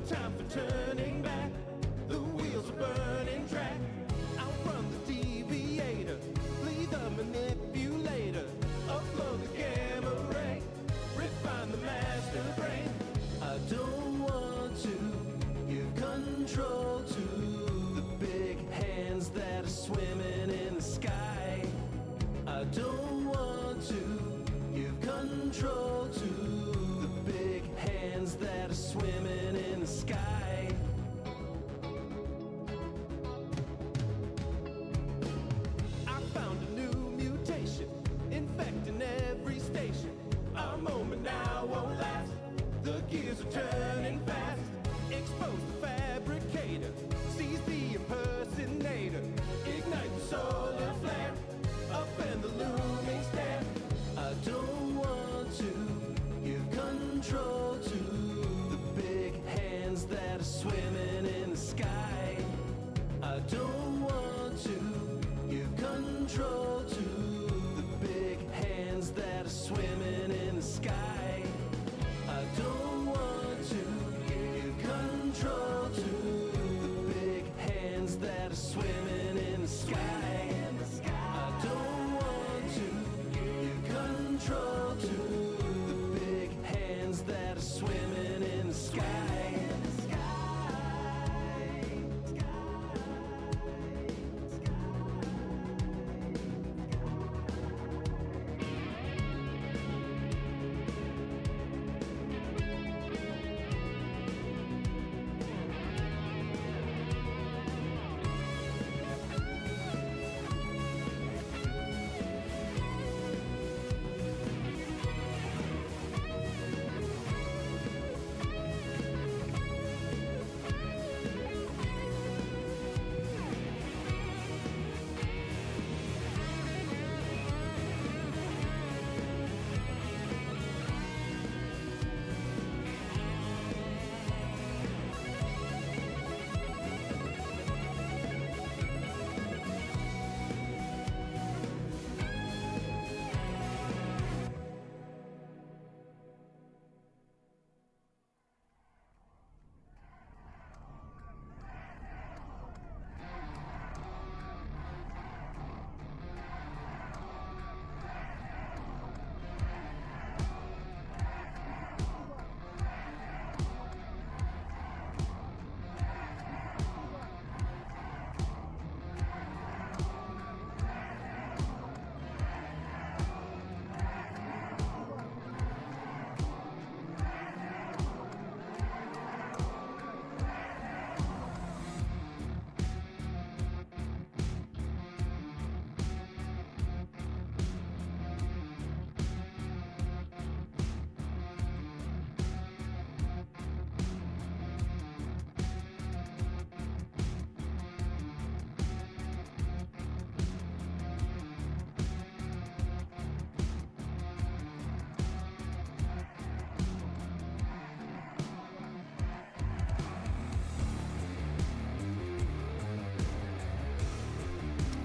time for turning back. The wheels are burning track. Outrun the deviator, lead the manipulator, upload the gamma ray, refine the master brain. I don't want to give control to the big hands that are swimming in the sky. I don't want to give control to the big hands that are swimming in the sky. I found a new mutation, infecting every station. Our moment now won't last. The gears are turning fast. Expose the fabricator, seize the impersonator, ignite the solar flare, upend the looming stare. I don't want to give control to the big hands that are swimming in the sky. I don't want to give control to the big hands that are swimming in the sky. I don't want to give control to the big hands that are swimming in the sky. I don't want to give control to the big hands that are swimming in the sky.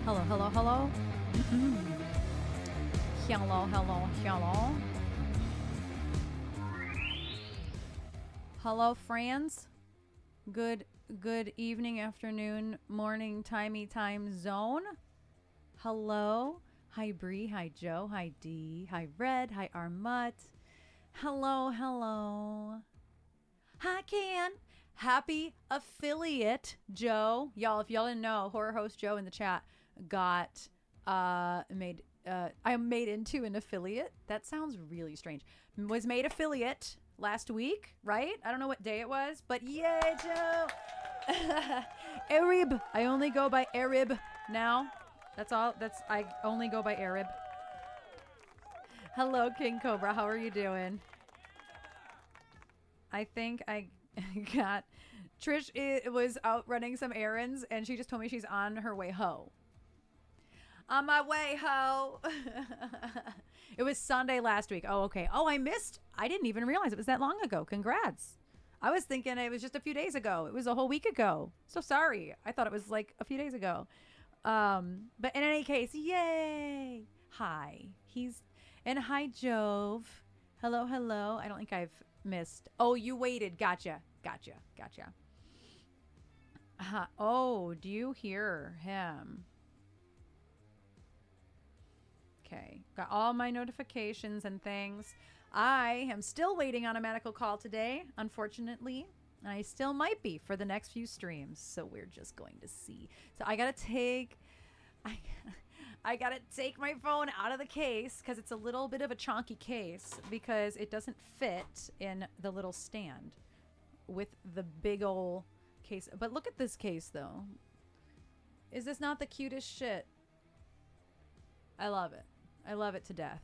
Hello, hello, hello. Hello, hello, hello. Hello, friends. Good evening, afternoon, morning, time zone. Hello. Hi, Bree. Hi, Joe. Hi, Dee. Hi, Red. Hi, Armut. Hello, hello. Hi, Ken. Happy affiliate, Joe. Y'all, if y'all didn't know, horror host Joe in the chat got I made into an affiliate. That sounds really strange. Was made affiliate last week, right? I don't know what day it was, but yay, Joe. Arib. I only go by Arib now. That's all. I only go by Arib. Hello, King Cobra. How are you doing? I think I got Trish. It was out running some errands, and she just told me she's on her way home. On my way, ho. It was Sunday last week. Oh, okay. Oh, I didn't even realize it was that long ago. Congrats. I was thinking it was just a few days ago. It was a whole week ago. So sorry. I thought it was like a few days ago. But in any case, yay. Hi. Hi, Jove. Hello, hello. I don't think I've missed. Oh, you waited. Gotcha. Gotcha. Gotcha. Oh, do you hear him? Okay. Got all my notifications and things. I am still waiting on a medical call today, unfortunately. I still might be for the next few streams. So we're just going to see. So I gotta take my phone out of the case because it's a little bit of a chonky case because it doesn't fit in the little stand with the big ol' case. But look at this case though. Is this not the cutest shit? I love it. I love it to death.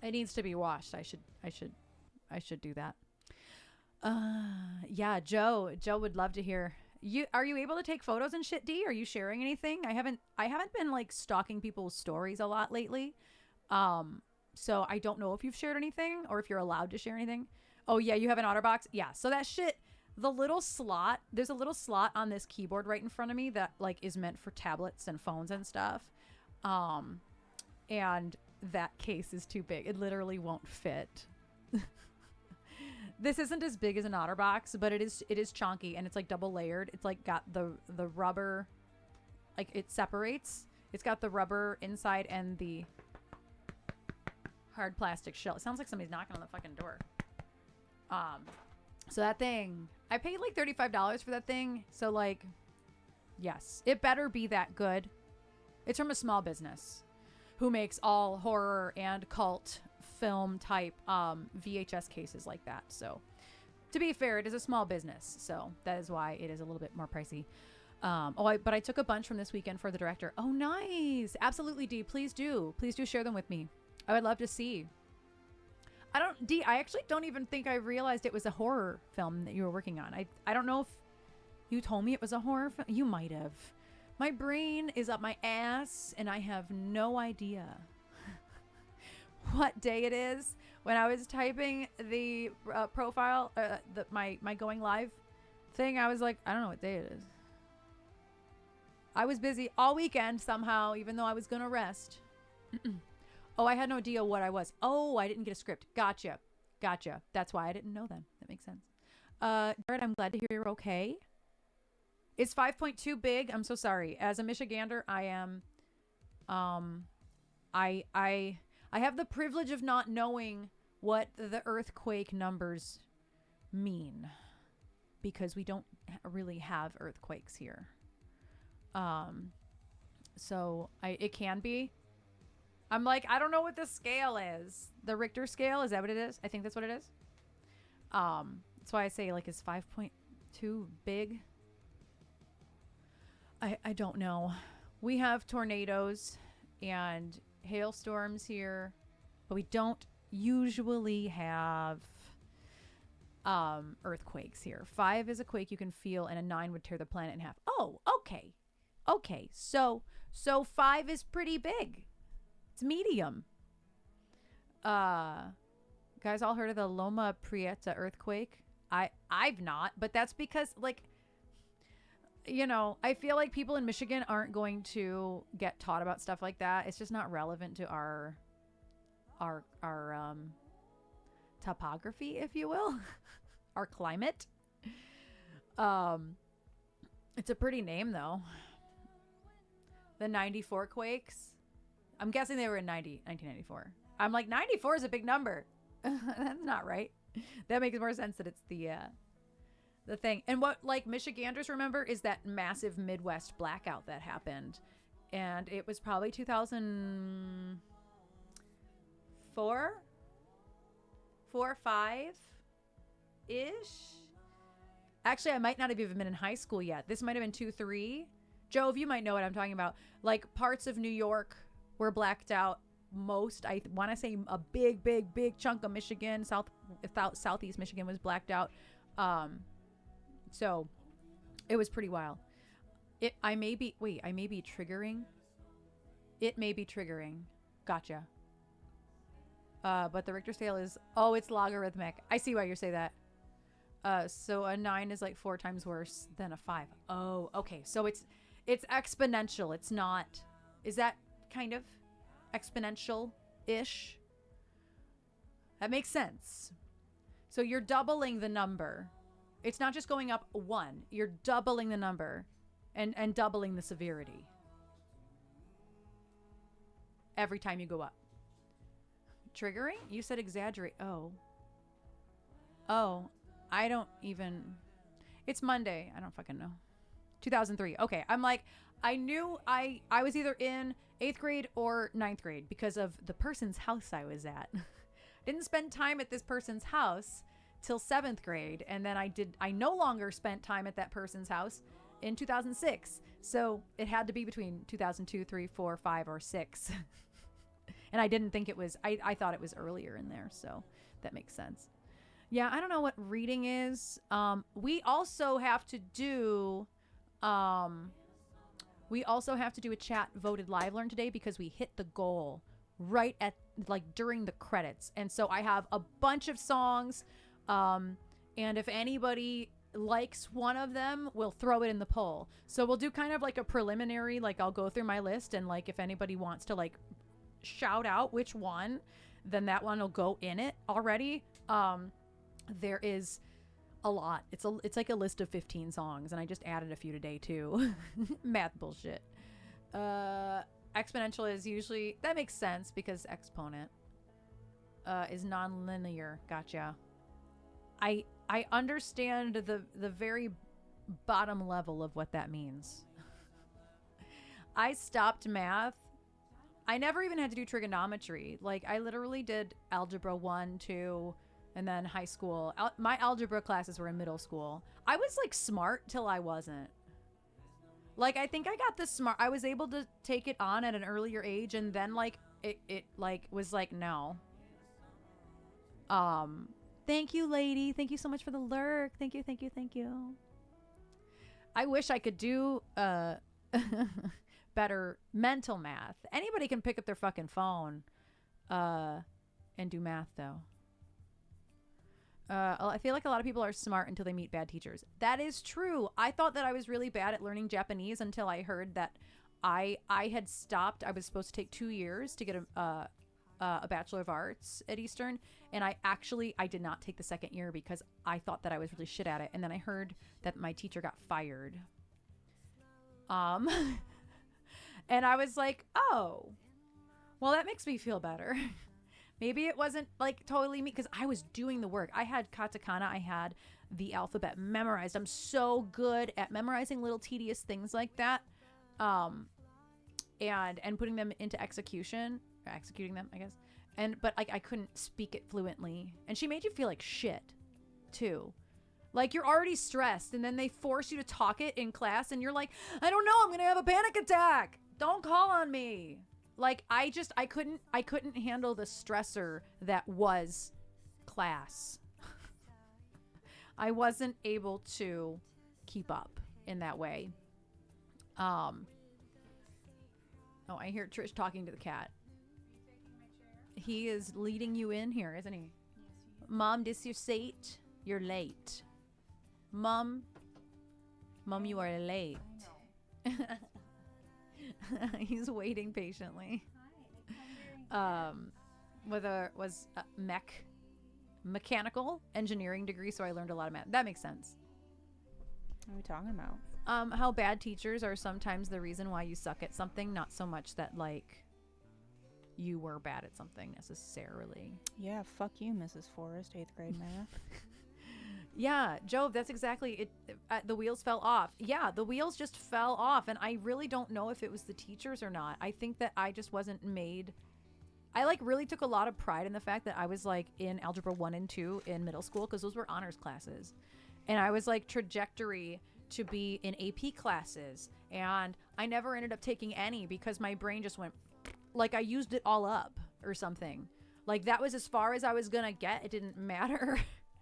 It needs to be washed. I should do that. Yeah, Joe would love to hear. Are you able to take photos and shit, D? Are you sharing anything? I haven't been like stalking people's stories a lot lately. So I don't know if you've shared anything or if you're allowed to share anything. Oh yeah, you have an OtterBox? Yeah. So that shit, the little slot, there's a little slot on this keyboard right in front of me that like is meant for tablets and phones and stuff. And that case is too big. It literally won't fit. This isn't as big as an OtterBox, but it is chonky and it's like double layered. It's like got the rubber, like it separates. It's got the rubber inside and the hard plastic shell. It sounds like somebody's knocking on the fucking door. So that thing, I paid like $35 for that thing. So like, yes, it better be that good. It's from a small business who makes all horror and cult film type VHS cases like that. So to be fair, it is a small business, so that is why it is a little bit more pricey. But I took a bunch from this weekend for the director. Oh, nice. Absolutely, D. Please do share them with me. I would love to see. I actually don't even think I realized it was a horror film that you were working on. I don't know if you told me it was a horror film. You might have. My brain is up my ass and I have no idea what day it is. When I was typing the profile, my going live thing, I was like, I don't know what day it is. I was busy all weekend somehow, even though I was going to rest. Oh, I had no idea what I was. Oh, I didn't get a script. Gotcha. That's why I didn't know then. That makes sense. Jared, I'm glad to hear you're okay. Is 5.2 big? I'm so sorry. As a Michigander, I am, I have the privilege of not knowing what the earthquake numbers mean because we don't really have earthquakes here. So it can be. I'm like, I don't know what the scale is. The Richter scale, is that what it is? I think that's what it is. That's why I say like, is 5.2 big? I don't know. We have tornadoes and hailstorms here, but we don't usually have earthquakes here. 5 is a quake you can feel, and a 9 would tear the planet in half. Oh, okay. So 5 is pretty big. It's medium. Guys all heard of the Loma Prieta earthquake? I've not, but that's because like, you know, I feel like people in Michigan aren't going to get taught about stuff like that. It's just not relevant to our topography, if you will, our climate. It's a pretty name though. The 94 quakes. I'm guessing they were in 1994. I'm like, 94 is a big number. That's not right. That makes more sense that it's the thing. And what like Michiganders remember is that massive Midwest blackout that happened. And it was probably 2004, 4 or 5-ish. Actually, I might not have even been in high school yet. This might have been 2-3. Jove, you might know what I'm talking about. Like parts of New York were blacked out. Most, I want to say a big chunk of Michigan, southeast Michigan was blacked out. So it was pretty wild. I may be triggering. It may be triggering. Gotcha. But the Richter scale is, it's logarithmic. I see why you say that. So a 9 is like 4 times worse than a 5. Oh, okay. So it's exponential. It's not, is that kind of exponential-ish? That makes sense. So you're doubling the number. It's not just going up 1. You're doubling the number and doubling the severity every time you go up. Triggering? You said exaggerate. Oh, I don't even. It's Monday. I don't fucking know. 2003. Okay. I'm like, I knew I was either in 8th grade or 9th grade because of the person's house I was at. Didn't spend time at this person's house till 7th grade. And then I no longer spent time at that person's house in 2006. So it had to be between 2002, 3, 4, 5, or 6. And I didn't think it was, I thought it was earlier in there. So that makes sense. Yeah, I don't know what reading is. We also have to do a chat voted live learn today because we hit the goal right at like during the credits. And so I have a bunch of songs. And if anybody likes one of them, we'll throw it in the poll. So we'll do kind of like a preliminary, like I'll go through my list and like if anybody wants to like shout out which one, then that one will go in it already. There is a lot. It's like a list of 15 songs, and I just added a few today too. Math bullshit. Exponential is usually, that makes sense because exponent is non-linear. Gotcha. I understand the very bottom level of what that means. I stopped math. I never even had to do trigonometry. Like I literally did algebra 1, 2, and then high school. My algebra classes were in middle school. I was like smart till I wasn't. Like I think I got the smart. I was able to take it on at an earlier age, and then like it like was like no. Thank you, lady. Thank you so much for the lurk. Thank you. I wish I could do better mental math. Anybody can pick up their fucking phone and do math though. I feel like a lot of people are smart until they meet bad teachers. That is true. I thought that I was really bad at learning Japanese until I heard that I had stopped. I was supposed to take 2 years to get a Bachelor of Arts at Eastern. And I did not take the second year because I thought that I was really shit at it. And then I heard that my teacher got fired. And I was like, oh, well, that makes me feel better. Maybe it wasn't like totally me because I was doing the work. I had katakana. I had the alphabet memorized. I'm so good at memorizing little tedious things like that. And putting them into executing them, I guess. But like I couldn't speak it fluently. And she made you feel like shit too. Like you're already stressed and then they force you to talk it in class and you're like, I don't know, I'm going to have a panic attack. Don't call on me. Like I couldn't handle the stressor that was class. I wasn't able to keep up in that way. Oh, I hear Trish talking to the cat. He is leading you in here, isn't he? Mom, this your seat? You're late. Mom, you are late. He's waiting patiently. Was a mechanical engineering degree, so I learned a lot of math. That makes sense. What are we talking about? How bad teachers are sometimes the reason why you suck at something, not so much that like you were bad at something necessarily. Yeah, fuck you, Mrs. Forrest, 8th grade math. Yeah, Jove, that's exactly it. The wheels fell off. Yeah, the wheels just fell off. And I really don't know if it was the teachers or not. I think that I just wasn't made. I like really took a lot of pride in the fact that I was like in algebra 1 and 2 in middle school because those were honors classes. And I was like trajectory to be in AP classes. And I never ended up taking any because my brain just went like I used it all up or something. Like that was as far as I was going to get. It didn't matter.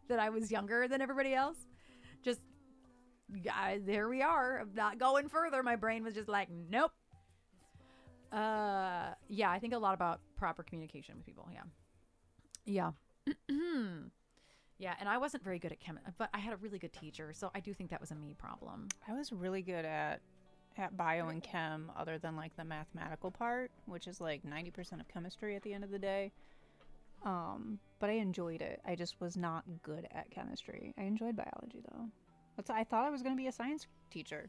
That I was younger than everybody else. Just, there we are. I'm not going further. My brain was just like, nope. Yeah, I think a lot about proper communication with people. Yeah. Yeah, and I wasn't very good at chem, but I had a really good teacher. So I do think that was a me problem. I was really good at bio and chem other than like the mathematical part, which is like 90% of chemistry at the end of the day. But I enjoyed it. I just was not good at chemistry. I enjoyed biology though. I thought I was going to be a science teacher.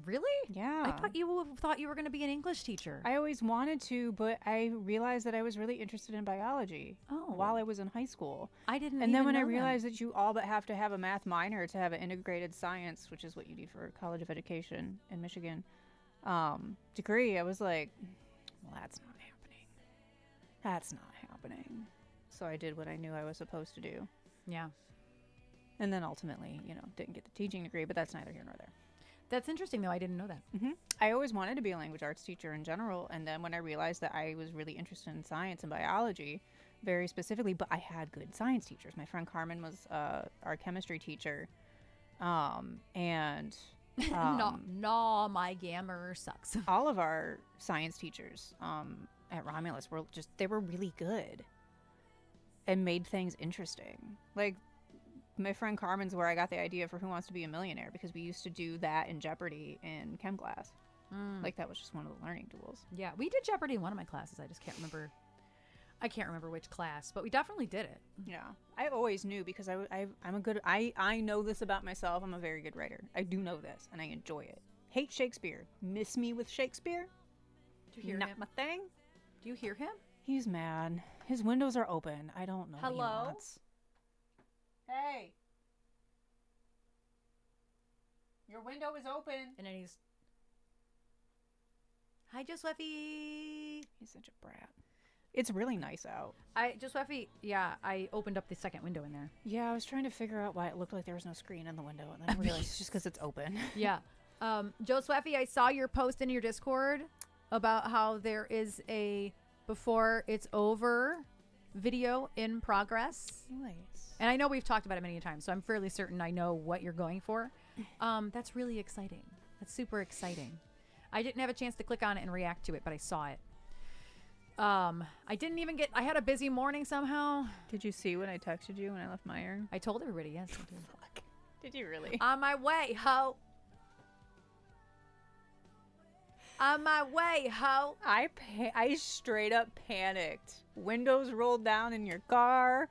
Really? Yeah. I thought you were going to be an English teacher. I always wanted to, but I realized that I was really interested in biology while I was in high school. I didn't. And then even when I know realized that you all but have to have a math minor to have an integrated science, which is what you need for College of Education in Michigan, degree, I was like, well, that's not happening. That's not happening. So I did what I knew I was supposed to do. Yeah. And then ultimately, didn't get the teaching degree, but that's neither here nor there. That's interesting, though. I didn't know that. Mm-hmm. I always wanted to be a language arts teacher in general. And then when I realized that I was really interested in science and biology, very specifically, but I had good science teachers. My friend Carmen was our chemistry teacher. And no, my grammar sucks. all of our science teachers at Romulus they were really good and made things interesting. Like, my friend Carmen's where I got the idea for Who Wants to Be a Millionaire, because we used to do that in Jeopardy in chem class. Like, that was just one of the learning tools. Yeah, we did Jeopardy in one of my classes. I just can't remember. I can't remember which class, but we definitely did it. Yeah, I always knew, because I know this about myself. I'm a very good writer. I do know this, and I enjoy it. Hate Shakespeare. Miss me with Shakespeare. Do you hear Not him? my thing. Do you hear him? He's mad. His windows are open. I don't know what he Hello? wants. Hey. Your window is open. And then he's, hi, Josephy. He's such a brat. It's really nice out. Josephy, yeah, I opened up the second window in there. Yeah, I was trying to figure out why it looked like there was no screen in the window, and then I realized it's just because it's open. Yeah. Josephy, I saw your post in your Discord about how there is a before it's over video in progress. Nice. And I know we've talked about it many times, so I'm fairly certain I know what you're going for. That's really exciting. That's super exciting. I didn't have a chance to click on it and react to it, but I saw it. I didn't even I had a busy morning somehow. Did you see when I texted you when I left Meyer? I told everybody, yes. I did. Fuck. Did you really? On my way, ho. On my way, ho. I straight up panicked. Windows rolled down in your car.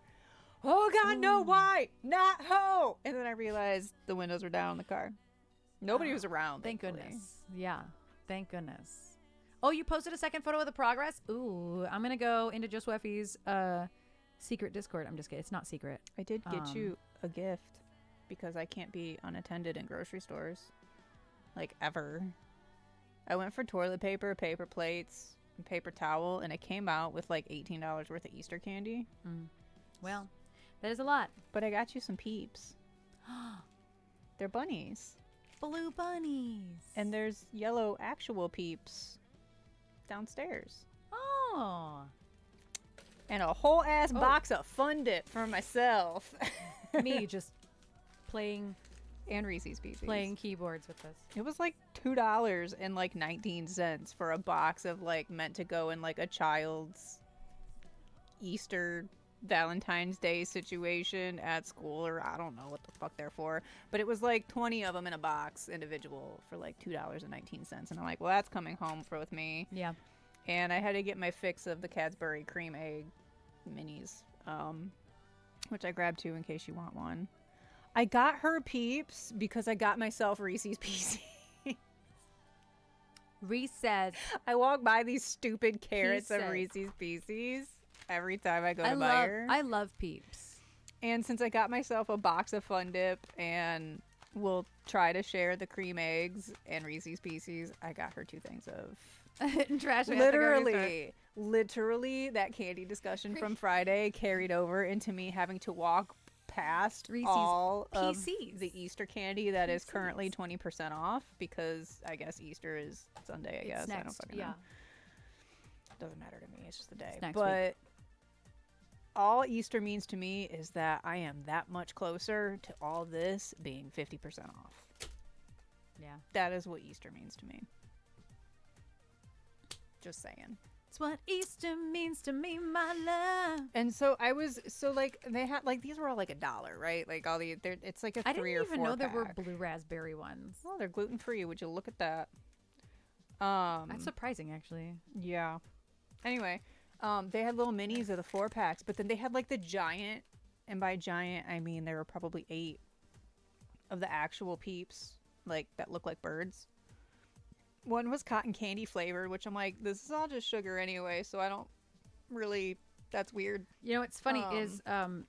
Oh God, no, why? Not ho! And then I realized the windows were down in the car. Nobody was around. Thank thankfully. goodness. Yeah. Thank goodness. Oh, you posted a second photo of the progress? Ooh, I'm going to go into Josephy's secret Discord. I'm just kidding. It's not secret. I did get you a gift because I can't be unattended in grocery stores. Like, ever. I went for toilet paper, paper plates, and paper towel, and it came out with like $18 worth of Easter candy. Well, that is a lot. But I got you some peeps. They're bunnies. Blue bunnies. And there's yellow actual peeps downstairs. Oh. And a whole ass box of Fun Dip for myself. Me just playing and Reese's Pieces. Playing keyboards with this. It was like $2 and like 19 cents for a box of like meant to go in like a child's Easter Valentine's Day situation at school, or I don't know what the fuck they're for, but it was like 20 of them in a box individual for like $2.19, and I'm like, well, that's coming home with me. Yeah. And I had to get my fix of the Cadbury cream egg minis, which I grabbed two in case you want one. I got her peeps because I got myself Reese's Pieces. Reese says, I walk by these stupid carrots of Reese's Pieces every time I go to buy her. I love peeps. And since I got myself a box of Fun Dip and we'll try to share the cream eggs and Reese's Pieces, I got her two things of trash. Literally, that candy discussion from Friday carried over into me having to walk past Reese's all of PCs. the Easter candy that is currently 20% off because I guess Easter is Sunday. I guess I don't fucking know. Doesn't matter to me. It's just a day. But all Easter means to me is that I am that much closer to all this being 50% off. Yeah, that is what Easter means to me. Just saying. It's what Easter means to me, my love. And so they had like these were all like $1, right? Like all it's like a 3 or 4 I didn't even know there were pack. blue raspberry ones. Well, they're gluten free. Would you look at that? That's surprising, actually. Yeah. Anyway, They had little minis of the 4-packs, but then they had like the giant, and by giant I mean there were probably 8 of the actual Peeps, like that look like birds. One was cotton candy flavored, which I'm like, this is all just sugar anyway, so I don't really. That's weird. You know what's funny is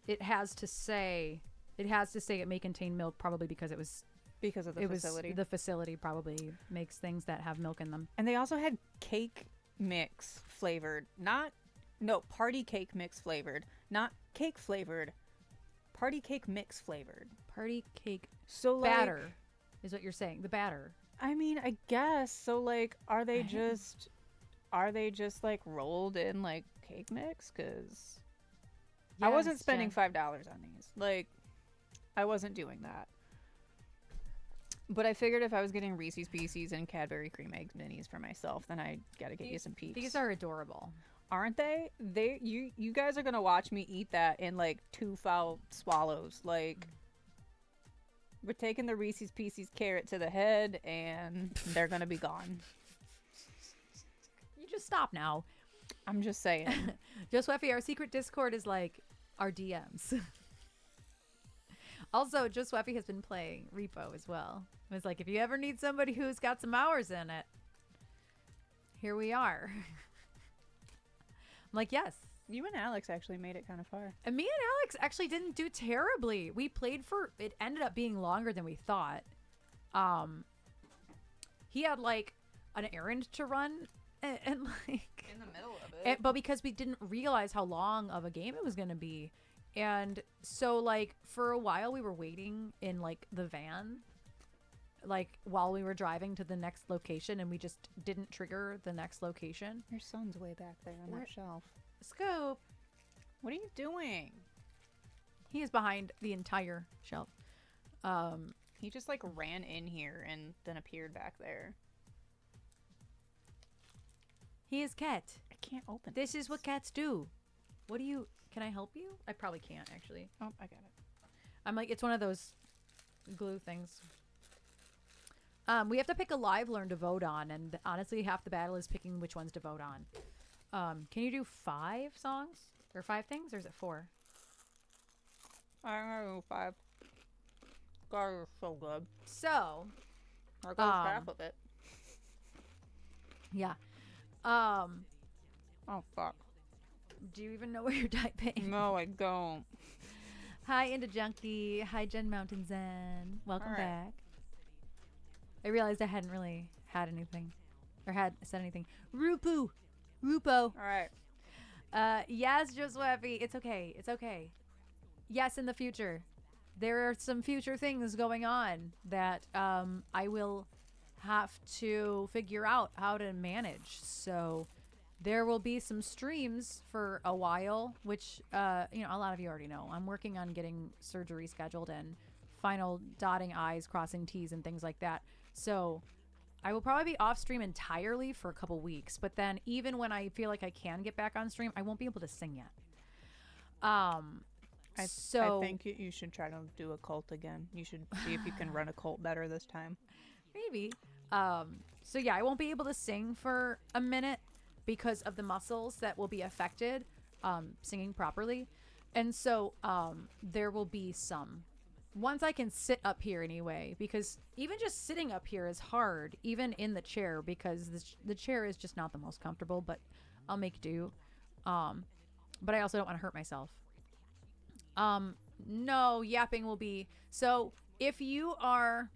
it has to say it may contain milk, probably because it was Because of the facility. The facility probably makes things that have milk in them. And they also had cake mix flavored, party cake mix flavored, not cake flavored, party cake mix flavored. Party cake batter is what you're saying. The batter. I mean, I guess so. Like, are they just like rolled in like cake mix? Because I wasn't spending $5 on these. Like, I wasn't doing that. But I figured if I was getting Reese's Pieces and Cadbury Cream Eggs minis for myself, then I gotta get you some Peeps. These are adorable, aren't they? You guys are gonna watch me eat that in like 2 foul swallows. Like, we're taking the Reese's Pieces carrot to the head, and they're gonna be gone. You just stop now. I'm just saying. Just Weffy, our secret Discord is like our DMs. Also, Just Weffy has been playing Repo as well. It's like, if you ever need somebody who's got some hours in it, here we are. I'm like, yes. You and Alex actually made it kind of far. And me and Alex actually didn't do terribly. We played it ended up being longer than we thought. He had like an errand to run and like in the middle of it. But because we didn't realize how long of a game it was going to be. And so like for a while we were waiting in like the van, like while we were driving to the next location, and we just didn't trigger the next location. Your son's way back there on that shelf. Scoop. What are you doing? He is behind the entire shelf. He just like ran in here and then appeared back there. He is cat. I can't open this. Is what cats do. What do you... Can I help you? I probably can't, actually. Oh, I got it. I'm like, it's one of those glue things. We have to pick a live learn to vote on, and honestly, half the battle is picking which ones to vote on. Can you do 5 songs? Or 5 things? Or is it 4? I'm gonna do 5. God, it's so good. So... There goes half of it. Yeah. Oh, fuck. Do you even know where you're typing? No, I don't. Hi, Into Junkie. Hi, Jen Mountain Zen. Welcome right. back. I realized I hadn't really had anything. Or had said anything. Rupo. All right. Yes, Josephie. It's okay. It's okay. Yes, in the future. There are some future things going on that I will have to figure out how to manage. So... there will be some streams for a while, which, a lot of you already know. I'm working on getting surgery scheduled and final dotting I's, crossing T's, and things like that. So I will probably be off stream entirely for a couple weeks. But then even when I feel like I can get back on stream, I won't be able to sing yet. I think you should try to do a cult again. You should see if you can run a cult better this time. Maybe. So yeah, I won't be able to sing for a minute, because of the muscles that will be affected singing properly. And so there will be some. Once I can sit up here anyway, because even just sitting up here is hard, even in the chair, because the chair is just not the most comfortable, but I'll make do. But I also don't want to hurt myself. No, yapping will be... So if you are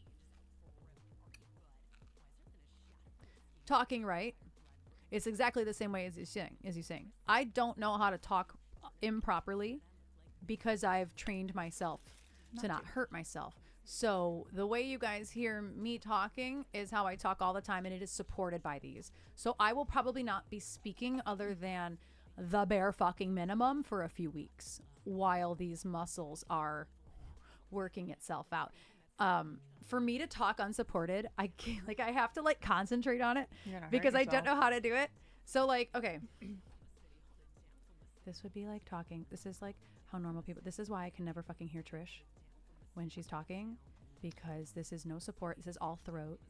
talking right, it's exactly the same way as you sing. I don't know how to talk improperly because I've trained myself to not hurt myself. So the way you guys hear me talking is how I talk all the time, and it is supported by these. So I will probably not be speaking other than the bare fucking minimum for a few weeks while these muscles are working itself out. For me to talk unsupported, I can't, I have to concentrate on it because I don't know how to do it. So okay, this would be like talking. This is like how normal people, this is why I can never fucking hear Trish when she's talking, because this is no support. This is all throat.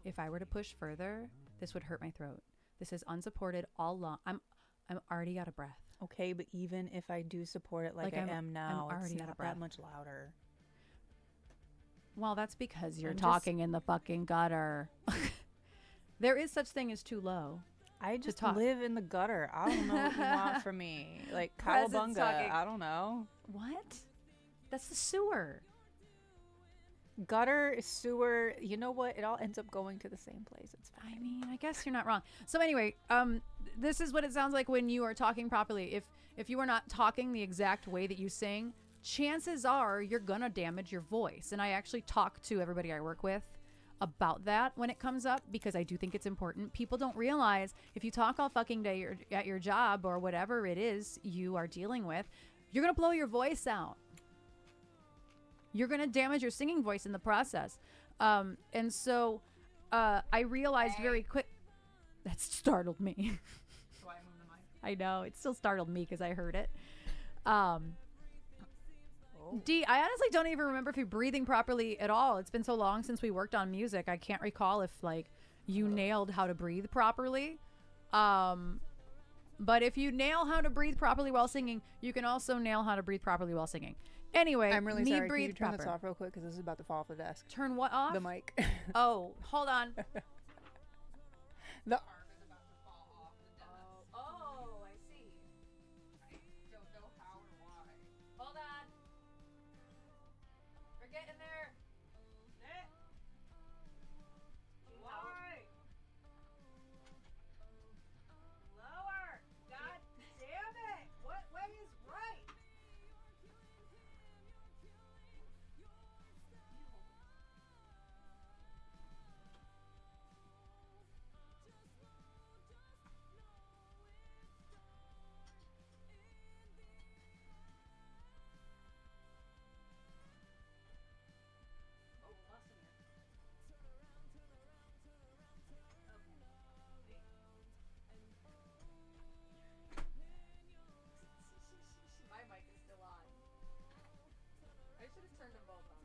If I were to push further, this would hurt my throat. This is unsupported all lung. I'm already out of breath. Okay, but even if I do support it like I am now, I'm already it's out of not breath. that much louder. Well, that's because you're I'm talking in the fucking gutter. There is such thing as too low. I just talk. live in the gutter. I don't know what you want from me. Like Presence cowabunga. talking. I don't know. What? That's the sewer. Gutter, sewer. You know what? It all ends up going to the same place. It's fine. I mean, I guess you're not wrong. So anyway, this is what it sounds like when you are talking properly. If you are not talking the exact way that you sing, chances are you're gonna damage your voice. And I actually talk to everybody I work with about that when it comes up, because I do think it's important. People don't realize if you talk all fucking day at your job or whatever it is you are dealing with, you're gonna blow your voice out. You're gonna damage your singing voice in the process. And so I realized very quick. That startled me. So I move the mic. I know, it still startled me because I heard it. Oh. D, I honestly don't even remember if you're breathing properly at all. It's been so long since we worked on music. I can't recall if like you nailed how to breathe properly. But if you nail how to breathe properly while singing, you can also nail how to breathe properly while singing. Anyway, I'm really me sorry. Can breathe you turn proper. this off real quick because this is about to fall off the desk. Turn what off? The mic. Oh, hold on. The arm is about to fall off the desk. Oh, I see. I don't know how or why. Hold on. We're getting there. Why? Lower. God damn it. What way is right? My mic is still on. I should have turned them both on.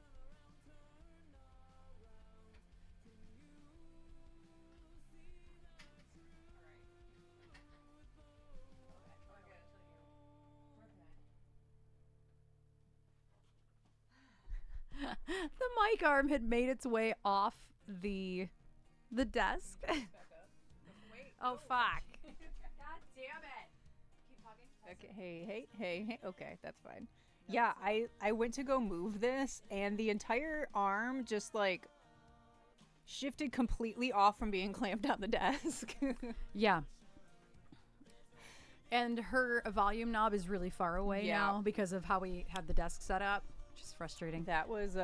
The mic arm had made its way off the desk. Oh fuck. God damn it. Keep talking. Okay, hey. Okay, that's fine. Yeah, I went to go move this, and the entire arm just like shifted completely off from being clamped on the desk. Yeah. And her volume knob is really far away Yeah. now because of how we had the desk set up, which is frustrating. That was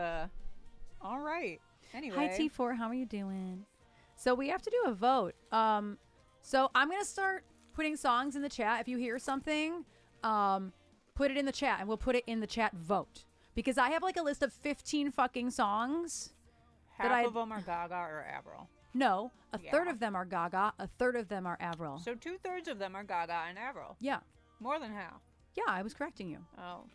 all right. Anyway, Hi T4, how are you doing? So we have to do a vote. So I'm gonna start putting songs in the chat. If you hear something, put it in the chat, and we'll put it in the chat vote. Because I have like a list of 15 fucking songs. half of them are Gaga or Avril. No, a third Yeah. of them are Gaga, a third of them are Avril. So 2/3 of them are Gaga and Avril. Yeah, More than half. yeah, I was correcting you. Oh.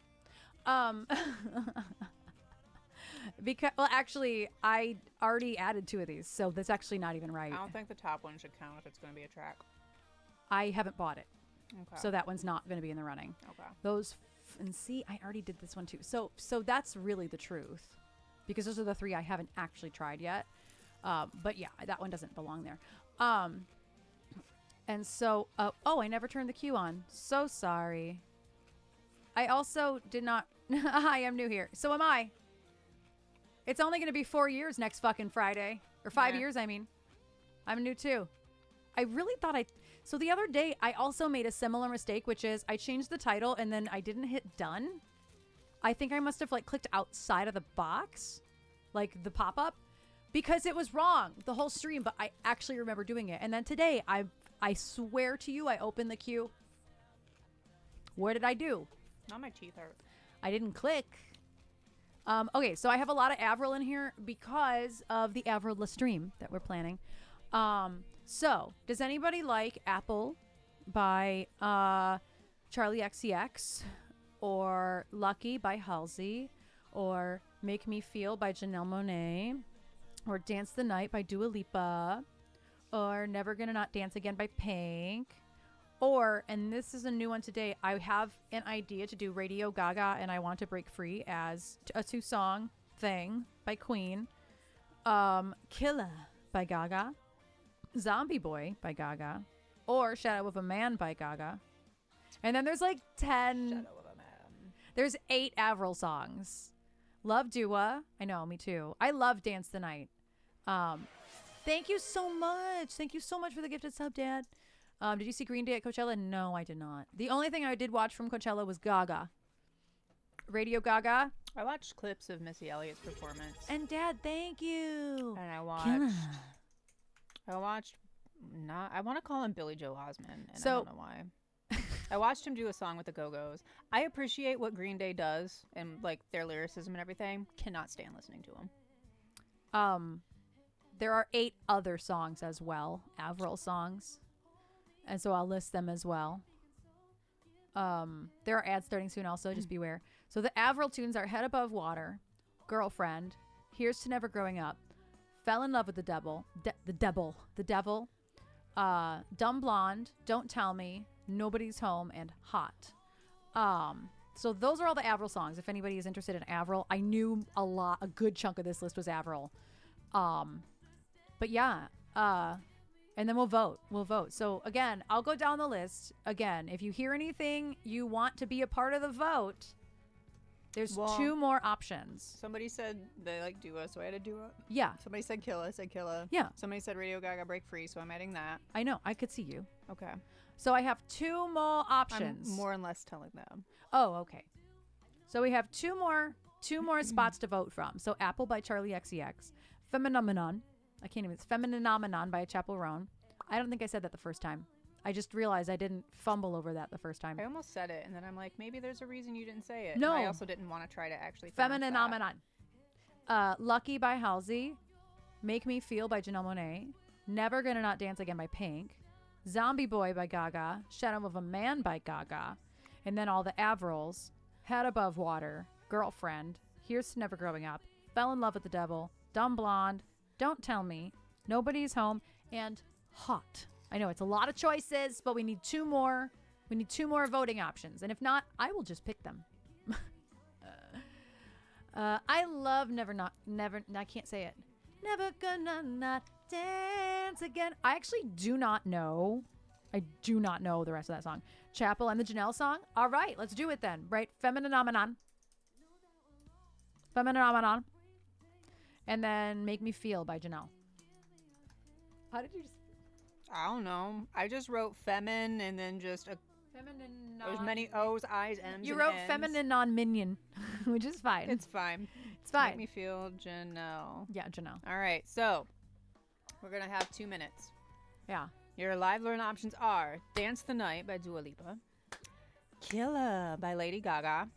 Because well, actually, I already added 2 of these, so that's actually not even right. I don't think the top one should count if it's going to be a track. I haven't bought it, Okay. so that one's not going to be in the running. Okay. Those and see, I already did this one too. So that's really the truth, because those are the 3 I haven't actually tried yet. But yeah, that one doesn't belong there. And so, oh, I never turned the cue on. So sorry. I also did not. Hi, I'm new here. So am I. It's only going to be 4 years next fucking Friday. Or 5 Yeah. years, I mean. I'm new too. I really thought So the other day, I also made a similar mistake, which is I changed the title and then I didn't hit done. I think I must have like clicked outside of the box, like the pop-up, because it was wrong the whole stream, but I actually remember doing it. And then today, I swear to you, I opened the queue. What did I do? Now my teeth hurt. I didn't click. Okay, so I have a lot of Avril in here because of the Avril stream that we're planning. So, does anybody like Apple by Charlie XCX, or Lucky by Halsey, or Make Me Feel by Janelle Monáe, or Dance the Night by Dua Lipa, or Never Gonna Not Dance Again by Pink, Or, and this is a new one today, I have an idea to do Radio Gaga and I Want to Break Free as a 2-song thing by Queen. Killer by Gaga. Zombie Boy by Gaga. Or Shadow of a Man by Gaga. And then there's like 10. Shadow of a Man. There's 8 Avril songs. Love Dua. I know, me too. I love Dance the Night. Thank you so much. Thank you so much for the gifted sub, Dad. Did you see Green Day at Coachella? No, I did not. The only thing I did watch from Coachella was Gaga. Radio Gaga. I watched clips of Missy Elliott's performance. And Dad, thank you. And I watched I want to call him Billy Joe Osmond, and I don't know why. I watched him do a song with the Go-Go's. I appreciate what Green Day does and like their lyricism and everything. Cannot stand listening to them. There are 8 other songs as well, Avril songs. And so I'll list them as well. There are ads starting soon also, just beware. So the Avril tunes are Head Above Water, Girlfriend, Here's to Never Growing Up, Fell in Love with the Devil, the Devil, Dumb Blonde, Don't Tell Me, Nobody's Home, and Hot. So those are all the Avril songs. If anybody is interested in Avril, I knew a good chunk of this list was Avril. But yeah, and then we'll vote. So again, I'll go down the list. Again, if you hear anything you want to be a part of the vote, there's 2 more options. Somebody said they like Dua, so I had a Dua. Yeah. Somebody said Killa, I said Killa. Yeah. Somebody said Radio Gaga Break Free, so I'm adding that. I know. I could see you. Okay. So I have 2 more options. I'm more and less telling them. Oh, okay. So we have 2 more spots to vote from. So Apple by Charlie XCX, Femininomenon. I can't even. It's Femininomenon by Chapel Roan. I don't think I said that the first time. I just realized I didn't fumble over that the first time. I almost said it, and then I'm like, maybe there's a reason you didn't say it. No. And I also didn't want to try to actually pronounce Femininomenon. Lucky by Halsey. Make Me Feel by Janelle Monáe. Never Gonna Not Dance Again by Pink. Zombie Boy by Gaga. Shadow of a Man by Gaga. And then all the Avrils. Head Above Water. Girlfriend. Here's to Never Growing Up. Fell in Love with the Devil. Dumb Blonde. Don't Tell Me. Nobody's Home. And Hot. I know it's a lot of choices, but we need 2 more. We need 2 more voting options. And if not, I will just pick them. I love Never, I can't say it. Never Gonna Not Dance Again. I actually do not know. I do not know the rest of that song. Chapel and the Janelle song. All right, let's do it then. Right? Femininomenon. And then Make Me Feel by Janelle. How did you just... I don't know. I just wrote femin and then just there's many O's, I's, M's. You wrote N's. feminine non-minion, which is fine. It's fine. It's fine. Make Me Feel Janelle. Yeah, Janelle. All right, so we're gonna have 2 minutes. Yeah. Your live learn options are Dance the Night by Dua Lipa, Killa by Lady Gaga,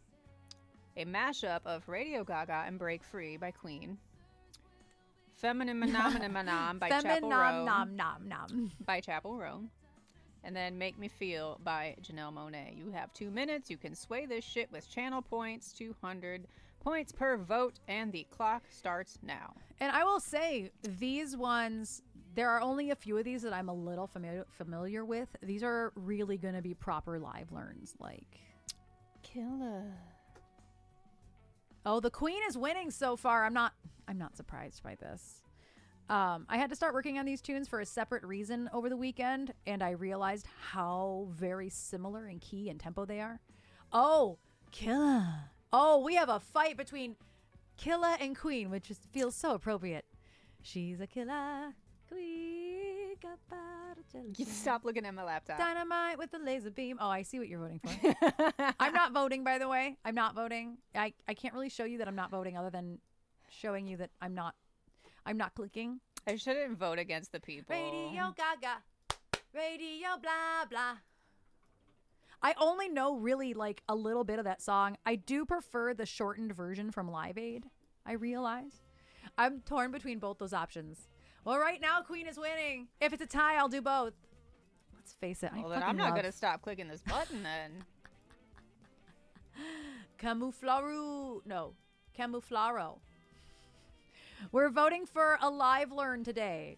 a mashup of Radio Gaga and Break Free by Queen, Femininomenon by Chapel Roan. By Chapel Roan. And then Make Me Feel by Janelle Monáe. You have 2 minutes. You can sway this shit with channel points, 200 points per vote, and the clock starts now. And I will say, these ones, there are only a few of these that I'm a little familiar with. These are really going to be proper live learns. Like, Killa. Oh, the Queen is winning so far. I'm not surprised by this. I had to start working on these tunes for a separate reason over the weekend, and I realized how very similar in key and tempo they are. Oh, Killa. Oh, we have a fight between Killa and Queen, which just feels so appropriate. She's a killer queen. Got bottle jealousy. Stop looking at my laptop. Dynamite with the laser beam. Oh, I see what you're voting for. I'm not voting, by the way. I'm not voting. I can't really show you that I'm not voting other than showing you that I'm not clicking. I shouldn't vote against the people. Radio Gaga. Radio blah blah. I only know really like a little bit of that song. I do prefer the shortened version from Live Aid, I realize. I'm torn between both those options. Well, right now Queen is winning. If it's a tie, I'll do both. Let's face it. Well, then I'm not going to stop clicking this button then. Camouflaro. We're voting for a live learn today.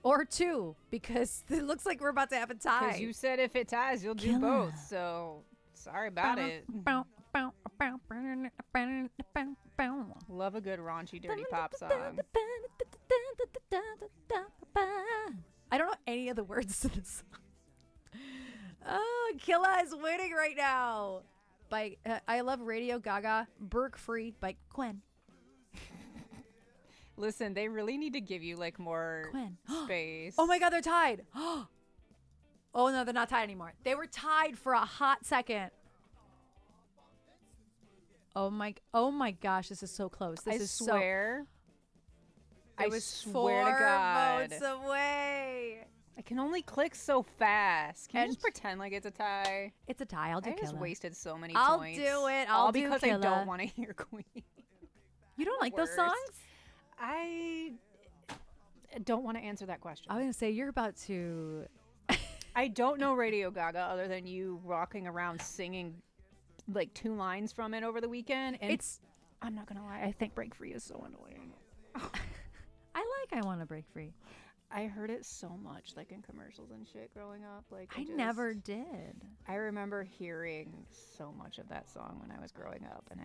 Or 2, because it looks like we're about to have a tie. Because you said if it ties, you'll do Killer. both. So sorry about it. Love a good raunchy dirty pop song. I don't know any of the words to this song. Oh, Killa is winning right now. By I love Radio Gaga. Burke Free by Gwen. Listen, they really need to give you like more Gwen. space. Oh my God, they're tied. Oh no, they're not tied anymore. They were tied for a hot second. Oh my gosh, this is so close. This is swear. So. I It was swear 4 to God. votes away. I can only click so fast. Can you And- just pretend like it's a tie? It's a tie. I'll do I just Killa. wasted so many I'll points. do it. All I'll do because I Killa. don't want to hear Queen. You don't like those Worst. songs? I don't want to answer that question. I was gonna say you're about to. I don't know Radio Gaga other than you rocking around singing like 2 lines from it over the weekend. And It's. I'm not gonna lie, I think Break Free is so annoying. I want to break free. I heard it so much, like in commercials and shit growing up. Like I never did. I remember hearing so much of that song when I was growing up, and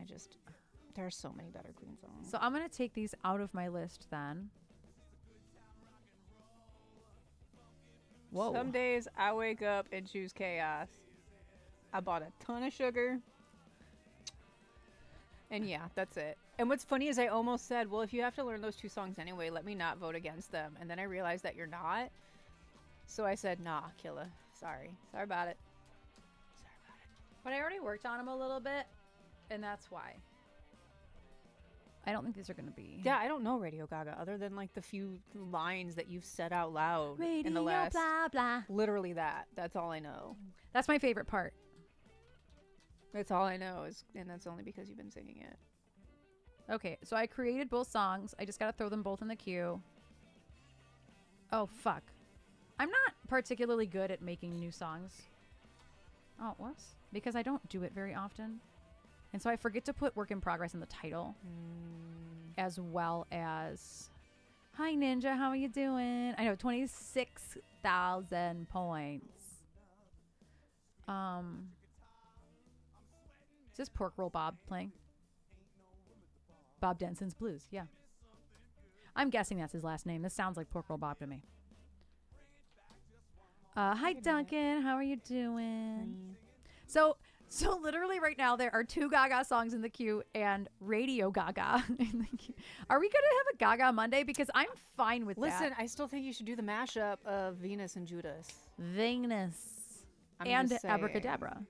there are so many better Queen songs. So I'm gonna take these out of my list then. Whoa. Some days I wake up and choose chaos. I bought a ton of sugar. And yeah, that's it. And what's funny is I almost said, well, if you have to learn those 2 songs anyway, let me not vote against them. And then I realized that you're not. So I said, nah, Killa. Sorry. Sorry about it. But I already worked on them a little bit, and that's why. I don't think these are gonna be. Yeah, I don't know Radio Gaga other than like the few lines that you've said out loud in the Radio last. blah blah. Literally that. That's all I know. That's my favorite part. That's all I know and that's only because you've been singing it. Okay, so I created both songs. I just gotta throw them both in the queue. Oh fuck. I'm not particularly good at making new songs. Oh, it was? Because I don't do it very often. And so I forget to put work in progress in the title. As well as, hi Ninja, how are you doing? I know, 26,000 points. Is this Pork Roll Bob playing? Bob Denson's Blues, yeah. I'm guessing that's his last name. This sounds like Pork Roll Bob to me. Hi Duncan, how are you doing? So literally right now there are 2 Gaga songs in the queue and Radio Gaga in the queue. Are we gonna have a Gaga Monday? Because I'm fine with Listen, that. I still think you should do the mashup of Venus and Judas. Venus I'm and just saying. Abracadabra.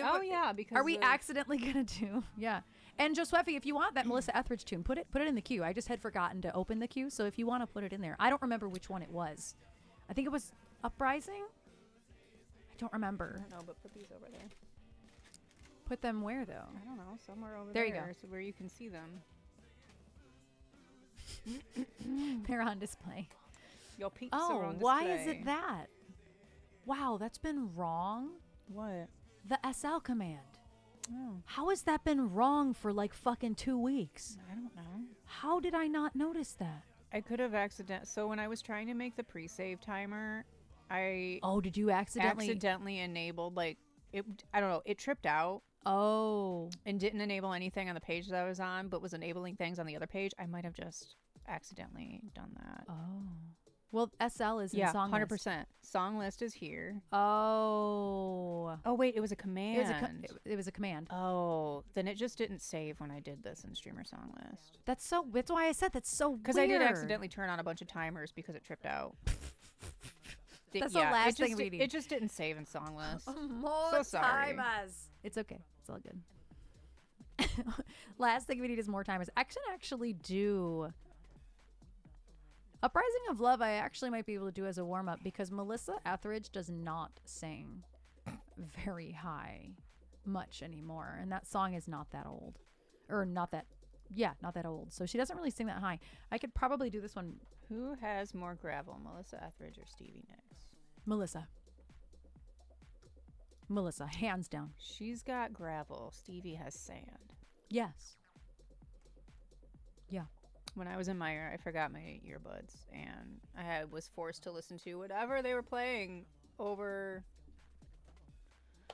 Oh yeah, because Are we accidentally gonna do? Yeah. And Josephi, if you want that Melissa Etheridge tune, put it in the queue. I just had forgotten to open the queue, so if you want to put it in there, I don't remember which one it was. I think it was Uprising. I don't remember. I don't know, but put these over there. Put them where though? I don't know, somewhere over There there. you go. So where you can see them. They're on display. Your peeps are Oh, on why is display. it that? Wow, that's been wrong. What? The SL command. Oh, How has that been wrong for like fucking 2 weeks? I don't know. How did I not notice that? I could have So when I was trying to make the pre-save timer, I Oh, did you accidentally enabled like it. I don't know. It tripped out Oh. and didn't enable anything on the page that I was on, but was enabling things on the other page. I might have just accidentally done that. Oh. Well, SL is in Yeah, song 100%. list. Song list is here. Oh. Oh wait, it was a command. It was a command. Oh, then it just didn't save when I did this in streamer song list. That's why I said that's so weird. Because I did accidentally turn on a bunch of timers because it tripped out. That's the last thing just, we need. It just didn't save in song list. More So sorry. timers. It's okay. It's all good. Last thing we need is more timers. I can actually do Uprising of Love. I actually might be able to do as a warm up because Melissa Etheridge does not sing very high much anymore, and that song is not that old, or not that old. So she doesn't really sing that high. I could probably do this one. Who has more gravel, Melissa Etheridge or Stevie Nicks? Melissa, hands down. She's got gravel. Stevie has sand. Yes. Yeah. When I was in Meyer, I forgot my earbuds, and was forced to listen to whatever they were playing over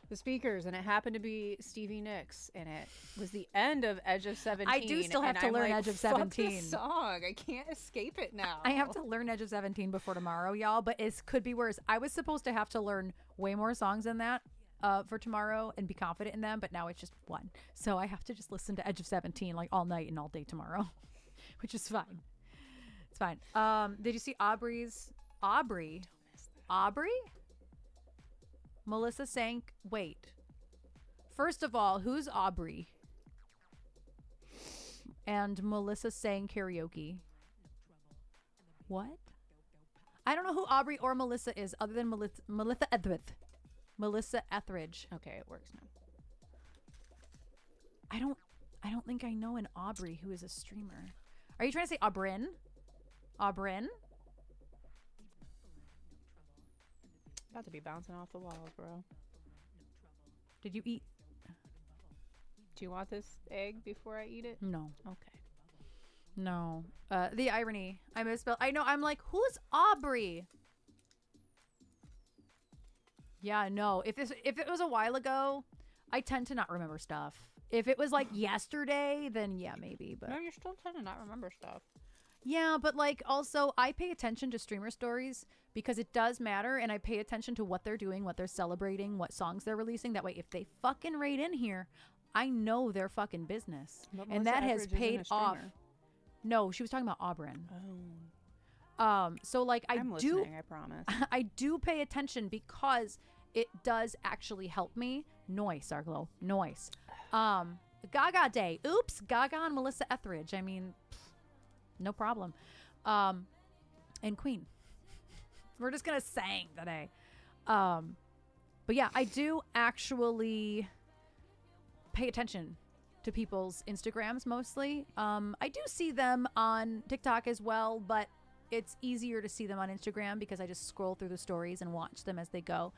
the speakers, and it happened to be Stevie Nicks, and it was the end of Edge of 17. I do still have to I'm learn like, Edge of "Fuck 17. this song. I can't escape it now. I have to learn Edge of 17 before tomorrow, y'all, but it could be worse. I was supposed to have to learn way more songs than that for tomorrow and be confident in them, but now it's just one. So I have to just listen to Edge of 17 like all night and all day tomorrow, which is fine. It's fine. Did you see Aubrey? Melissa sang, wait. First of all, who's Aubrey? And Melissa sang karaoke. What? I don't know who Aubrey or Melissa is other than Melissa Etheridge. Melissa Etheridge. Okay, it works now. I don't think I know an Aubrey who is a streamer. Are you trying to say Aubrin? Aubrin? About to be bouncing off the walls, bro. Did you eat? Do you want this egg before I eat it? No. Okay. No. The irony. I misspelled. I know. I'm like, who's Aubrey? Yeah, no. If it was a while ago, I tend to not remember stuff. If it was like yesterday, then yeah, maybe. But No, you still tend to not remember stuff. yeah, but like also I pay attention to streamer stories because it does matter, and I pay attention to what they're doing, what they're celebrating, what songs they're releasing. That way, if they fucking raid in here, I know their fucking business. But And Melissa that has Etheridge isn't paid a off. streamer. No, she was talking about Auburn. Oh. So like I'm listening, I promise. I do pay attention because it does actually help me. Noise, Arglo. Noise. Gaga Day. Oops. Gaga and Melissa Etheridge. I mean, no problem. And Queen. We're just gonna sing today. But yeah, I do actually pay attention to people's Instagrams mostly. I do see them on TikTok as well, but it's easier to see them on Instagram because I just scroll through the stories and watch them as they go.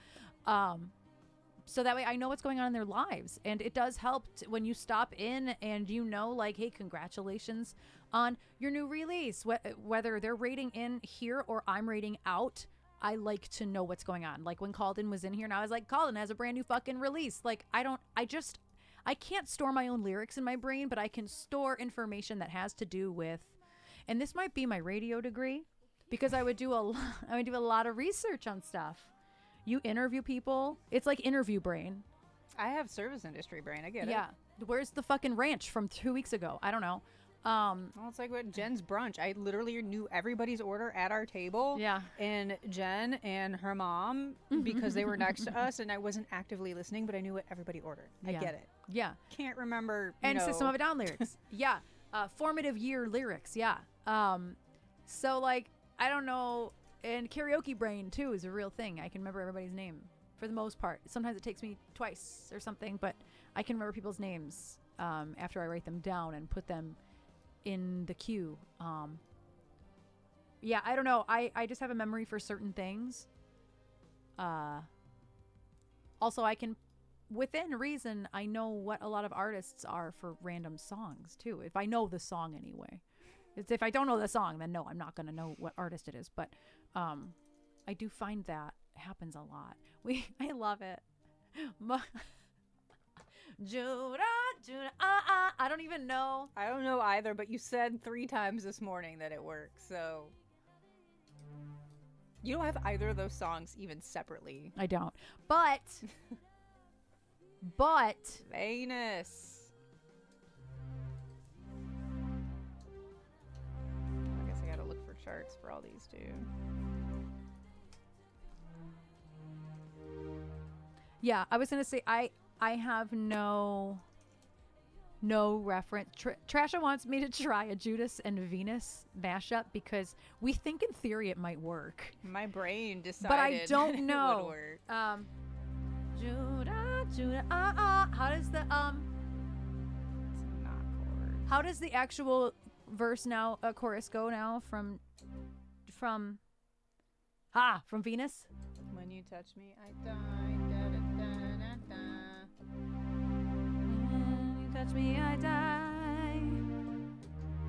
So that way I know what's going on in their lives. And it does help when you stop in and you know, like, hey, congratulations on your new release. Whether they're rating in here or I'm rating out, I like to know what's going on. Like when Calden was in here and I was like, Calden has a brand new fucking release. Like I can't store my own lyrics in my brain, but I can store information that has to do with, and this might be my radio degree, because I would do a lot of research on stuff. You interview people. It's like interview brain. I have service industry brain. I get it. Yeah. Where's the fucking ranch from 2 weeks ago? I don't know. Well, it's like what Jen's brunch. I literally knew everybody's order at our table. Yeah. And Jen and her mom, because they were next to us, and I wasn't actively listening, but I knew what everybody ordered. I Yeah. get it. Yeah. Can't remember. And System of a Down lyrics. Yeah. Formative year lyrics. Yeah. So like, I don't know. And karaoke brain too is a real thing. I can remember everybody's name for the most part. Sometimes it takes me twice or something, but I can remember people's names after I write them down and put them in the queue. Yeah, I don't know. I just have a memory for certain things. Also, I can, within reason, I know what a lot of artists are for random songs too. If I know the song anyway. It's if I don't know the song, then no, I'm not going to know what artist it is. But I do find that happens a lot. I love it. Judah, I don't even know. I don't know either, but you said 3 times this morning that it works, so you don't have either of those songs even separately. I don't. But Venus. I guess I gotta look for charts for all these too. yeah, I was gonna say I have no reference. Trasha wants me to try a Judas and Venus mashup because we think in theory it might work, My brain decided, but I don't it know. would work. Judah, how does the It's not chord. how does the actual verse now chorus go now from Venus? When you touch me, I die. Da, da, da, da, da. When you touch me, I die.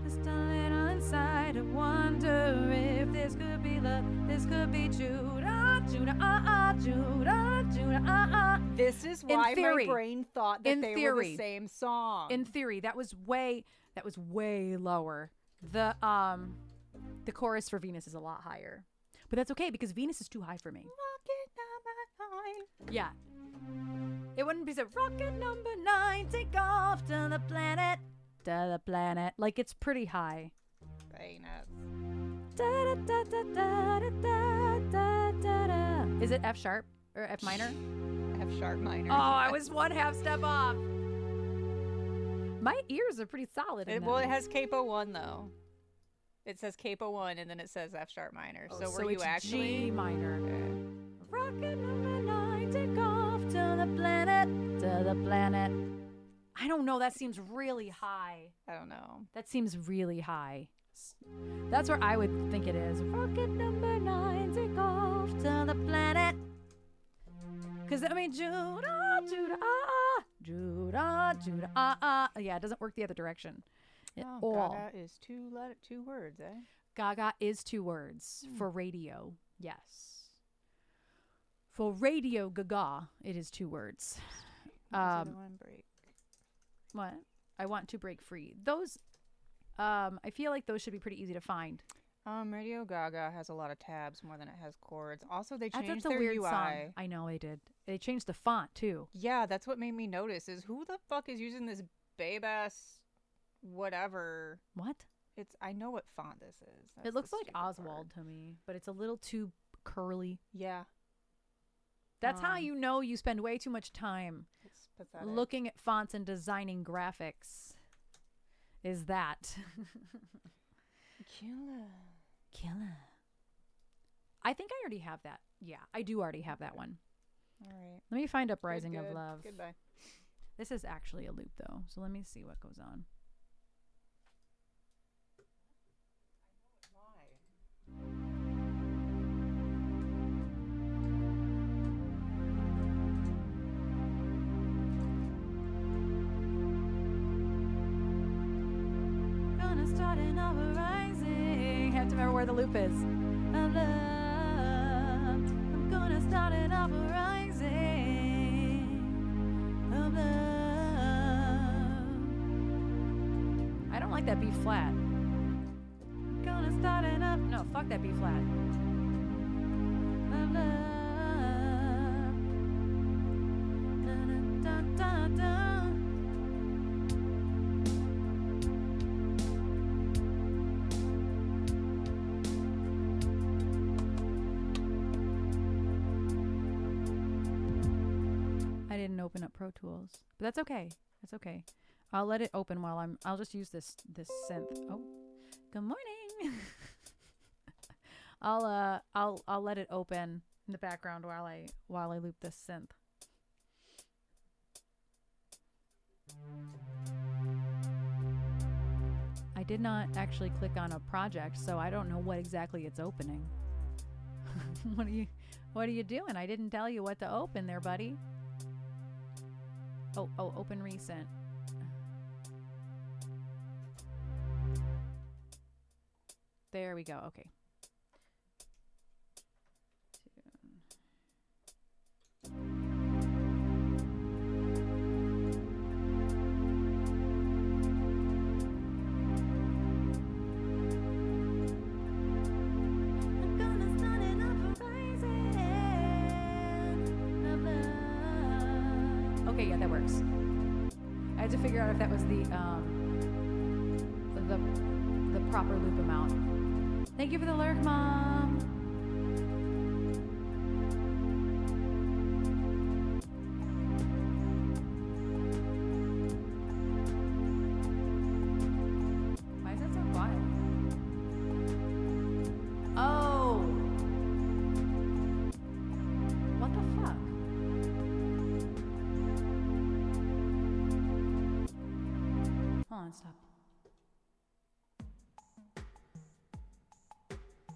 Just a little inside. to wonder if this could be love, this could be Judah, Judah, Judah, Judah. This is why theory. my brain thought that In they were theory. the same song. In theory, that was way lower. The chorus for Venus is a lot higher. But that's okay because Venus is too high for me. Yeah. It wouldn't be so rocket number 9, take off to the planet. To the planet. Like it's pretty high. Venus. Da, da, da, da, da, da, da, da, da. Is it F sharp or F minor? F sharp minor. Oh, I was 1/2 step off. My ears are pretty solid. In Well, that. it has capo 1 though. It says capo 1 and then it says F sharp minor. Oh, so were you it's actually G minor? Okay. Rocket number 9, take off to the planet. To the planet. I don't know. That seems really high. I don't know. That seems really high. That's where I would think it is. Rocket number 9, take off to the planet. Because, I mean, Judah, Judah, Judah, Judah, yeah, it doesn't work the other direction at all. Gaga is two words, eh? Gaga is 2 words for radio. Yes. For radio Gaga, it is 2 words. One break. What? I want to break free. Those, I feel like those should be pretty easy to find. Radio Gaga has a lot of tabs more than it has chords. Also, they That's changed a their weird UI. song. I know they did. They changed the font too. Yeah, that's what made me notice is who the fuck is using this babe ass whatever. What? I know what font this is. That's It looks the like stupid part. Oswald to me, but it's a little too curly. Yeah, That's how you know you spend way too much time it's pathetic. looking at fonts and designing graphics. Is that Killer? I think I already have that. Yeah, I do already have that one. All right. Let me find Uprising Good, of good. Love. Goodbye. This is actually a loop though, so let me see what goes on. Gonna start an uprising. Have to remember where the loop is. Of love. I'm gonna start an uprising of love. I don't like that B flat. Gonna start an up. No, fuck that B flat. Of love. Da, da, da, da, da. I didn't open up Pro Tools, but that's okay. That's okay. I'll let it open while I'll just use this synth. Oh, good morning. I'll let it open in the background while I loop this synth. I did not actually click on a project, so I don't know what exactly it's opening. What are you doing? I didn't tell you what to open there, buddy. Oh, open recent. There we go. Okay. I'm gonna start an uprising of love. Okay, yeah, that works. I had to figure out if that was the proper loop amount. Thank you for the lurk, Mom. Why is that so quiet? Oh. What the fuck? Hold on, stop.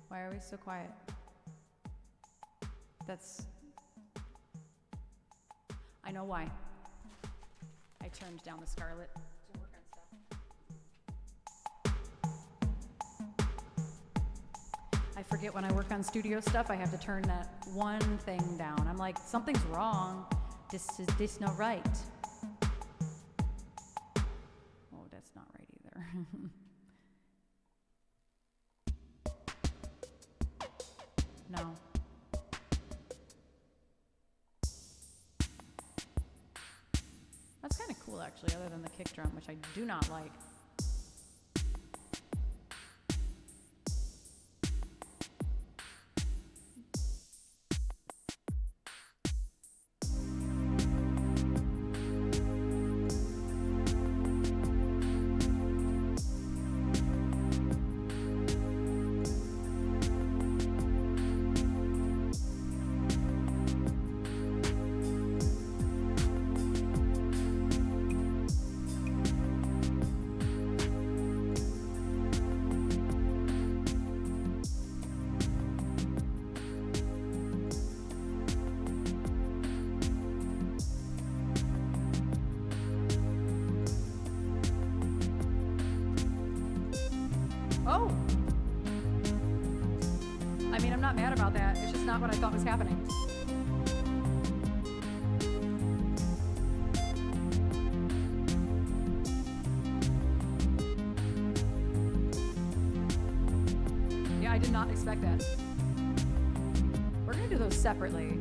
Why are we so quiet? I know why. I turned down the Scarlet to work on stuff. I forget when I work on studio stuff, I have to turn that one thing down. I'm like, something's wrong. This not right. Oh, that's not right either. No. That's kind of cool, actually, other than the kick drum, which I do not like. Oh! I mean, I'm not mad about that. It's just not what I thought was happening. Yeah, I did not expect that. We're gonna do those separately.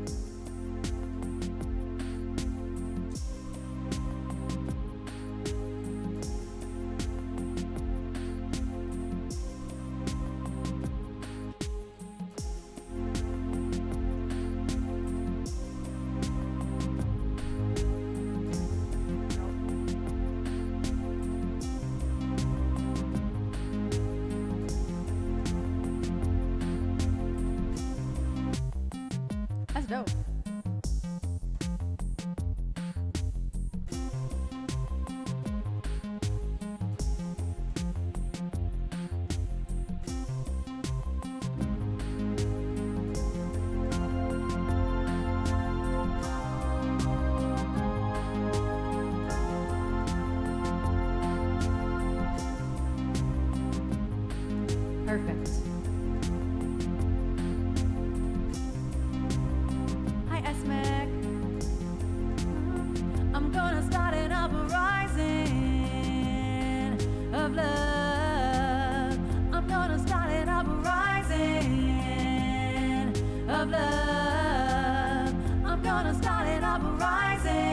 That's dope. Perfect. Hi, Esmek. I'm gonna start an uprising of love. I'm gonna start an uprising of love. I'm gonna start an uprising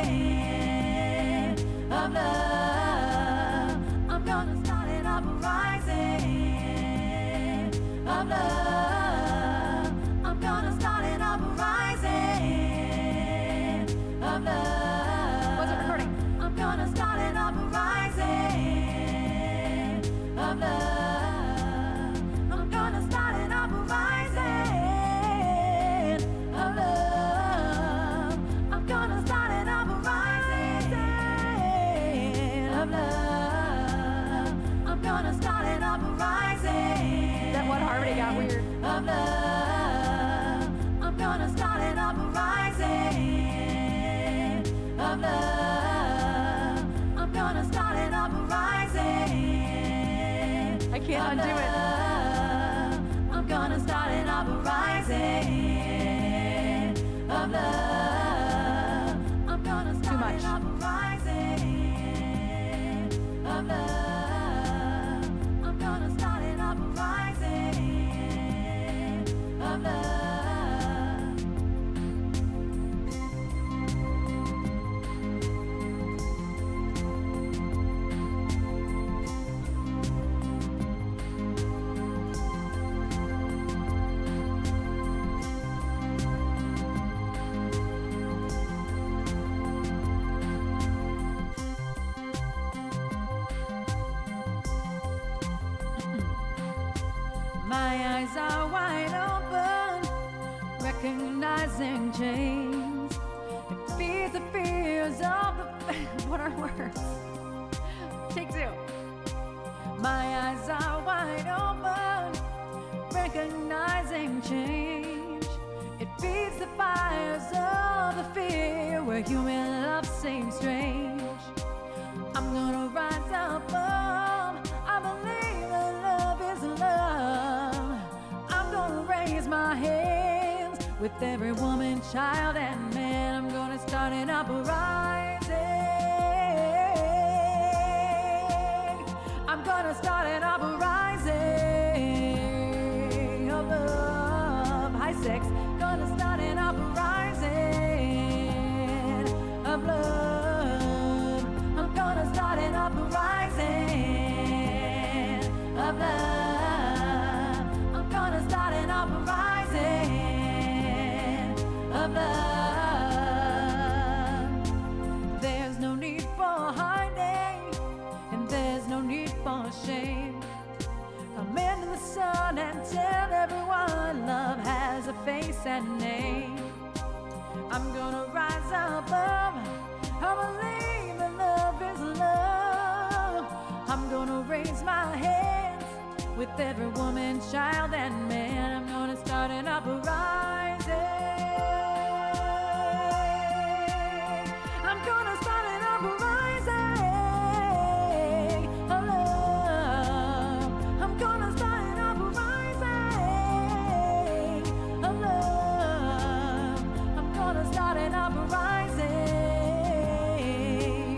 of love. I'm gonna start an uprising of love. I'm gonna start an uprising of love. Was it recording? I'm gonna start an uprising of love. I'm gonna start an uprising of love. I'm gonna start an uprising of love. I'm gonna start an uprising. That one harmony got weird. Of love. I'm gonna start an uprising of love. I'm gonna start an uprising. I can't undo it. I'm gonna start an uprising of love. I'm gonna start an uprising of love. I'm gonna start an uprising of love. My eyes are wide open, recognizing change. It feeds the fears of the... What are words? Take two. My eyes are wide open, recognizing change. It feeds the fires of the fear where human love seems strange. I'm gonna rise above. I believe that love is love. I'm gonna With every woman, child, and man, I'm gonna start an uprising. I'm gonna start an uprising of love. High sex, gonna start an uprising of love. I'm gonna start an uprising of love. I'm gonna start an uprising of love. There's no need for hiding, and there's no need for shame. Come into the sun and tell everyone love has a face and name. I'm gonna rise above. I believe that love is love. I'm gonna raise my hands with every woman, child, and man. I'm gonna start an uprising. I'm gonna start an uprising of love. I'm gonna start an uprising of love. I'm gonna start an uprising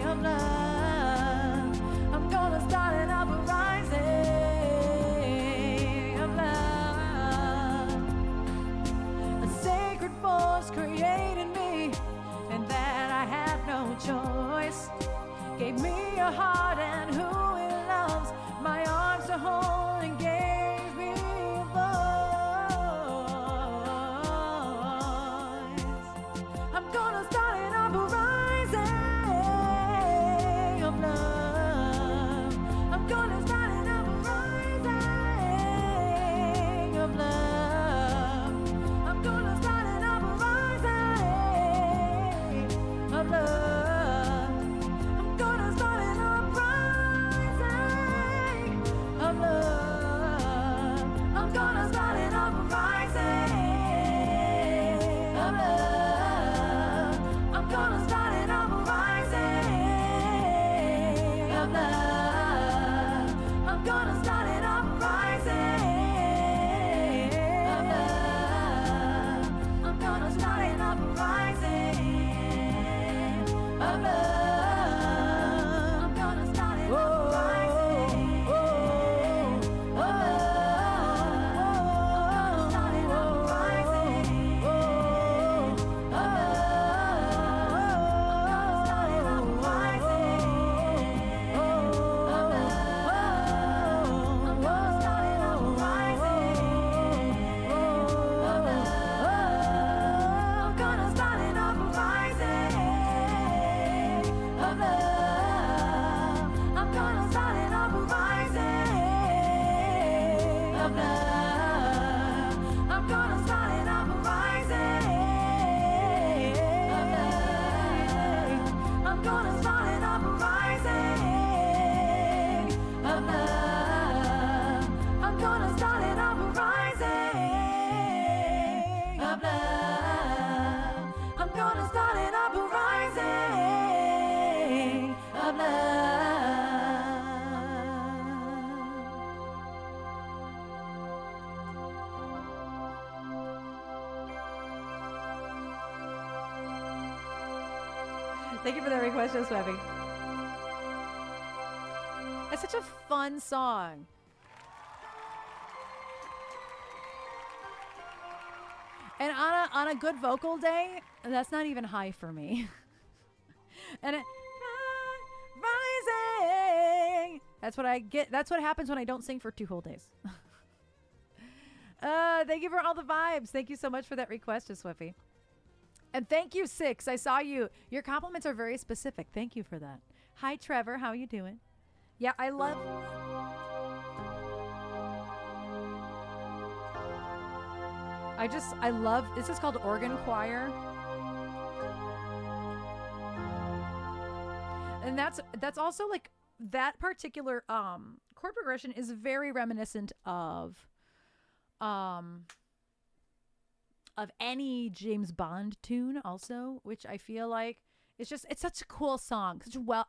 of love. I'm gonna start an uprising of love. A sacred force created me, and that I had no choice. Gave me a heart and who it loves, my arms to hold, and gave me a voice. I'm gonna start an uprising of love. I'm gonna start an uprising of love. I'm gonna start an uprising of love. I'm gonna start an uprising of love. I'm gonna start an uprising of love. I'm gonna start an uprising of love. I'm gonna start an uprising of love. I'm gonna start an uprising of love. I'm gonna start an uprising of love. I'm gonna start an uprising of Thank you for that request, Joe Sweppy. It's such a fun song. And on a good vocal day, that's not even high for me. And it, rising. That's what I get. That's what happens when I don't sing for 2 whole days. Thank you for all the vibes. Thank you so much for that request, Swiffy. And thank you, Six. I saw you. Your compliments are very specific. Thank you for that. Hi, Trevor. How you doing? Yeah, I love... I love... This is called organ choir. And that's also like... That particular chord progression is very reminiscent of any James Bond tune also, which I feel like it's such a cool song.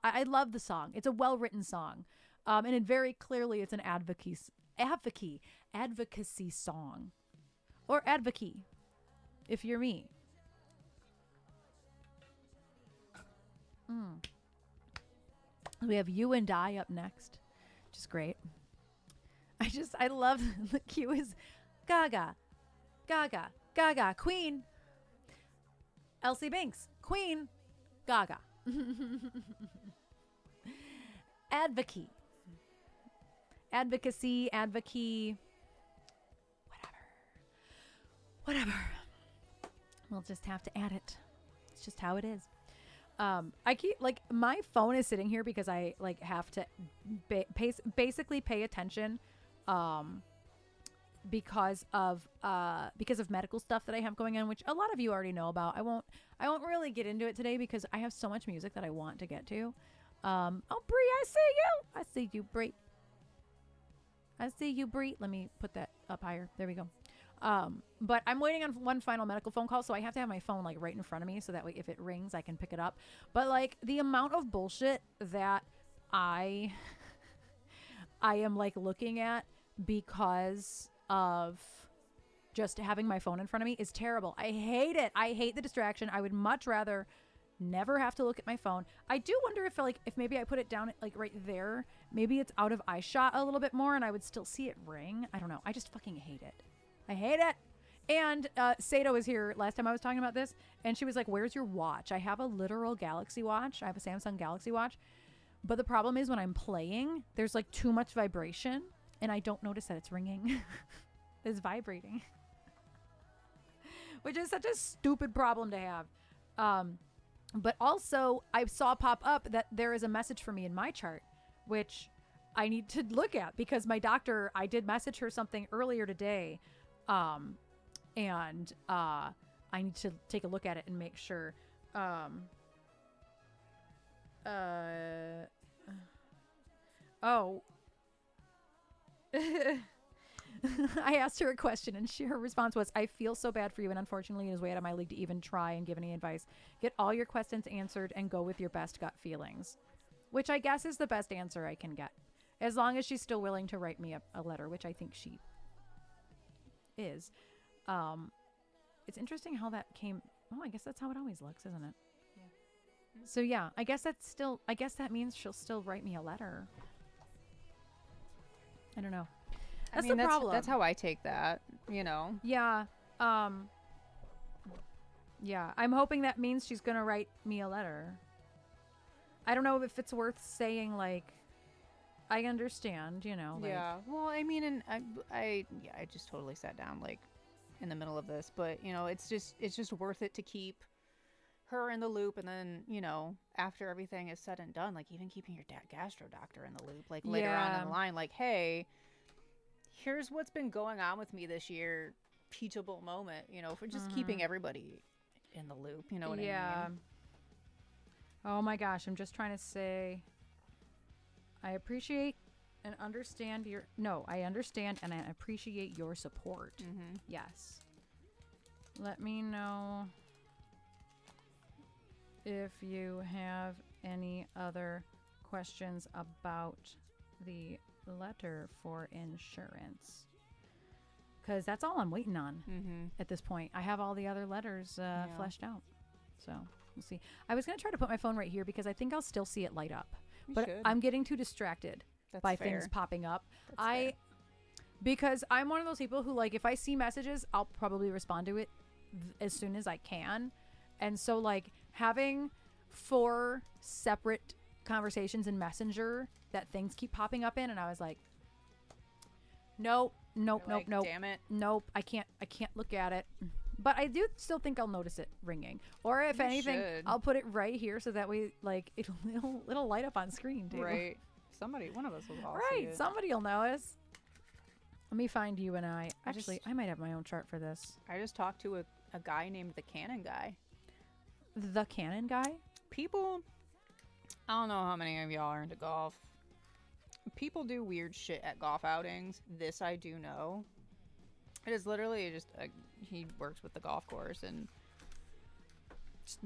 I love the song. It's a well-written song. And it very clearly it's an advocacy song. Or advocacy. if you're me. We have you and I up next, which is great. I love the cue is Gaga, Gaga, Gaga, Queen, Elsie Banks, Queen, Gaga. Advocacy, advocacy, whatever. We'll just have to add it. It's just how it is. I keep like my phone is sitting here because I like have to basically pay attention, because of medical stuff that I have going on, which a lot of you already know about. I won't really get into it today because I have so much music that I want to get to. Oh, Bree, I see you. I see you, Bree. I see you, Bree. Let me put that up higher. There we go. But I'm waiting on one final medical phone call, so I have to have my phone like right in front of me so that way if it rings I can pick it up. But like the amount of bullshit that I am like looking at because of just having my phone in front of me is terrible. I hate it. I hate the distraction. I would much rather never have to look at my phone. I do wonder if maybe I put it down like right there, maybe it's out of eye shot a little bit more and I would still see it ring. I don't know. I just fucking hate it. I hate it. And Sato was here last time I was talking about this, and she was like, where's your watch? I have a literal Galaxy watch. I have a Samsung Galaxy watch. But the problem is when I'm playing, there's like too much vibration, and I don't notice that it's ringing. It's vibrating. Which is such a stupid problem to have. But also, I saw pop up that there is a message for me in my chart, which I need to look at because my doctor, I did message her something earlier today. And I need to take a look at it and make sure. Oh. I asked her a question and her response was, I feel so bad for you and unfortunately it is way out of my league to even try and give any advice. Get all your questions answered and go with your best gut feelings. Which I guess is the best answer I can get. As long as she's still willing to write me a letter, which I think she is. It's interesting how that came. Oh, I guess that's how it always looks, isn't it? Yeah. So yeah, I guess that means she'll still write me a letter. I don't know. That's the problem. That's how I take that, you know. Yeah. Yeah, I'm hoping that means she's going to write me a letter. I don't know if it's worth saying like I understand, you know. Like, yeah. Well, I mean, and I just totally sat down like in the middle of this, but you know, it's just worth it to keep her in the loop, and then you know, after everything is said and done, like even keeping your gastro doctor in the loop, like later on in the line, like, hey, here's what's been going on with me this year, teachable moment, you know, for just keeping everybody in the loop, you know what I mean? Oh my gosh, I'm just trying to say I appreciate and understand I understand and I appreciate your support. Yes. Let me know if you have any other questions about the letter for insurance. Because that's all I'm waiting on at this point. I have all the other letters fleshed out. So we'll see. I was going to try to put my phone right here because I think I'll still see it light up. But I'm getting too distracted by things popping up. Because I'm one of those people who, like, if I see messages, I'll probably respond to it as soon as I can. And so, like, having 4 separate conversations in Messenger that things keep popping up in, and I was like, nope. Damn it. Nope, I can't look at it. But I do still think I'll notice it ringing. Or if anything, I'll put it right here so that way, like, it'll light up on screen too. Right. One of us will all see it. Somebody will notice. Let me find you and I. Actually, I might have my own chart for this. I just talked to a guy named the Cannon Guy. The Cannon Guy? People, I don't know how many of y'all are into golf. People do weird shit at golf outings. This I do know. It is literally just he works with the golf course and just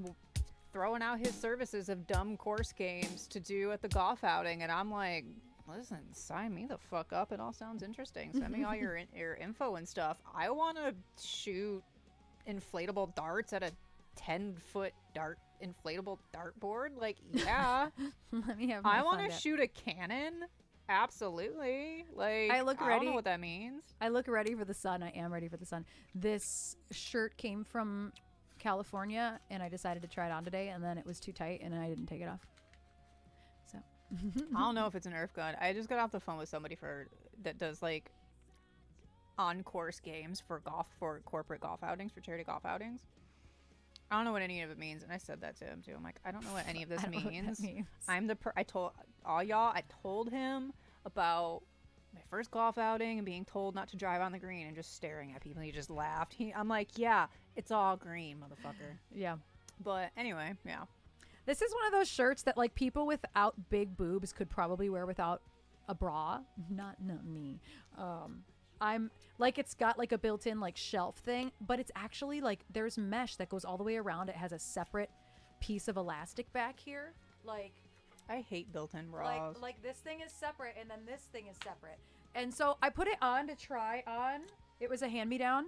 throwing out his services of dumb course games to do at the golf outing, and I'm like, listen, sign me the fuck up. It all sounds interesting. Send me all your info and stuff. I want to shoot inflatable darts at a 10-foot inflatable dartboard? Like, yeah. Let me have my I want fun to dip. shoot a cannon. Absolutely. Like, I look I don't ready. know what that means. I look ready for the sun. I am ready for the sun. This shirt came from California, and I decided to try it on today, and then it was too tight, and I didn't take it off. So I don't know if it's a Nerf gun. I just got off the phone with somebody that does like on-course games for corporate golf outings, for charity golf outings. I don't know what any of it means, and I said that to him too. I'm like, I don't know what any of this I don't know what that means. means. I told all y'all. I told him about my first golf outing and being told not to drive on the green and just staring at people. And he just laughed. I'm like, yeah, it's all green, motherfucker. Yeah. But anyway, yeah. This is one of those shirts that like people without big boobs could probably wear without a bra. Not me. I'm like, it's got like a built-in like shelf thing, but it's actually like there's mesh that goes all the way around. It has a separate piece of elastic back here. Like, I hate built-in bras. like this thing is separate and then this thing is separate. And so I put it on to try on. It was a hand-me-down,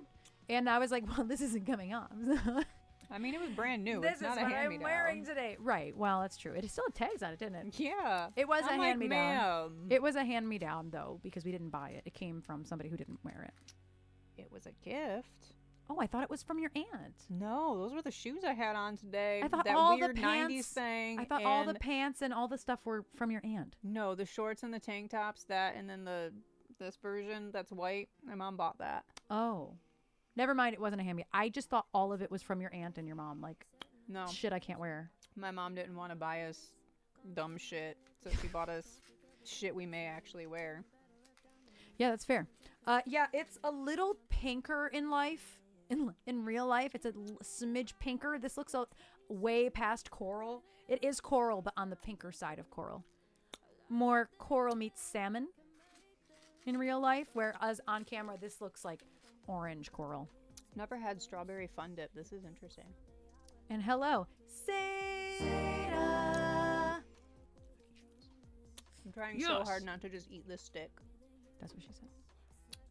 and I was like, well, this isn't coming off. I mean, it was brand new. This It's is not what a I'm hand-me-down. wearing today. Right. Well, that's true. It still had tags on it, didn't it? Yeah. It was I'm a like, hand-me-down. ma'am. It was a hand-me-down, though, because we didn't buy it. It came from somebody who didn't wear it. It was a gift. Oh, I thought it was from your aunt. No, those were the shoes I had on today. I thought that all weird the 90s pants. thing. I thought all the and- pants and all the stuff were from your aunt. No, the shorts and the tank tops, that, and then this version that's white. My mom bought that. Oh, never mind. It wasn't a hand-me. I just thought all of it was from your aunt and your mom. Like, No, shit, I can't wear. my mom didn't want to buy us dumb shit, so she bought us shit we may actually wear. Yeah, that's fair. Yeah, it's a little pinker in life. In real life, it's a smidge pinker. This looks way past coral. It is coral, but on the pinker side of coral. More coral meets salmon in real life, whereas on camera, this looks like orange coral. Never had strawberry fun dip. This is interesting. And hello, Seda. I'm trying so hard not to just eat this stick. That's what she said.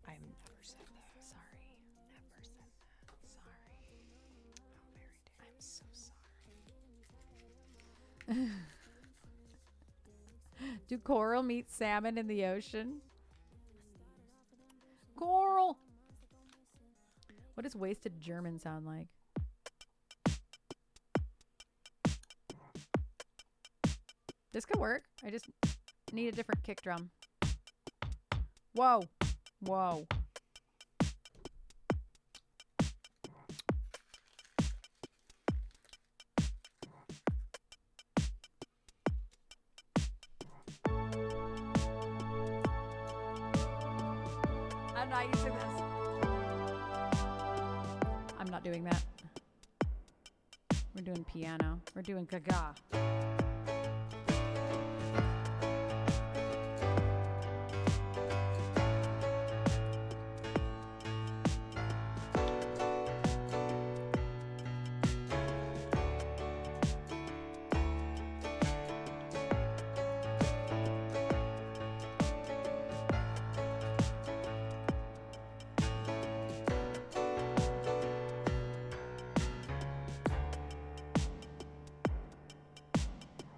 I've never said that. Sorry. Never said that. Sorry. How very dare. I'm so sorry. Do coral meet salmon in the ocean? Coral. What does wasted German sound like? This could work. I just need a different kick drum. Whoa. Whoa. I'm not using this. I'm not doing that. We're doing piano. We're doing gaga.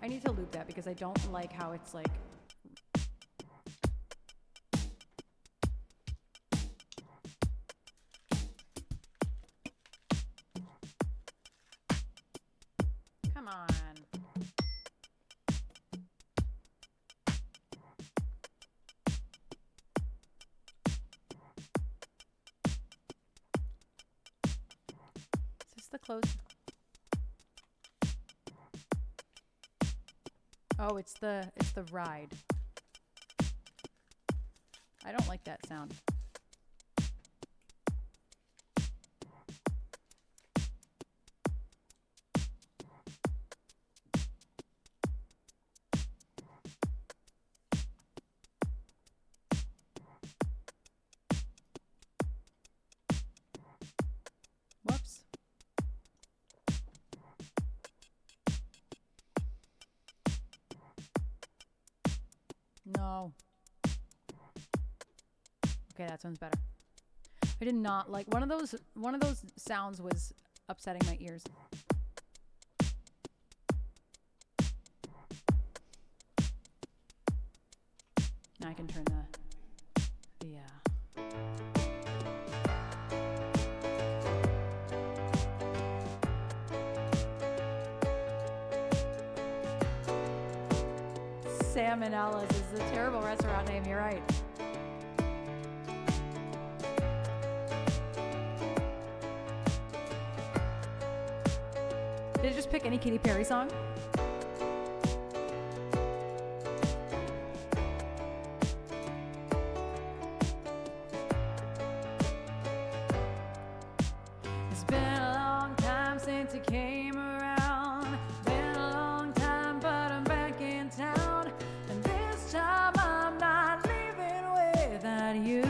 I need to loop that because I don't like how it's like. Come on. Is this the close? Oh, it's the ride. I don't like that sound. Whoops. No. Okay, that sounds better. I I did not like one of those sounds was upsetting my ears. Now I can turn the Salmonella's is a terrible restaurant name, you're right. Did it just pick any Katy Perry song? It's been a long time since you came around. Been a long time, but I'm back in town. And this time I'm not leaving without you.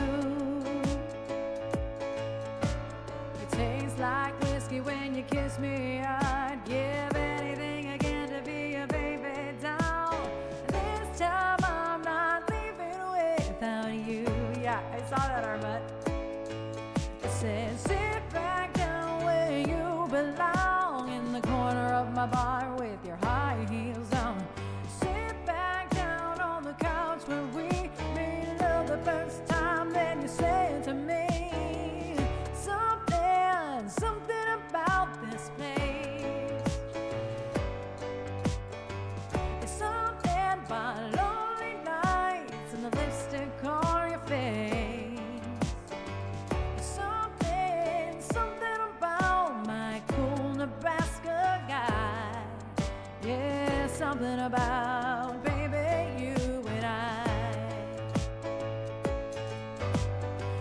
It tastes like whiskey when you kiss me. I'd give anything again to be a baby doll. This time I'm not leaving without you. Yeah, I saw that, Armut. It says, sit back down where you belong, in the corner of my bar with your high heels on. Sit back down on the couch where we made love the first time. Then you said to me, something about this place. It's something about lonely nights and the lipstick on your face. It's something about my cool Nebraska guy. Yeah, something about, baby, you and I.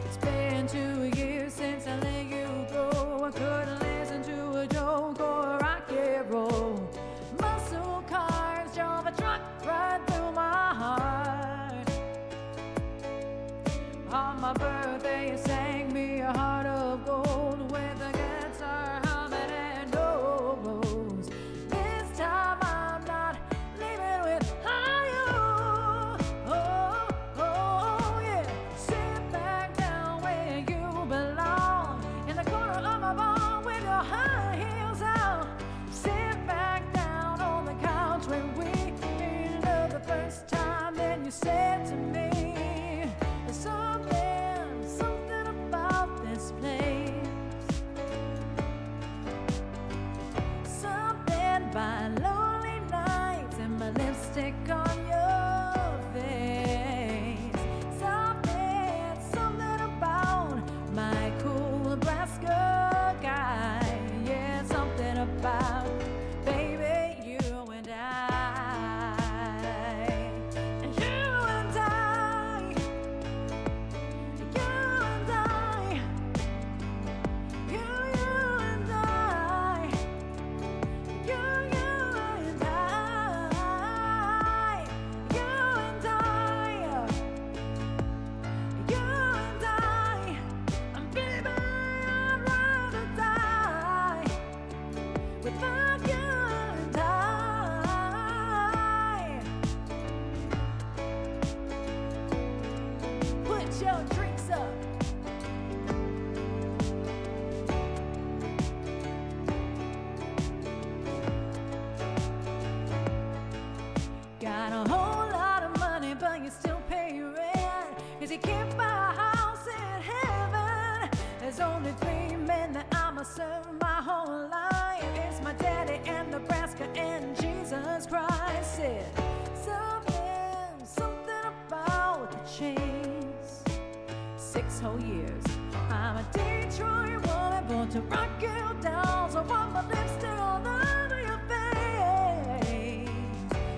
It's been 2 years since I let you go. I couldn't listen to a joke or a rock and roll. Muscle cars drove a truck right through my heart. On my birthday, you sang me a heart of gold with a guitar humming and no rose. This time I'm not leaving without you. Oh, oh, yeah. Sit back down where you belong, in the corner of my bar with your high heels on. Sit back down on the couch when we made love the first time. Then you said to me, there's something about this place. Something by lonely nights and my lipstick on your face. Something about my cool Nebraska guy. Yeah, something about, baby, you and I. And you and I. You and I. You and I. You and I. You and I. You and I. And baby, I'd rather die without you and I. Put your drinks up. Got a whole lot of money, but you still pay rent, 'cause you can't buy a house in heaven. There's only 3 men that I'ma serve my whole life. It's my daddy and Nebraska and Jesus Christ. Said something about the chains. 6 whole years. I'm a Detroit woman born to rock you down. So I want my lipstick all over your face.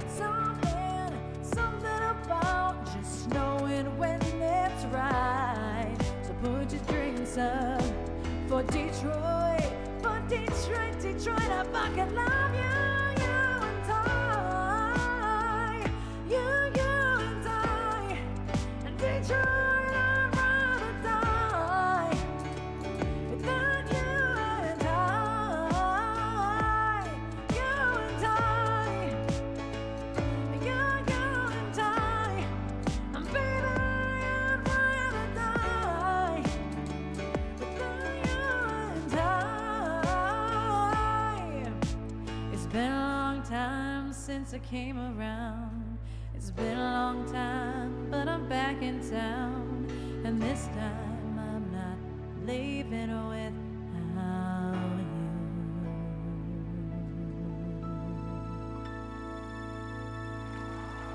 Something about just knowing when it's right. So put your drinks up for Detroit, Detroit. I fucking love you, you and I, you and I, and Detroit. I'd rather die without you and I, you and I, you and I, and baby, I'd rather die I came around. It's been a long time, but I'm back in town. And this time I'm not leaving without you.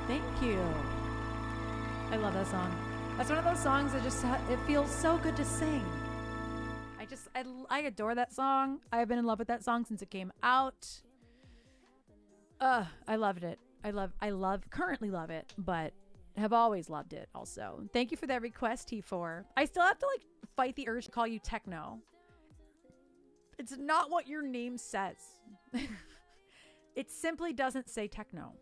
Thank you. I love that song. That's one of those songs that just, it feels so good to sing. I adore that song. I've been in love with that song since it came out. I loved it. Currently love it, but have always loved it also. Thank you for that request, T4. I still have to like fight the urge to call you techno. It's not what your name says. It simply doesn't say techno.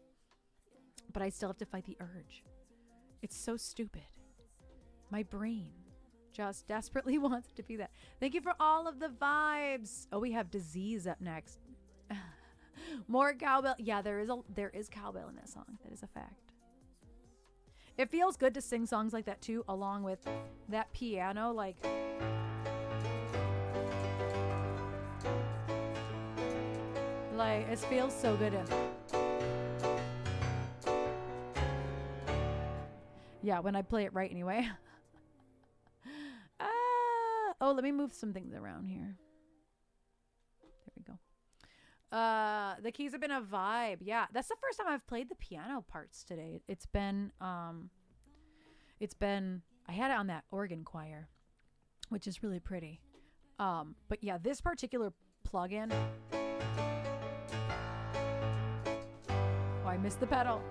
But I still have to fight the urge. It's so stupid. My brain just desperately wants it to be that. Thank you for all of the vibes. Oh, we have Disease up next. More cowbell. Yeah, there is cowbell in that song. That is a fact. It feels good to sing songs like that too, along with that piano. Like, it feels so good. Yeah, when I play it right anyway. Oh, let me move some things around here. There we go. The keys have been a vibe. Yeah, that's the first time I've played the piano parts today. It's been I had it on that organ choir, which is really pretty. But yeah, this particular plugin. Oh, I missed the pedal.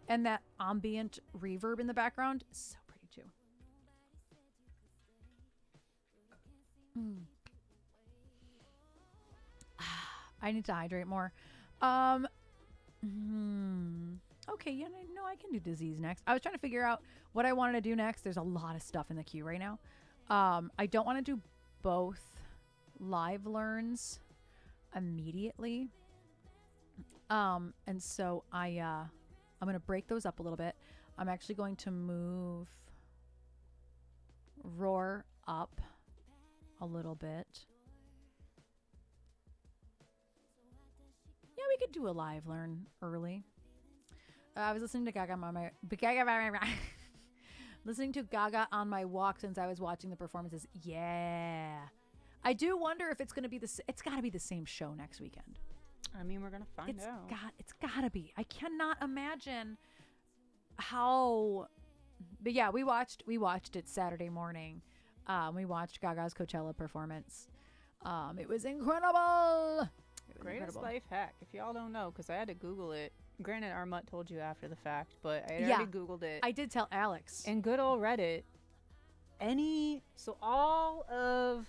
And that ambient reverb in the background is so pretty too. I need to hydrate more. Okay, yeah, no, I can do Disease next. I was trying to figure out what I wanted to do next. There's a lot of stuff in the queue right now. I don't want to do both live learns immediately. And so I'm going to break those up a little bit. I'm actually going to move Roar up a little bit. Yeah, we could do a live learn early. I was listening to Gaga on my listening to Gaga on my walk since I was watching the performances. Yeah. I do wonder if it's going to be it's got to be the same show next weekend. I mean, we're gonna find out. It's gotta be. I cannot imagine how. But yeah, we watched it Saturday morning. We watched Gaga's Coachella performance. It was incredible. Greatest life hack. If y'all don't know, because I had to Google it. Granted, our mutt told you after the fact, but I already Googled it. I did tell Alex. And good old Reddit. All of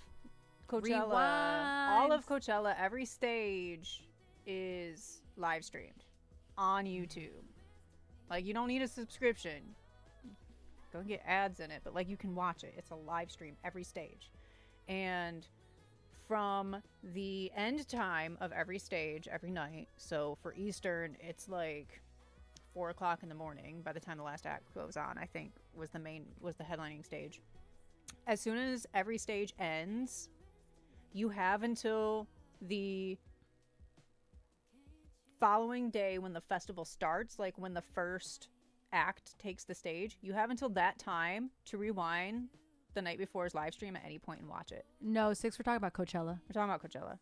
Coachella, every stage is live streamed on YouTube. Like, you don't need a subscription. Don't get ads in it, but like, you can watch it. It's a live stream every stage. And from the end time of every stage every night, so for Eastern it's like 4 o'clock in the morning by the time the last act goes on, I think was the headlining stage. As soon as every stage ends, you have until the following day when the festival starts, like when the first act takes the stage, you have until that time to rewind the night before's live stream at any point and watch it. No, we're talking about Coachella. We're talking about Coachella.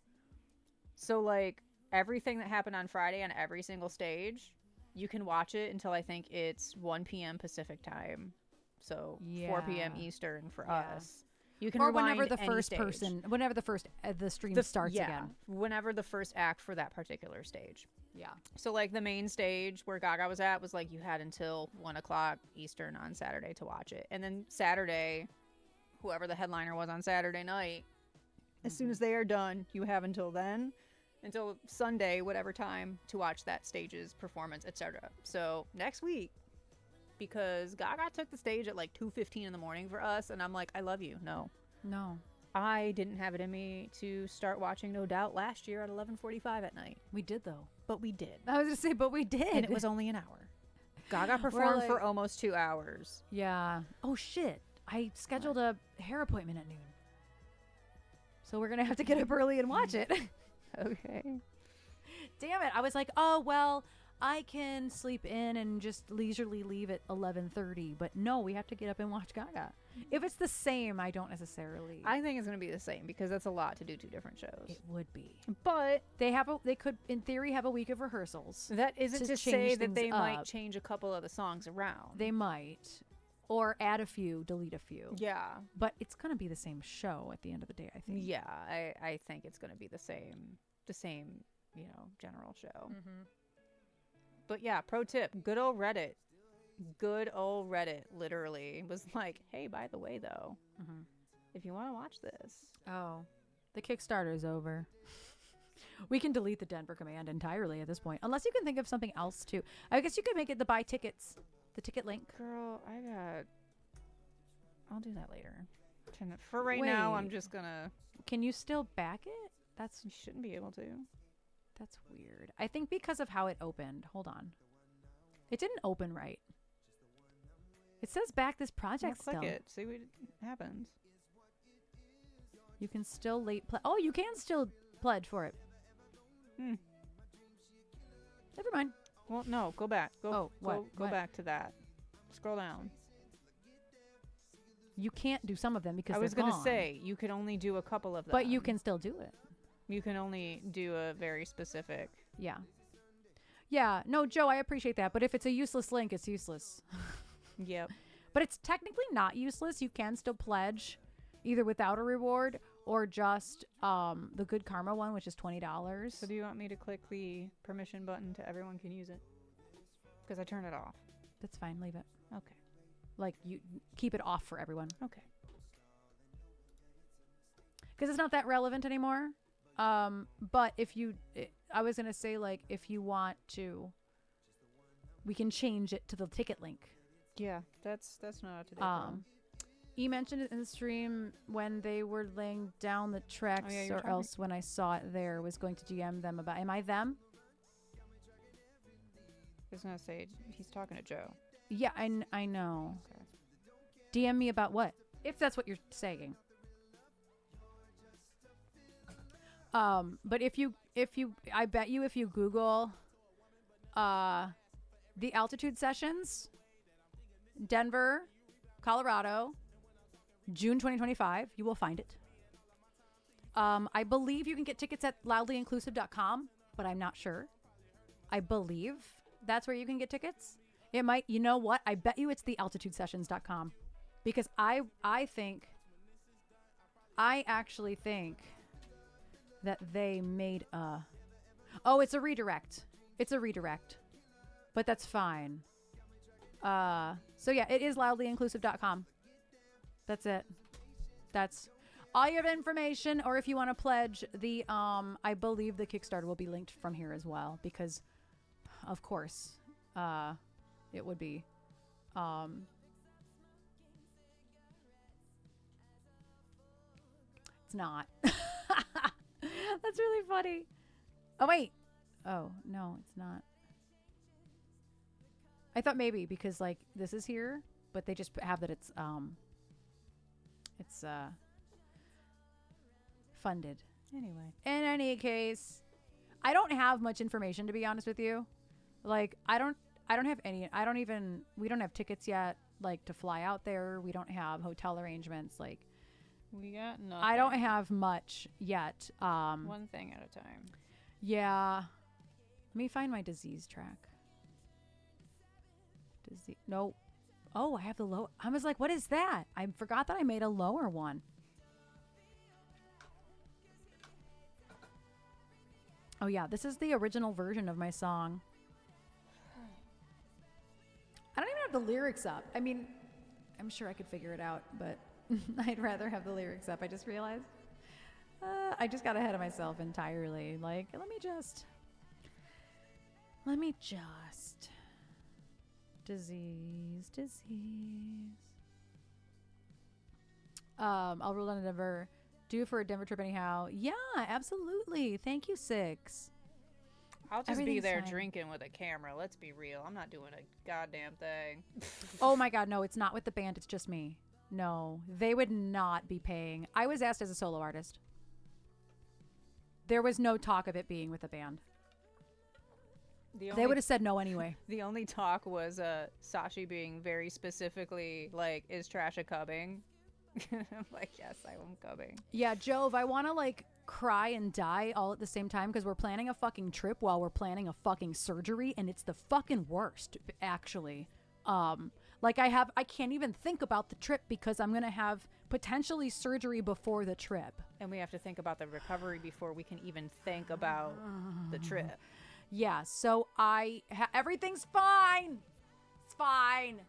So like everything that happened on Friday on every single stage, you can watch it until I think it's 1 p.m. Pacific time. So 4 p.m. Eastern for us. You can rewind whenever the stream starts again. Whenever the first act for that particular stage. Yeah. So like the main stage where Gaga was at was like you had until 1 o'clock Eastern on Saturday to watch it. And then Saturday, whoever the headliner was on Saturday night, as soon as they are done, you have until then, until Sunday, whatever time, to watch that stage's performance, etc. So next week, because Gaga took the stage at like 2:15 in the morning for us, and I'm like, I love you. No. I didn't have it in me to start watching No Doubt last year at 11:45 at night. We did though. But we did. I was just saying, but we did. And it was only an hour. Gaga performed for almost 2 hours. Yeah. Oh shit. I scheduled a hair appointment at noon. So we're gonna have to get up early and watch it. Okay. Damn it. I was like, oh well, I can sleep in and just leisurely leave at 11:30. But no, we have to get up and watch Gaga. If it's the same, I don't necessarily. I think it's going to be the same because that's a lot to do 2 different shows. It would be. But They could, in theory, have a week of rehearsals. that isn't to say change that they things might up. change a couple of the songs around. They might. Or add a few, delete a few. Yeah. But it's going to be the same show at the end of the day, I think. Yeah, I think it's going to be the same, general show. Mm-hmm. But yeah, pro tip, good old Reddit, literally was like, hey, by the way, though, Mm-hmm. if you want to watch this. Oh, the Kickstarter is over. We can delete the Denver command entirely at this point, unless you can think of something else too. I guess you could make it the buy tickets, the ticket link. Girl, I'll do that later. For right now, I'm Wait. just gonna. Can you still back it? You shouldn't be able to. That's weird. I think because of how it opened. Hold on. It didn't open right. It says back this project Click still. it. See what happens. You can still late pledge. Oh, you can still pledge for it. Never mind. Well, no, go back. Go What? back to that. Scroll down. You can't do some of them because I was they're gonna gone. say you could only do a couple of them. But you can still do it. You can only do a very specific. Yeah. Yeah. No, Joe, I appreciate that. But if it's a useless link, it's useless. Yep. But it's technically not useless. You can still pledge either without a reward or just the Good Karma one, which is $20. So do you want me to click the permission button to everyone can use it? Because I turned it off. That's fine. Leave it. Okay. Like, you keep it off for everyone. Okay. Because it's not that relevant anymore. But if you, I was going to say, like, if you want to, we can change it to the ticket link. Yeah, that's not up to date. E mentioned it in the stream when they were laying down the tracks, you're or talking- else when I saw it there, was going to DM them about. Am I them? I was gonna say he's talking to Joe. Yeah, I know. Okay. DM me about what? If that's what you're saying. But if you, I bet you if you Google, the altitude sessions, Denver, Colorado, June 2025, you will find it. I believe you can get tickets at loudlyinclusive.com, but I'm not sure. I believe that's where you can get tickets. It might, you know what? I bet you it's the altitudesessions.com, because I actually think that they made it's a redirect. It's a redirect, but that's fine. So yeah, it is loudlyinclusive.com. That's it. That's all your information. Or if you want to pledge, the I believe the Kickstarter will be linked from here as well, because of course it would be. It's not. That's really funny. Oh wait. Oh no, it's not. I thought maybe because like this is here, but they just have that it's funded. Anyway. In any case, I don't have much information, to be honest with you. Like we don't have tickets yet, like to fly out there. We don't have hotel arrangements. Like We got nothing. I don't have much yet. One thing at a time. Yeah. Let me find my disease track. No. Oh, I have the low. I was like, what is that? I forgot that I made a lower one. Oh yeah, this is the original version of my song. I don't even have the lyrics up. I mean, I'm sure I could figure it out, but I'd rather have the lyrics up. I just realized. I just got ahead of myself entirely. Like, let me just. Disease. I'll roll down to Denver. Due for a Denver trip anyhow. Yeah, absolutely. Thank you, Six. I'll just be Everything's there fine. drinking with a camera. Let's be real. I'm not doing a goddamn thing. Oh my God, no, it's not with the band. It's just me. No, they would not be paying. I was asked as a solo artist. There was no talk of it being with a band. They would have said no anyway. The only talk was Sashi being very specifically like, is Trasha coming? I'm like, yes, I am coming. Yeah, Jove, I want to like cry and die all at the same time because we're planning a fucking trip while we're planning a fucking surgery, and it's the fucking worst, actually. Like I can't even think about the trip because I'm going to have potentially surgery before the trip. And we have to think about the recovery before we can even think about the trip. Yeah, so everything's fine. It's fine.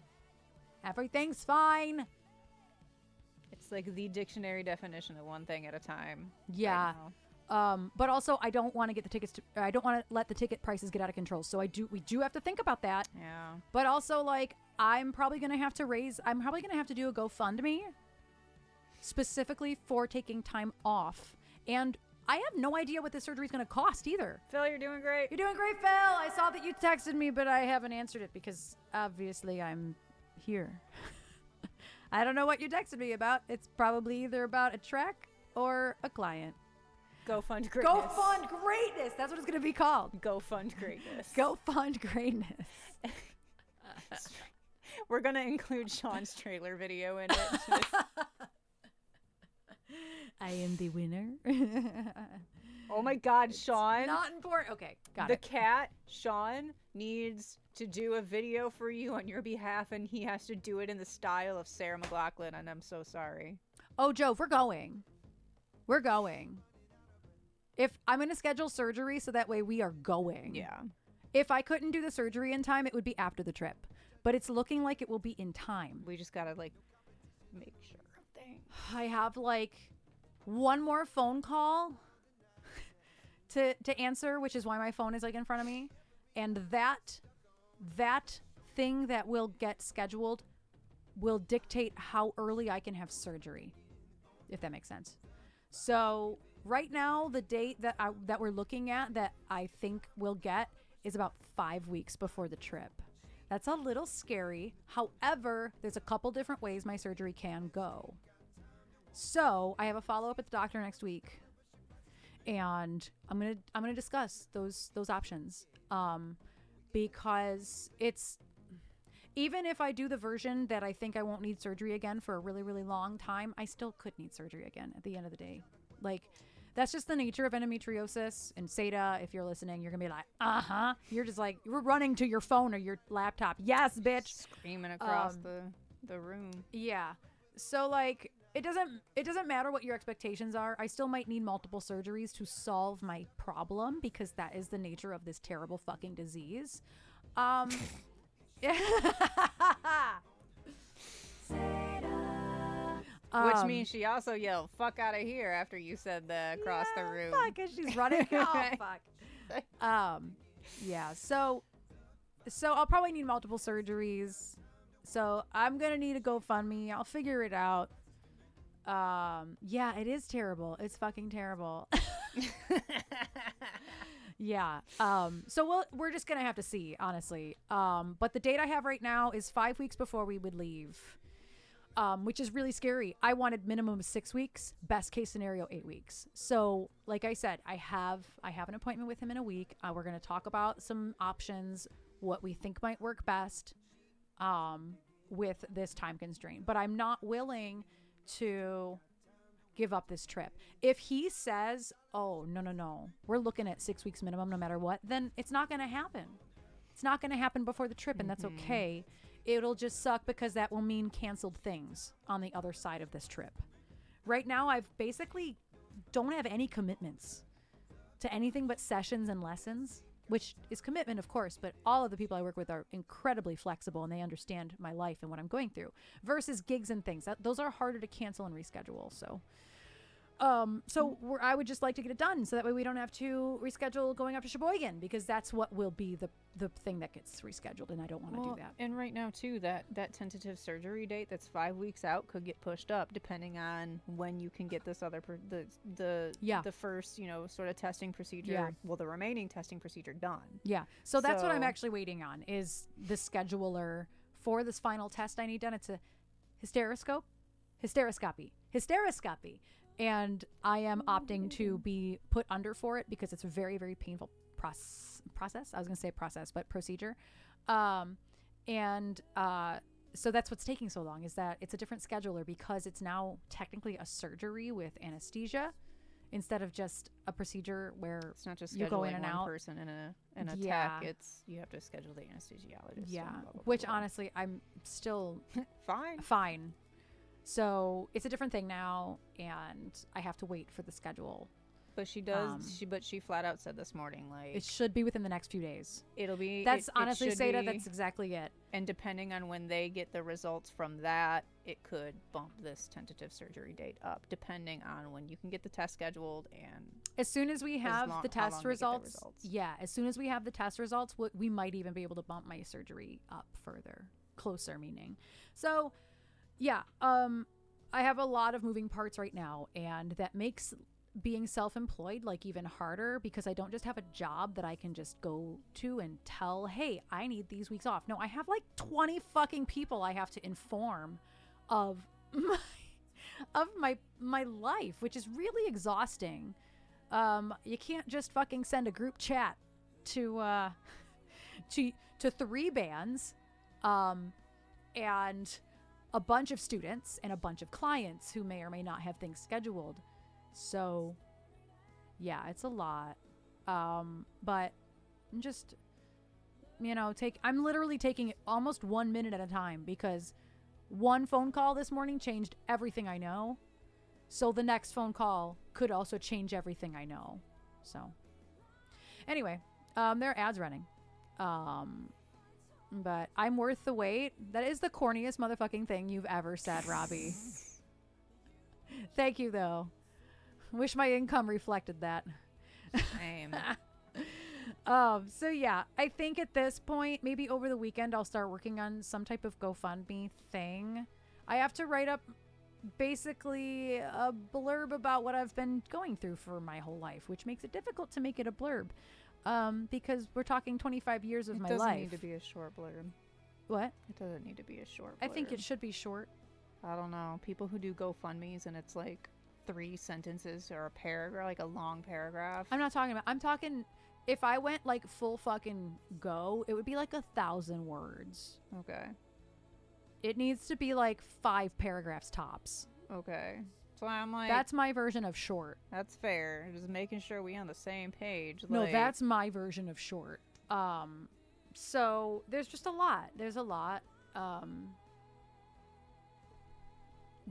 Everything's fine. It's like the dictionary definition of one thing at a time. Yeah. Right now. But also I don't want to get the tickets I don't want to let the ticket prices get out of control. So we do have to think about that. Yeah. But also like I'm probably going to have to do a GoFundMe specifically for taking time off. And I have no idea what this surgery is going to cost either. Phil, you're doing great. You're doing great, Phil. I saw that you texted me, but I haven't answered it because obviously I'm here. I don't know what you texted me about. It's probably either about a track or a client. Go fund greatness. Go fund greatness. That's what it's going to be called. Go fund greatness. Go fund greatness. We're going to include Sean's trailer video in it. I am the winner. Oh my God, Sean. Not important. Okay, got the it. cat, Sean, needs to do a video for you on your behalf, and he has to do it in the style of Sarah McLachlan, and I'm so sorry. Oh, Joe, we're going. We're going. If I'm going to schedule surgery so that way we are going. Yeah. If I couldn't do the surgery in time, it would be after the trip. But it's looking like it will be in time. We just got to, like, make sure. Thanks. I have, like, one more phone call to answer, which is why my phone is, like, in front of me. And that thing that will get scheduled will dictate how early I can have surgery, if that makes sense. So right now, the date that we're looking at that I think we'll get is about 5 weeks before the trip. That's a little scary. However, there's a couple different ways my surgery can go. So I have a follow-up at the doctor next week, and I'm gonna discuss those options. Because it's, even if I do the version that I think I won't need surgery again for a really, really long time, I still could need surgery again at the end of the day. Like, that's just the nature of endometriosis. And Seda, if you're listening, you're gonna be like, uh-huh. You're just like, you're running to your phone or your laptop. Yes, bitch. Screaming across the room. Yeah. So like, it doesn't matter what your expectations are. I still might need multiple surgeries to solve my problem because that is the nature of this terrible fucking disease. Which means she also yelled, fuck out of here after you said the across the room. Fuck, and she's running. Oh, fuck. Yeah, so I'll probably need multiple surgeries. So I'm going to need a GoFundMe. I'll figure it out. Yeah, it is terrible. It's fucking terrible. Yeah. So we're just going to have to see, honestly. But the date I have right now is 5 weeks before we would leave. Which is really scary. I wanted minimum 6 weeks, best case scenario 8 weeks. So like I said, I have an appointment with him in a week. We're going to talk about some options, what we think might work best with this time constraint. But I'm not willing to give up this trip. If he says, oh, no, we're looking at 6 weeks minimum no matter what, then it's not going to happen. It's not going to happen before the trip, and that's okay. It'll just suck because that will mean canceled things on the other side of this trip. Right now, I've basically don't have any commitments to anything but sessions and lessons, which is commitment, of course, but all of the people I work with are incredibly flexible and they understand my life and what I'm going through versus gigs and things. Those are harder to cancel and reschedule. So So I would just like to get it done so that way we don't have to reschedule going up to Sheboygan, because that's what will be the thing that gets rescheduled, and I don't want to do that. And right now too, that tentative surgery date that's 5 weeks out could get pushed up depending on when you can get this other the first, you know, sort of testing procedure, the remaining testing procedure done. Yeah. So that's what I'm actually waiting on, is the scheduler for this final test I need done. It's a hysteroscopy. And I am opting to be put under for it because it's a very, very painful process. I was going to say process, but procedure. So that's what's taking so long, is that it's a different scheduler because it's now technically a surgery with anesthesia instead of just a procedure where it's not just you go in and one out. person in a tech. It's you have to schedule the anesthesiologist. Yeah, and blah, blah, which blah. honestly I'm still fine. So it's a different thing now, and I have to wait for the schedule. But she does. She flat out said this morning, like, it should be within the next few days. It'll be. That's it honestly, should Seda, be, that's exactly it. And depending on when they get the results from that, it could bump this tentative surgery date up, depending on when you can get the test scheduled and. As soon as we have the test results, yeah. As soon as we have the test results, we might even be able to bump my surgery up further, closer, meaning. So, yeah. I have a lot of moving parts right now, and that makes being self-employed like even harder, because I don't just have a job that I can just go to and tell, hey, I need these weeks off. No, I have like 20 fucking people I have to inform of my life, which is really exhausting. You can't just fucking send a group chat to 3 bands and a bunch of students and a bunch of clients who may or may not have things scheduled. So yeah, it's a lot. But just, you know, I'm literally taking it almost 1 minute at a time, because one phone call this morning changed everything I know. So the next phone call could also change everything I know. So anyway, there are ads running. But I'm worth the wait. That is the corniest motherfucking thing you've ever said, Robbie. Thank you, though. Wish my income reflected that. Same. So yeah, I think at this point, maybe over the weekend, I'll start working on some type of GoFundMe thing. I have to write up basically a blurb about what I've been going through for my whole life, which makes it difficult to make it a blurb. Because we're talking 25 years of my life. It doesn't need to be a short blurb. What? It doesn't need to be a short blurb. I think it should be short. I don't know. People who do GoFundMes and it's like 3 sentences or a paragraph, like a long paragraph. I'm talking, if I went like full fucking go, it would be like 1,000 words. Okay. It needs to be like 5 paragraphs tops. Okay. So I'm like, that's my version of short. That's fair. Just making sure we on the same page. No, that's my version of short. So there's just a lot. There's a lot.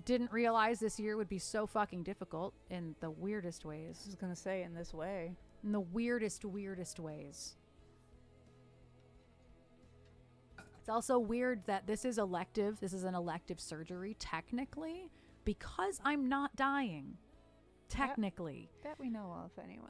Didn't realize this year would be so fucking difficult in the weirdest ways. I was gonna say, in this way. In the weirdest ways. It's also weird that this is elective. This is an elective surgery, technically, because I'm not dying. Technically. That we know of, anyway.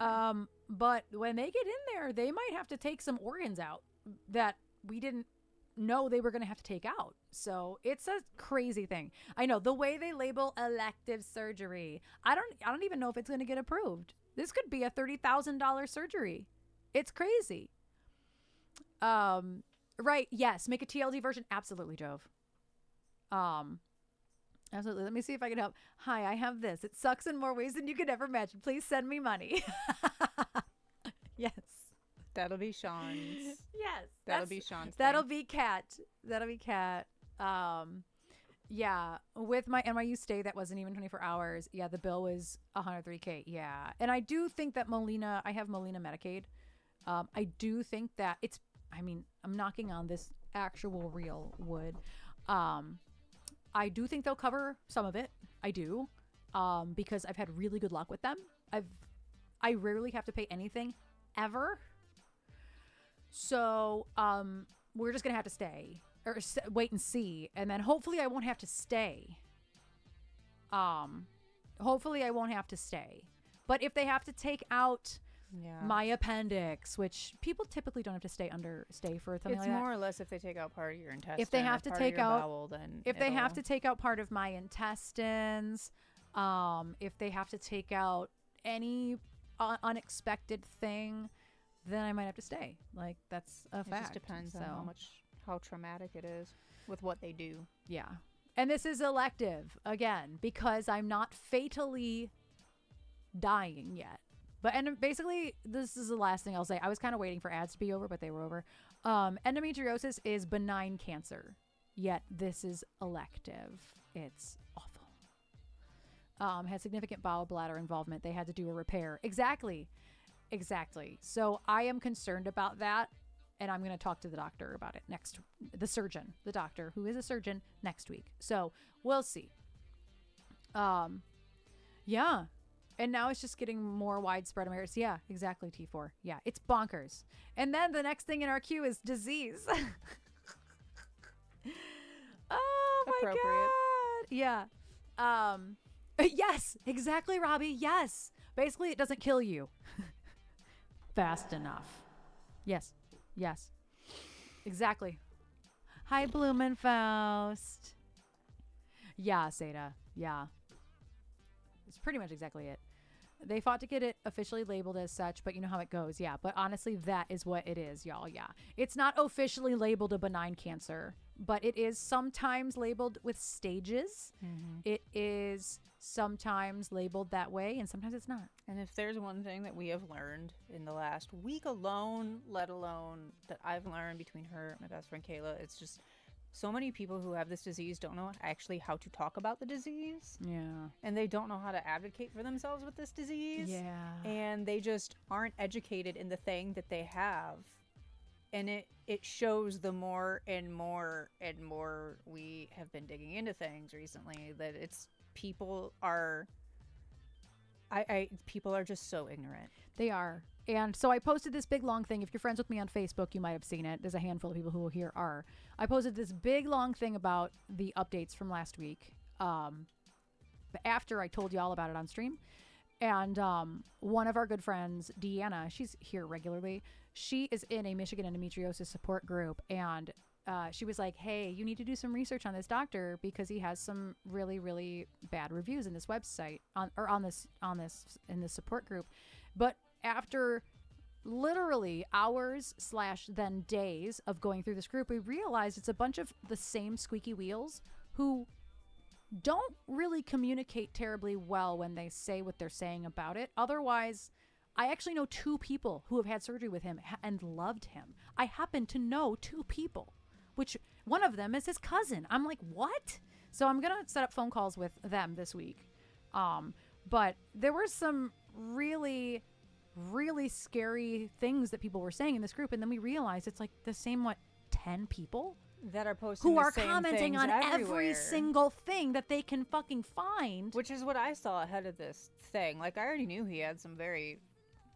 But when they get in there, they might have to take some organs out that we didn't know they were going to have to take out. So it's a crazy thing. I know the way they label elective surgery. I don't even know if it's going to get approved. This could be a $30,000 surgery. It's crazy. Right. Yes. Make a TLD version. Absolutely, Jove. Absolutely. Let me see if I can help. Hi, I have this. It sucks in more ways than you could ever imagine. Please send me money. Yes. That'll be Sean's. Yes. That'll be Sean's. That'll be Cat. That'll be Cat. Yeah. With my NYU stay, that wasn't even 24 hours. Yeah, the bill was $103K. Yeah. And I do think that I have Molina Medicaid. I do think that I'm knocking on this actual real wood. I do think they'll cover some of it. I do. Because I've had really good luck with them. I rarely have to pay anything ever. So, we're just going to have to stay or wait and see. And then hopefully I won't have to stay. Hopefully I won't have to stay. But if they have to take out my appendix, which people typically don't have to stay for something It's like that. more or less if they take out part of your intestine. If they have to take out bowel, then if they have to take out part of my intestines, if they have to take out any unexpected thing, then I might have to stay. Like, that's a fact. It just depends on how traumatic it is with what they do. Yeah. And this is elective again because I'm not fatally dying yet. And basically, this is the last thing I'll say. I was kind of waiting for ads to be over, but they were over. Endometriosis is benign cancer, yet this is elective. It's awful. Had significant bowel bladder involvement. They had to do a repair. Exactly. So I am concerned about that, and I'm going to talk to the doctor about it the doctor who is a surgeon next week. So we'll see. Yeah. And now it's just getting more widespread awareness. Yeah, exactly, T4. Yeah, it's bonkers. And then the next thing in our queue is disease. Oh my God. Yeah. Yes, exactly, Robbie. Yes. Basically, it doesn't kill you fast enough. Yes. Exactly. Hi, Blumenfaust. Yeah, Seda. Yeah. It's pretty much exactly it. They fought to get it officially labeled as such, but you know how it goes. Yeah. But honestly, that is what it is, y'all. Yeah. It's not officially labeled a benign cancer, but it is sometimes labeled with stages. Mm-hmm. It is sometimes labeled that way, and sometimes it's not. And if there's one thing that we have learned in the last week alone, let alone that I've learned between her and my best friend Kayla, it's just so many people who have this disease don't know actually how to talk about the disease. Yeah. And they don't know how to advocate for themselves with this disease. Yeah. And they just aren't educated in the thing that they have. And it shows the more and more we have been digging into things recently that it's people are just so ignorant. They are. And so I posted this big long thing. If you're friends with me on Facebook, you might have seen it. There's a handful of people who here are. I posted this big long thing about the updates from last week. After I told you all about it on stream. And one of our good friends, Deanna, she's here regularly. She is in a Michigan endometriosis support group. And she was like, hey, you need to do some research on this doctor because he has some really, really bad reviews in this website in this support group. But after literally hours / then days of going through this group, we realized it's a bunch of the same squeaky wheels who don't really communicate terribly well when they say what they're saying about it. Otherwise, I actually know 2 people who have had surgery with him and loved him. I happen to know 2 people, which one of them is his cousin. I'm like, what? So I'm going to set up phone calls with them this week. But there were some really, really scary things that people were saying in this group. And then we realized it's like the same, 10 people? That are posting who the are same commenting on everywhere. every single thing that they can fucking find. Which is what I saw ahead of this thing. Like, I already knew he had some very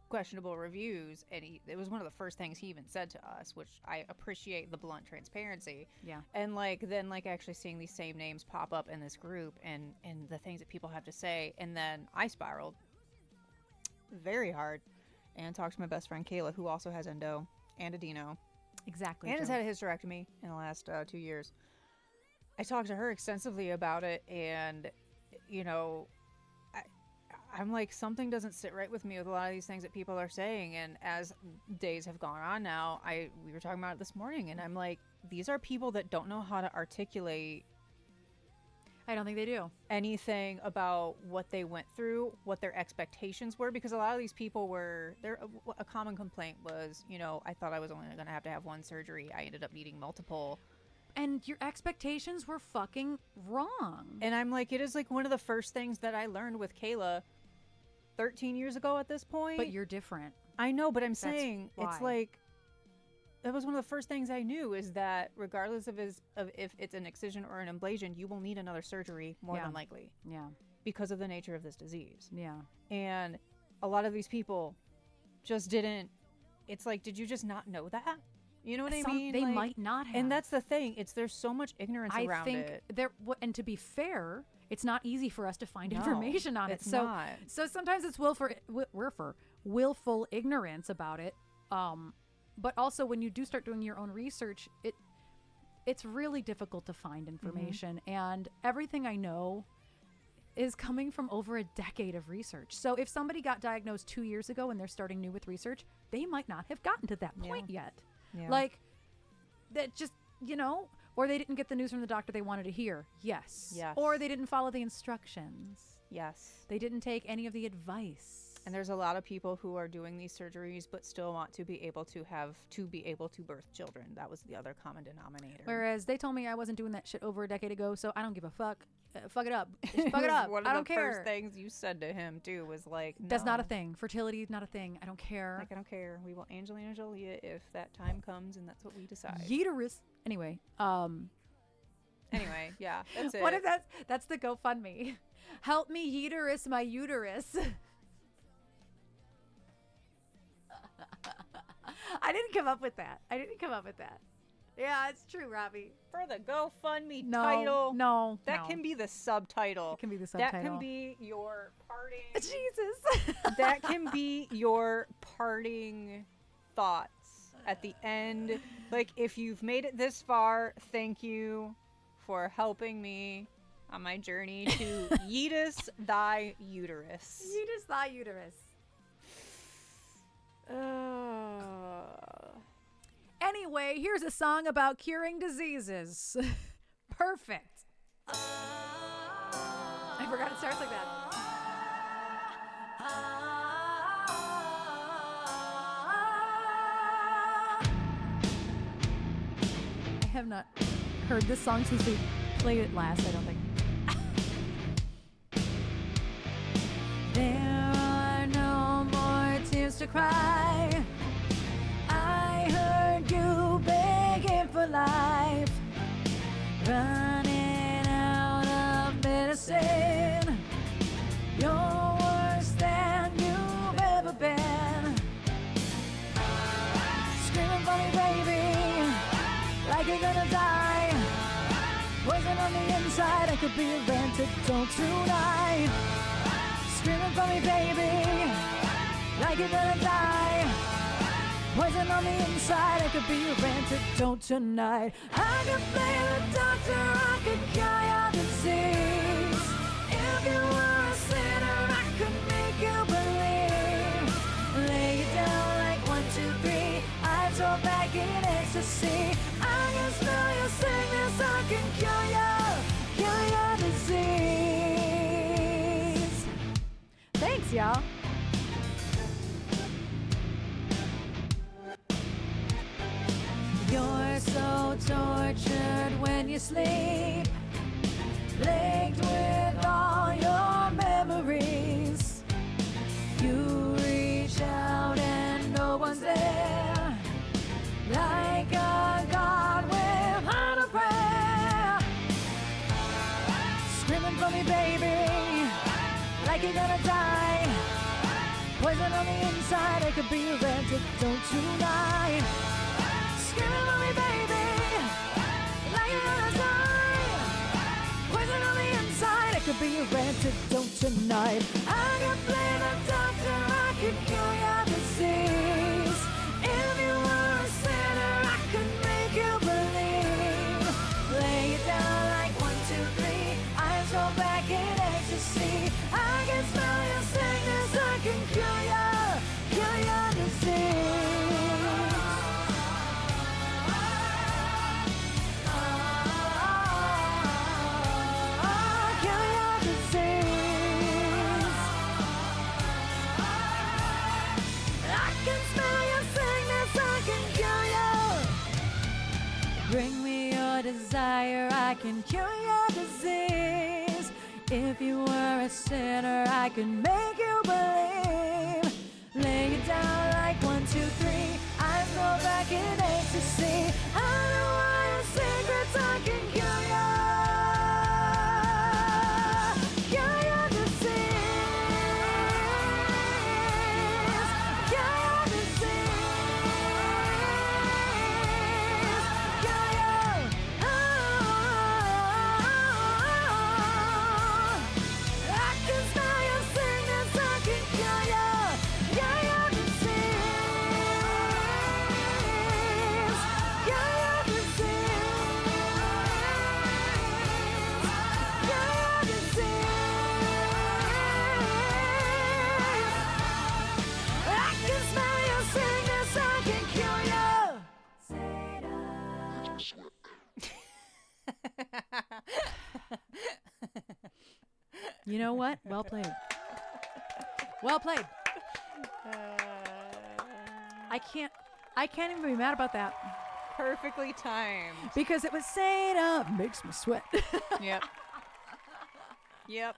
questionable reviews, and it was one of the first things he even said to us, which I appreciate the blunt transparency. Yeah. And then actually seeing these same names pop up in this group and the things that people have to say, and then I spiraled very hard and talked to my best friend Kayla, who also has endo and adeno. Exactly. And has Joe. had a hysterectomy in the last 2 years. I talked to her extensively about it, and I'm like, something doesn't sit right with me with a lot of these things that people are saying. And as days have gone on now, we were talking about it this morning, and I'm like, these are people that don't know how to articulate. I don't think they do. Anything about what they went through, what their expectations were, because a lot of these people a common complaint was, I thought I was only going to have one surgery. I ended up needing multiple. And your expectations were fucking wrong. And I'm like, it is like one of the first things that I learned with Kayla 13 years ago at this point. But you're different. I know, but That's saying why. It's like, that was one of the first things I knew, is that regardless of if it's an excision or an ablation, you will need another surgery more than likely. Yeah. Because of the nature of this disease. Yeah. And a lot of these people just didn't. It's like, did you just not know that? You know what I mean? They might not have. And that's the thing. There's so much ignorance around it. And to be fair, it's not easy for us to find No, information on it. it's So not. so sometimes it's willful ignorance about it. But also when you do start doing your own research, it's really difficult to find information, and everything I know is coming from over a decade of research. So if somebody got diagnosed 2 years ago and they're starting new with research, they might not have gotten to that point yet. Yeah. Like that just, or they didn't get the news from the doctor they wanted to hear. Yes. Yes. Or they didn't follow the instructions. Yes. They didn't take any of the advice. And there's a lot of people who are doing these surgeries but still want to be able to birth children. That was the other common denominator. Whereas they told me I wasn't doing that shit over a decade ago, so I don't give a fuck. Fuck it up. Just fuck it up. One I of don't the care. first things you said to him too was like, That's not a "No." thing. Fertility is not a thing. I don't care. Like, I don't care. We will Angelina Jolie it if that time comes, and that's what we decide. Uterus. Anyway, Anyway, yeah, that's it. what if that's the GoFundMe? Help me uterus my uterus. I didn't come up with that. Yeah, it's true, Robbie. For the GoFundMe No, title? no, That no. can be the subtitle. It can be the subtitle. That can be your parting. Jesus. That can be your parting thoughts at the end. Like, if you've made it this far, thank you for helping me on my journey to Yeetus thy uterus. Uterus thy uterus. Anyway, here's a song about curing diseases. Perfect. I forgot it starts like that. I have not heard this song since we played it last, I don't think. There are no more tears to cry. I heard you begging for life, running out of medicine. You're worse than you've ever been. Screaming for me, baby, like you're gonna die. Poison on the inside, I could be a antidote tonight. Screaming for me, baby, like you're gonna die. Poison on the inside, I could be your antidote tonight. I could play the doctor, I could cure your disease. If you were a sinner, I could make you believe. Lay you down like 1, 2, 3. Eyes roll back in ecstasy. I can smell your sickness, I can cure your disease. Thanks, y'all. You're so tortured when you sleep, plagued with all your memories. You reach out and no one's there, like a god without a prayer. Screaming for me, baby, like you're gonna die. Poison on the inside, I could be your antidote tonight. Screaming for me, baby, like you're gonna die. Poison on the inside, I could be your antidote tonight. I could play the doctor, I could cure your disease. If you were a sinner, I could make you believe. Lay it down like 1, 2, 3. Eyes roll back in ecstasy. I can smell your sickness, I can cure your disease. Bring me your desire, I can cure your disease. If you were a sinner, I can make you believe. Lay it down like 1, 2, 3. Eyes roll back in ecstasy. I know all your secrets, I can cure your disease. Cure your disease. You know what? Well played. Well played. I can't even be mad about that. Perfectly timed. Because it was saying up makes me sweat. Yep. Yep.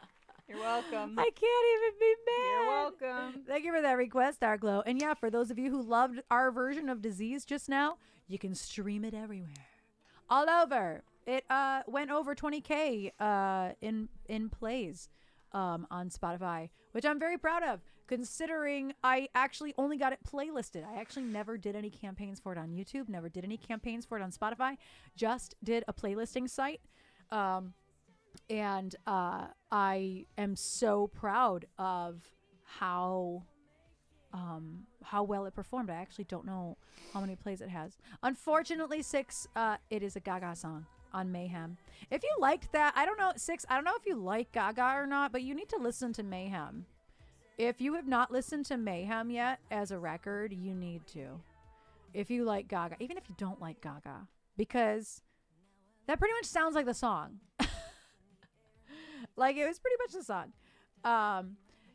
You're welcome. I can't even be mad. You're welcome. Thank you for that request, Darkglow. And yeah, for those of you who loved our version of Disease just now, you can stream it everywhere. All over. It went over 20K in plays on Spotify, which I'm very proud of, considering I actually only got it playlisted. I actually never did any campaigns for it on YouTube, never did any campaigns for it on Spotify, just did a playlisting site. And I am so proud of how well it performed. I actually don't know how many plays it has. Unfortunately, 6, it is a Gaga song on Mayhem. If you liked that, I don't know, 6, I don't know if you like Gaga or not, but you need to listen to Mayhem. If you have not listened to Mayhem yet as a record, you need to. If you like Gaga, even if you don't like Gaga, because that pretty much sounds like the song. Like, it was pretty much the song.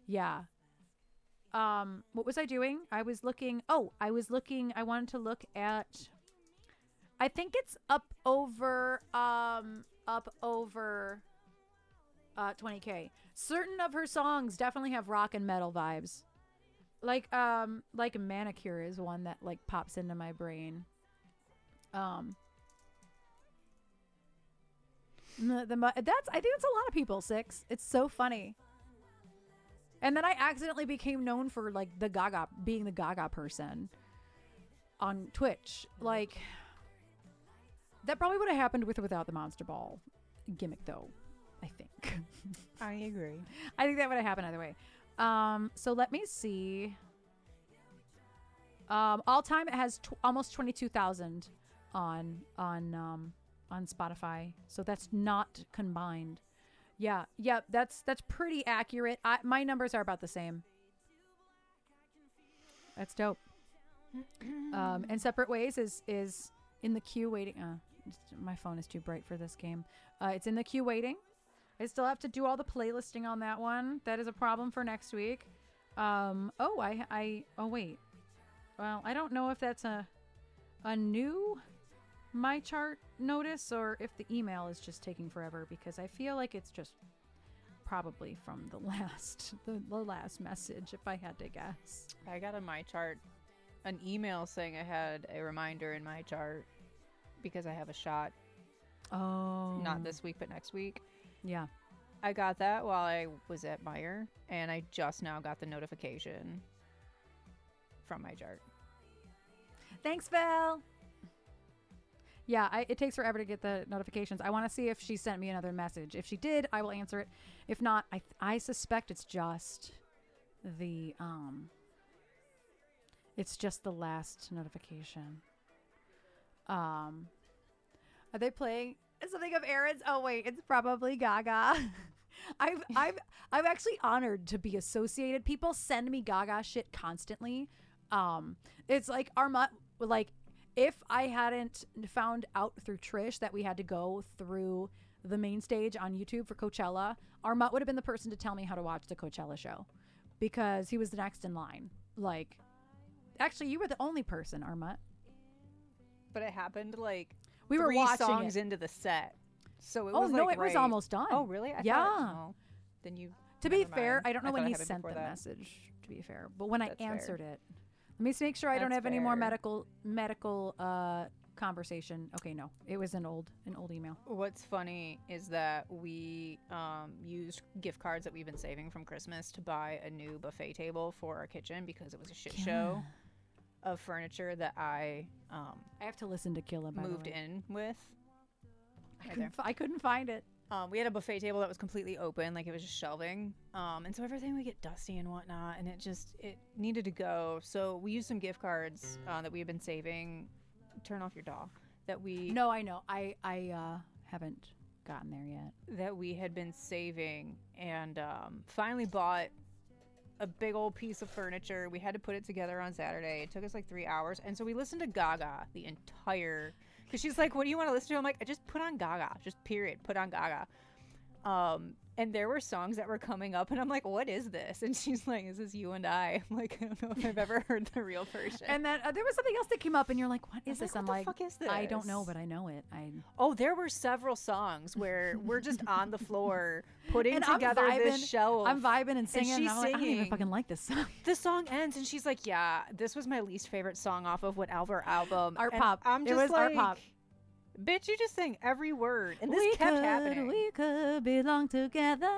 Yeah. What was I doing? I wanted to look at, I think it's up over 20K. Certain of her songs definitely have rock and metal vibes. Like Manicure is one that like pops into my brain. I think that's a lot of people. 6. It's so funny. And then I accidentally became known for like being the Gaga person on Twitch. Like, that probably would have happened with or without the Monster Ball gimmick, though. I think. I agree. I think that would have happened either way. So let me see. All time it has almost 22,000 on Spotify. So that's not combined. Yeah, that's pretty accurate. My numbers are about the same. That's dope. And Separate Ways is in the queue waiting. My phone is too bright for this game. It's in the queue waiting. I still have to do all the playlisting on that one. That is a problem for next week. Oh wait. Well, I don't know if that's a new My Chart notice or if the email is just taking forever, because I feel like it's just probably from the last message, if I had to guess. I got on My Chart an email saying I had a reminder in My Chart because I have a shot. Oh. Not this week, but next week. Yeah. I got that while I was at Meijer, and I just now got the notification from My Chart. Thanks, Val. Yeah, it takes forever to get the notifications. I want to see if she sent me another message. If she did, I will answer it. If not, I suspect it's just the last notification. Are they playing something of Erin's? Oh wait, it's probably Gaga. I'm actually honored to be associated. People send me Gaga shit constantly. It's like if I hadn't found out through Trish that we had to go through the main stage on YouTube for Coachella, Armut would have been the person to tell me how to watch the Coachella show, because he was the next in line. Like, actually, you were the only person, Armut. But it happened like we were 3 watching songs it. into the set, so it Oh was no, like it was right. almost done. Oh really? Yeah. Well, then you. To be never fair, mind. I don't know when thought it he happened sent the before that. message. To be fair, but when That's I answered fair. it, let me make sure I don't That's have any more fair. medical conversation. Okay, no, it was an old email. What's funny is that we used gift cards that we've been saving from Christmas to buy a new buffet table for our kitchen because it was a shit show of furniture that I I have to listen to Killa. By moved the way. in with. I couldn't find it. We had a buffet table that was completely open, like it was just shelving, and so everything would get dusty and whatnot, and it needed to go. So we used some gift cards that we had been saving. Turn off your doll. No, I know. I haven't gotten there yet. That we had been saving, and finally bought a big old piece of furniture. We had to put it together on Saturday. It took us like 3 hours, and so we listened to Gaga the entire. Because she's like, "What do you want to listen to?" I'm like, "I just put on Gaga. Just period. Put on Gaga." And there were songs that were coming up, and I'm like, "What is this?" And she's like, "This is You and I." I'm like, "I don't know if I've ever heard the real version." And then there was something else that came up, and you're like, "What is this?" What I'm the like, fuck is "I don't know, this?" but I know it." Oh, there were several songs where we're just on the floor putting And together I'm vibing, this shelf. I'm vibing and singing. she's and I'm like, I don't even singing. fucking like this song. The song ends, and she's like, "Yeah, this was my least favorite song off of whatever album." Art And pop. I'm It just was like, art pop. "Bitch, you just sang every word," and this kept happening. We could belong together.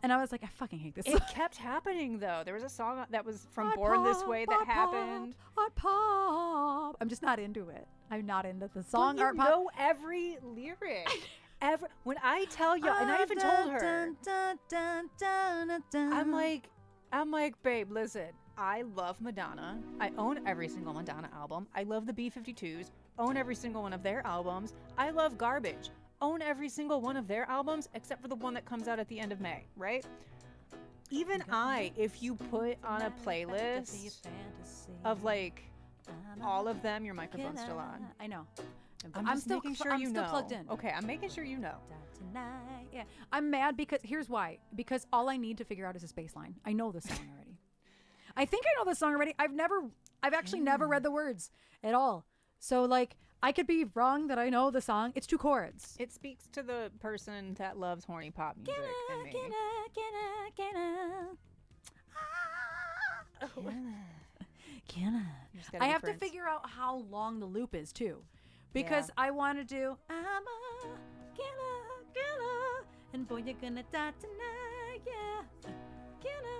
And I was like, I fucking hate this song. It kept happening though. There was a song that was from Born This Way that happened. Art pop. I'm just not into it. I'm not into the song But you art pop. know every lyric. When I tell you, and I even told her, I'm like, babe, listen, I love Madonna. I own every single Madonna album. I love the B-52s. Own every single one of their albums. I love Garbage. Own every single one of their albums except for the one that comes out at the end of May, right? Even if you put on a playlist of like all of them, your microphone's still on. I know. I'm still making sure you know. still plugged in. Okay, I'm making sure you know. Tonight. Yeah. I'm mad because here's why. Because all I need to figure out is this bass line. I know the song already. I think I know the song already. I've actually never read the words at all. So like I could be wrong that I know the song. It's 2 chords. It speaks to the person that loves horny pop music and me. I have to figure out how long the loop is too, because I want to do I'm a killer, and boy you're gonna die tonight, yeah, killer.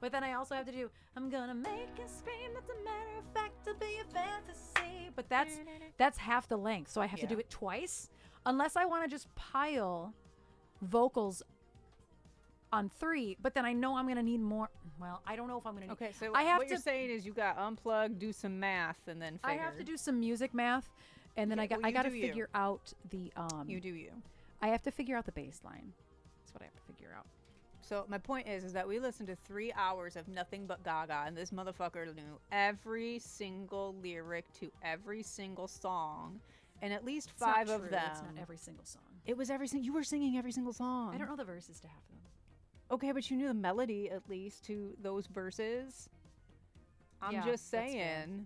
But then I also have to do I'm gonna make you scream. That's a matter of fact to be a fantasy. But that's half the length, so I have to do it twice, unless I want to just pile vocals on 3. But then I know I'm gonna need more. Well, I don't know if I'm gonna need. Okay, so I have what you're saying is you got unplug, do some math, and then figure. I have to do some music math, and then I got to figure out the You do you. I have to figure out the bass line. That's what I have to figure out. So my point is that we listened to 3 hours of nothing but Gaga, and this motherfucker knew every single lyric to every single song, and at least It's not 5 of true. them. It's not every single song. It was every single. You were singing every single song. I don't know the verses to half of them. Okay, but you knew the melody at least to those verses. I'm Yeah, just that's fair. saying.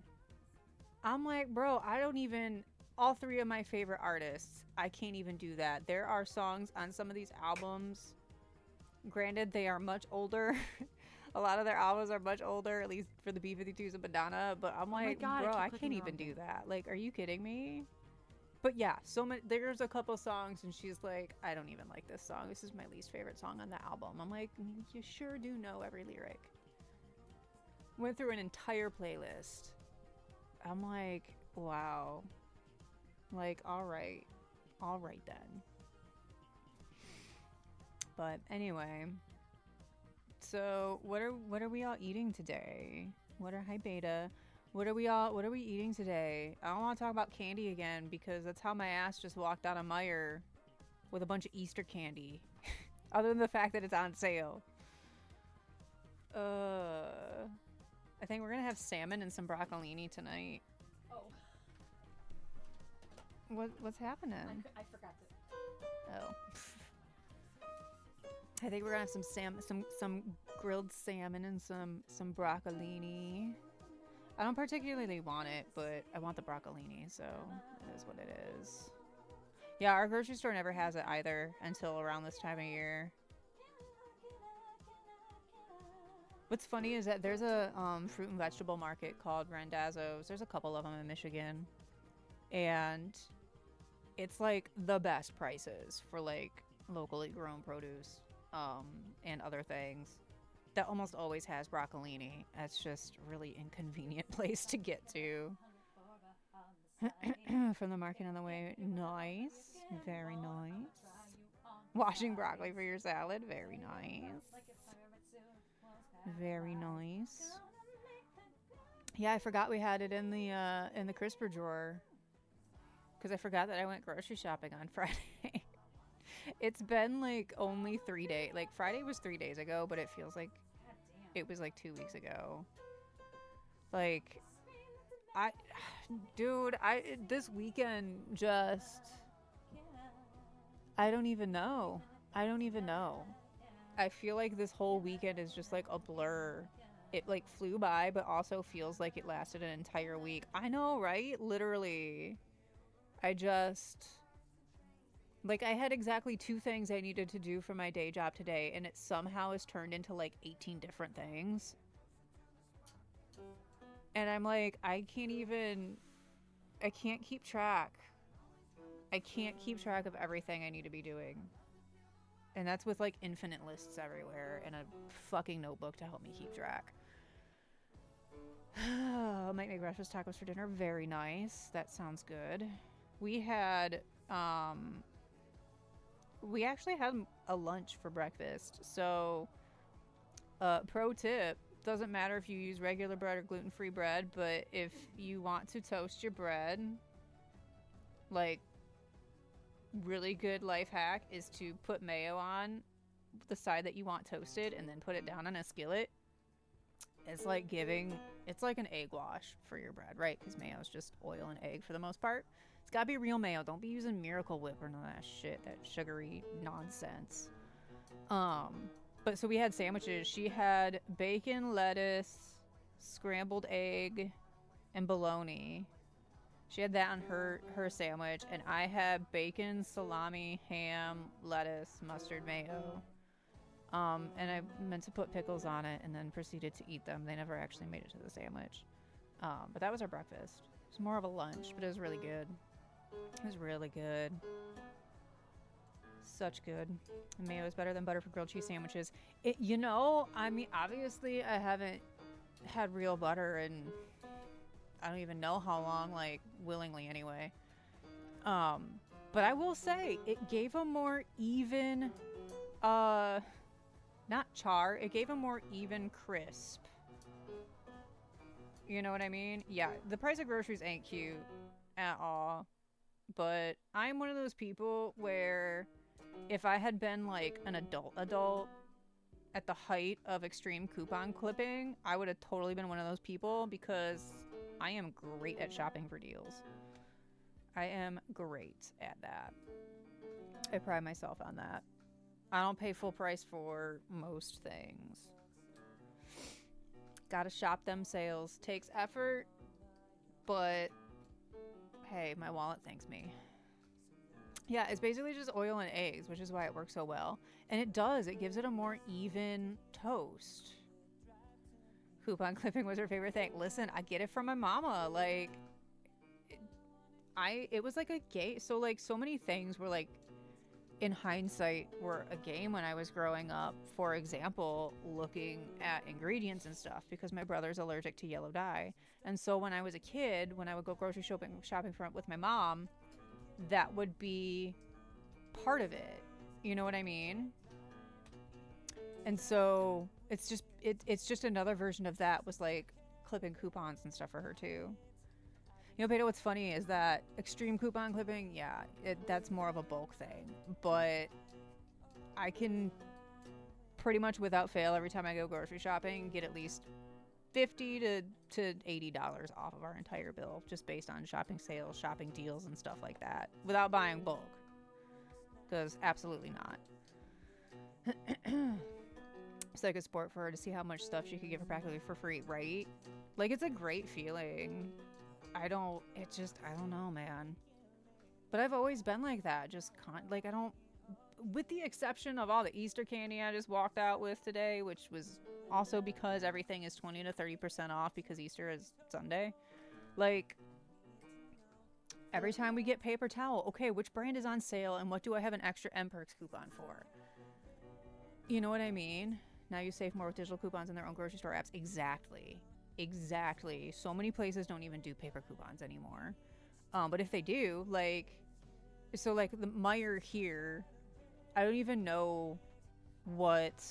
I'm like, bro, I don't even. All 3 of my favorite artists, I can't even do that. There are songs on some of these albums. Granted, they are much older. A lot of their albums are much older, at least for the B-52s and Madonna. But I'm like, God, bro, I keep can't clicking the even wrong do thing. that. Like, are you kidding me? But yeah, so many. There's a couple songs, and she's like, I don't even like this song. This is my least favorite song on the album. I'm like, you sure do know every lyric. Went through an entire playlist. I'm like, wow. Like, all right then. But anyway, so what are we all eating today? Hi beta. What are we eating today? I don't want to talk about candy again because that's how my ass just walked out of Meijer with a bunch of Easter candy. Other than the fact that it's on sale. I think we're gonna have salmon and some broccolini tonight. Oh. What's happening? I forgot to. Oh. I think we're gonna have some grilled salmon and some broccolini. I don't particularly want it, but I want the broccolini, so it is what it is. Yeah, our grocery store never has it either until around this time of year. What's funny is that there's a fruit and vegetable market called Randazzo's. There's a couple of them in Michigan, and it's like the best prices for like locally grown produce and other things. That almost always has broccolini. That's just a really inconvenient place to get to. From the market on the way. Nice. Very nice. Washing broccoli for your salad. Very nice. Very nice. Yeah, I forgot we had it in the crisper drawer. Because I forgot that I went grocery shopping on Friday. It's been like only 3 days. Like Friday was 3 days ago, but it feels like it was like 2 weeks ago. Like, this weekend just, I don't even know. I don't even know. I feel like this whole weekend is just like a blur. It like flew by, but also feels like it lasted an entire week. I know, right? Literally. I just like I had exactly 2 things I needed to do for my day job today, and it somehow has turned into like 18 different things. And I'm like, I can't keep track. I can't keep track of everything I need to be doing. And that's with like infinite lists everywhere and a fucking notebook to help me keep track. Might make breakfast tacos for dinner. Very nice. That sounds good. We had we actually had a lunch for breakfast. So pro tip, doesn't matter if you use regular bread or gluten-free bread, but if you want to toast your bread, like really good life hack is to put mayo on the side that you want toasted and then put it down on a skillet. It's like it's like an egg wash for your bread, right? Because mayo is just oil and egg for the most part. It's gotta be real mayo. Don't be using Miracle Whip or none of that shit, that sugary nonsense. But so we had sandwiches. She had bacon, lettuce, scrambled egg, and bologna. She had that on her sandwich, and I had bacon, salami, ham, lettuce, mustard, mayo. And I meant to put pickles on it and then proceeded to eat them. They never actually made it to the sandwich. But that was our breakfast. It was more of a lunch, but it was really good. It was really good. Such good. And mayo is better than butter for grilled cheese sandwiches. I mean, obviously I haven't had real butter in I don't even know how long, like willingly anyway. But I will say it gave a more even not char, it gave a more even crisp. You know what I mean? Yeah, the price of groceries ain't cute at all. But I'm one of those people where if I had been like an adult at the height of extreme coupon clipping, I would have totally been one of those people because I am great at shopping for deals. I am great at that. I pride myself on that. I don't pay full price for most things. Gotta shop them sales. Takes effort, but hey, my wallet thanks me. Yeah, it's basically just oil and eggs, which is why it works so well. And it gives it a more even toast. Coupon clipping was her favorite thing. Listen, I get it from my mama. Like, it was like a game. So, like, so many things were like, in hindsight, were a game when I was growing up. For example, looking at ingredients and stuff, because my brother's allergic to yellow dye. And so when I was a kid, when I would go grocery shopping with my mom, that would be part of it. You know what I mean? And so it's just another version of that, was like clipping coupons and stuff for her too. You know, Peter, what's funny is that extreme coupon clipping, yeah, that's more of a bulk thing. But I can pretty much without fail, every time I go grocery shopping, get at least $50 to $80 off of our entire bill, just based on shopping sales, shopping deals, and stuff like that, without buying bulk. Because absolutely not. It's like a sport for her to see how much stuff she could give her practically for free, right? Like, it's a great feeling. I don't know, man. But I've always been like that. I don't, with the exception of all the Easter candy I just walked out with today, which was also because everything is 20 to 30% off because Easter is Sunday. Like, every time we get paper towel, okay, which brand is on sale and what do I have an extra M-Perks coupon for? You know what I mean? Now you save more with digital coupons in their own grocery store apps. Exactly. So many places don't even do paper coupons anymore. But if they do, like the Meijer here, I don't even know what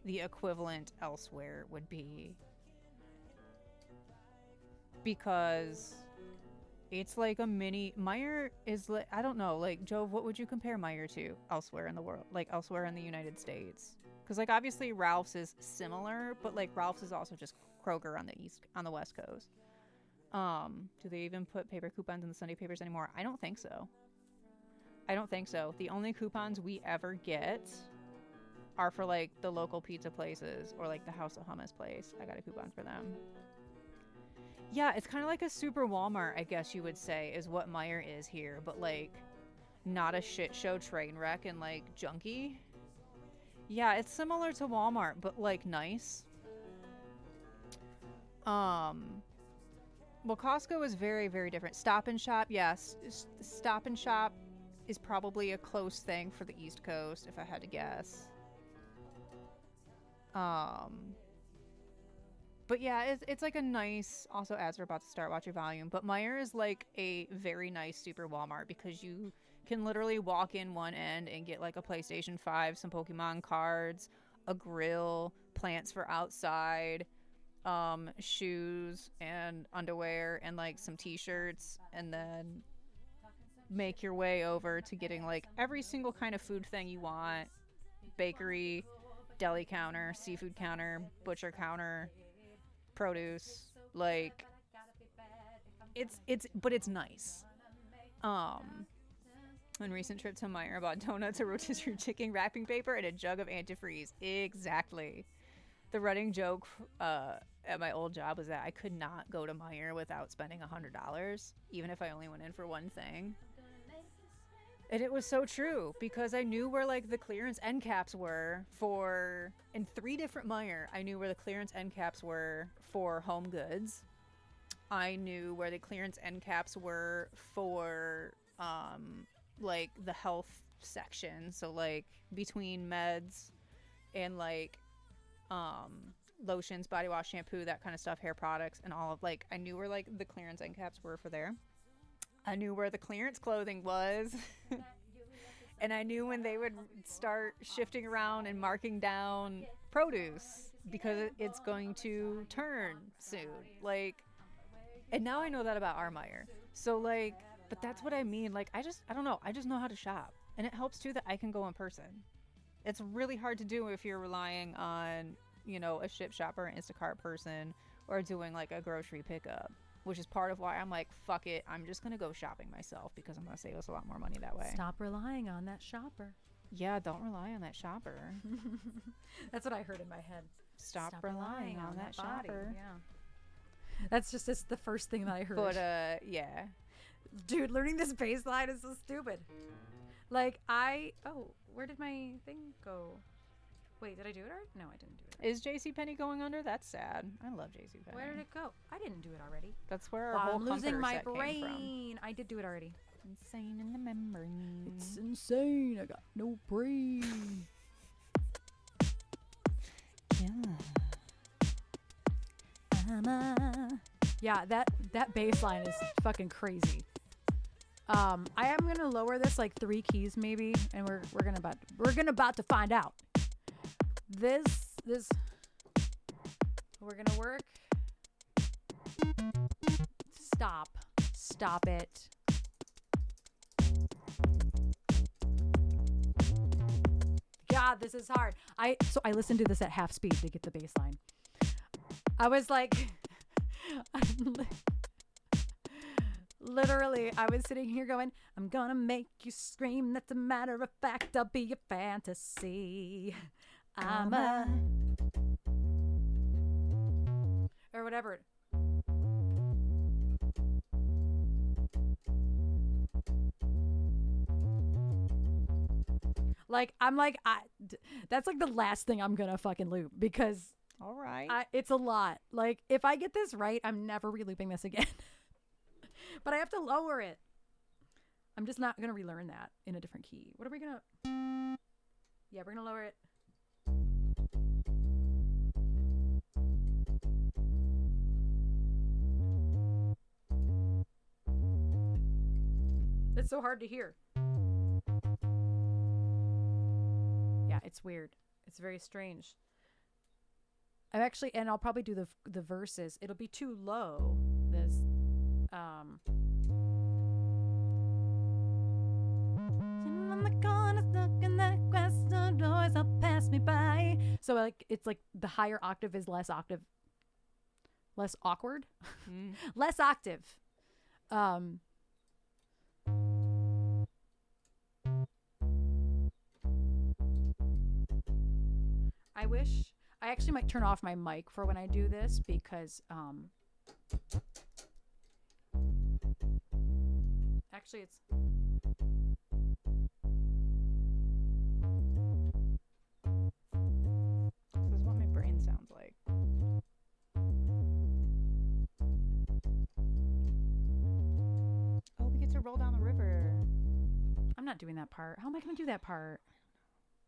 the equivalent elsewhere would be, because it's like a mini Meijer is like, I don't know, like, Jove, what would you compare Meijer to elsewhere in the world, like elsewhere in the United States? Because like obviously Ralph's is similar, but like Ralph's is also just Kroger on the West Coast. Do they even put paper coupons in the Sunday papers anymore? I don't think so. I don't think so. The only coupons we ever get are for like the local pizza places or like the House of Hummus place. I got a coupon for them. Yeah, it's kind of like a super Walmart, I guess you would say, is what Meijer is here, but like not a shit show train wreck and like junky. Yeah, it's similar to Walmart, but like nice. Well, Costco is very, very different. Stop and Shop, yes. Stop and Shop is probably a close thing for the East Coast, if I had to guess. But yeah, it's like a nice, also as we're about to start, watch your volume, but Meijer is like a very nice super Walmart because you can literally walk in one end and get like a PlayStation 5, some Pokemon cards, a grill, plants for outside, shoes and underwear and like some t-shirts, and then make your way over to getting like every single kind of food thing you want. Bakery, deli counter, seafood counter, butcher counter, produce, like it's nice. On recent trip to Meijer, I bought donuts, a rotisserie chicken, wrapping paper, and a jug of antifreeze. Exactly. The running joke at my old job was that I could not go to Meijer without spending $100, even if I only went in for one thing. And it was so true because I knew where like the clearance end caps were for, in 3 different Meijer, I knew where the clearance end caps were for home goods. I knew where the clearance end caps were for like the health section. So like between meds and like lotions, body wash, shampoo, that kind of stuff, hair products, and all of like, I knew where like the clearance end caps were for there. I knew where the clearance clothing was. And I knew when they would start shifting around and marking down produce because it's going to turn soon. Like, and now I know that about our Meijer. So like, but that's what I mean. Like, I don't know. I just know how to shop. And it helps too that I can go in person. It's really hard to do if you're relying on, you know, a Ship Shopper, Instacart person, or doing like a grocery pickup, which is part of why I'm like, fuck it. I'm just going to go shopping myself because I'm going to save us a lot more money that way. Stop relying on that shopper. Yeah, don't rely on that shopper. That's what I heard in my head. Stop relying on that shopper. Yeah. That's just the first thing that I heard. But, yeah. Dude, learning this bass line is so stupid. Like, where did my thing go? Wait, did I do it already? No, I didn't do it already. Is JCPenney going under? That's sad. I love JCPenney. Where did it go? I didn't do it already. That's where our whole I'm losing my comforter set came from. brain. I did do it already. Insane in the membrane. It's insane. I got no brain. Yeah, that bass line is fucking crazy. I am gonna lower this like 3 keys maybe, and we're gonna about to find out. This we're gonna work. Stop it. God, this is hard. I listened to this at half speed to get the bass line. I was like, literally, I was sitting here going, I'm gonna make you scream. That's a matter of fact. I'll be your fantasy. I'm a... Or whatever. Like, I'm like, that's like the last thing I'm gonna fucking loop because... All right. It's a lot. Like, if I get this right, I'm never re-looping this again. But I have to lower it. I'm just not going to relearn that in a different key. What are we going to... Yeah, we're going to lower it. It's so hard to hear. Yeah, it's weird. It's very strange. I'm actually, and I'll probably do the verses. It'll be too low. This, on the corner, stuck in that glass doors, I'll pass me by. So like, it's like the higher octave is less awkward, less octave. I wish I actually might turn off my mic for when I do this because actually it's This is what my brain sounds like. Oh, we get to roll down the river. I'm not doing that part. How am I going to do that part?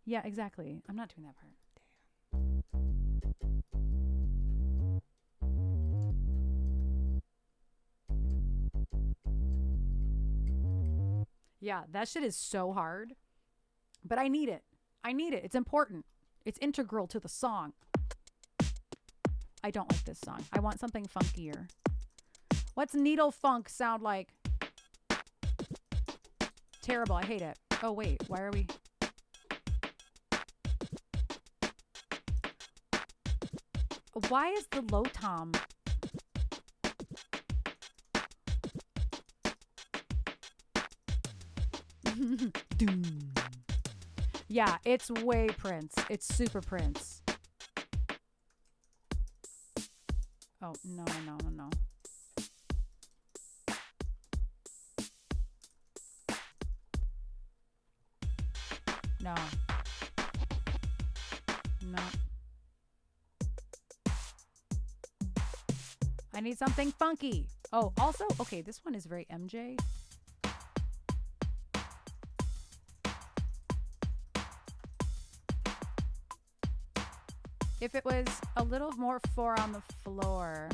Yeah, exactly. I'm not doing that part. Yeah, that shit is so hard. But I need it. I need it. It's important. It's integral to the song. I don't like this song. I want something funkier. What's needle funk sound like? Terrible. I hate it. Oh, wait. Why are we... Why is the low tom? Doom. Yeah, it's way Prince. It's super Prince. Oh, no. No. No. I need something funky. Oh, also, okay, this one is very MJ. If it was a little more four on the floor.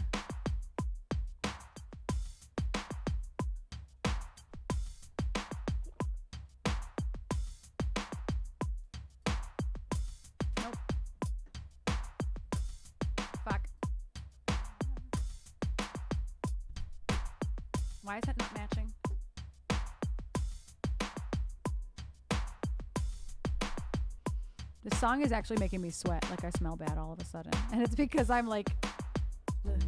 Nope. Fuck. Why is that not matching? This song is actually making me sweat, like I smell bad all of a sudden. And it's because I'm like... Ugh.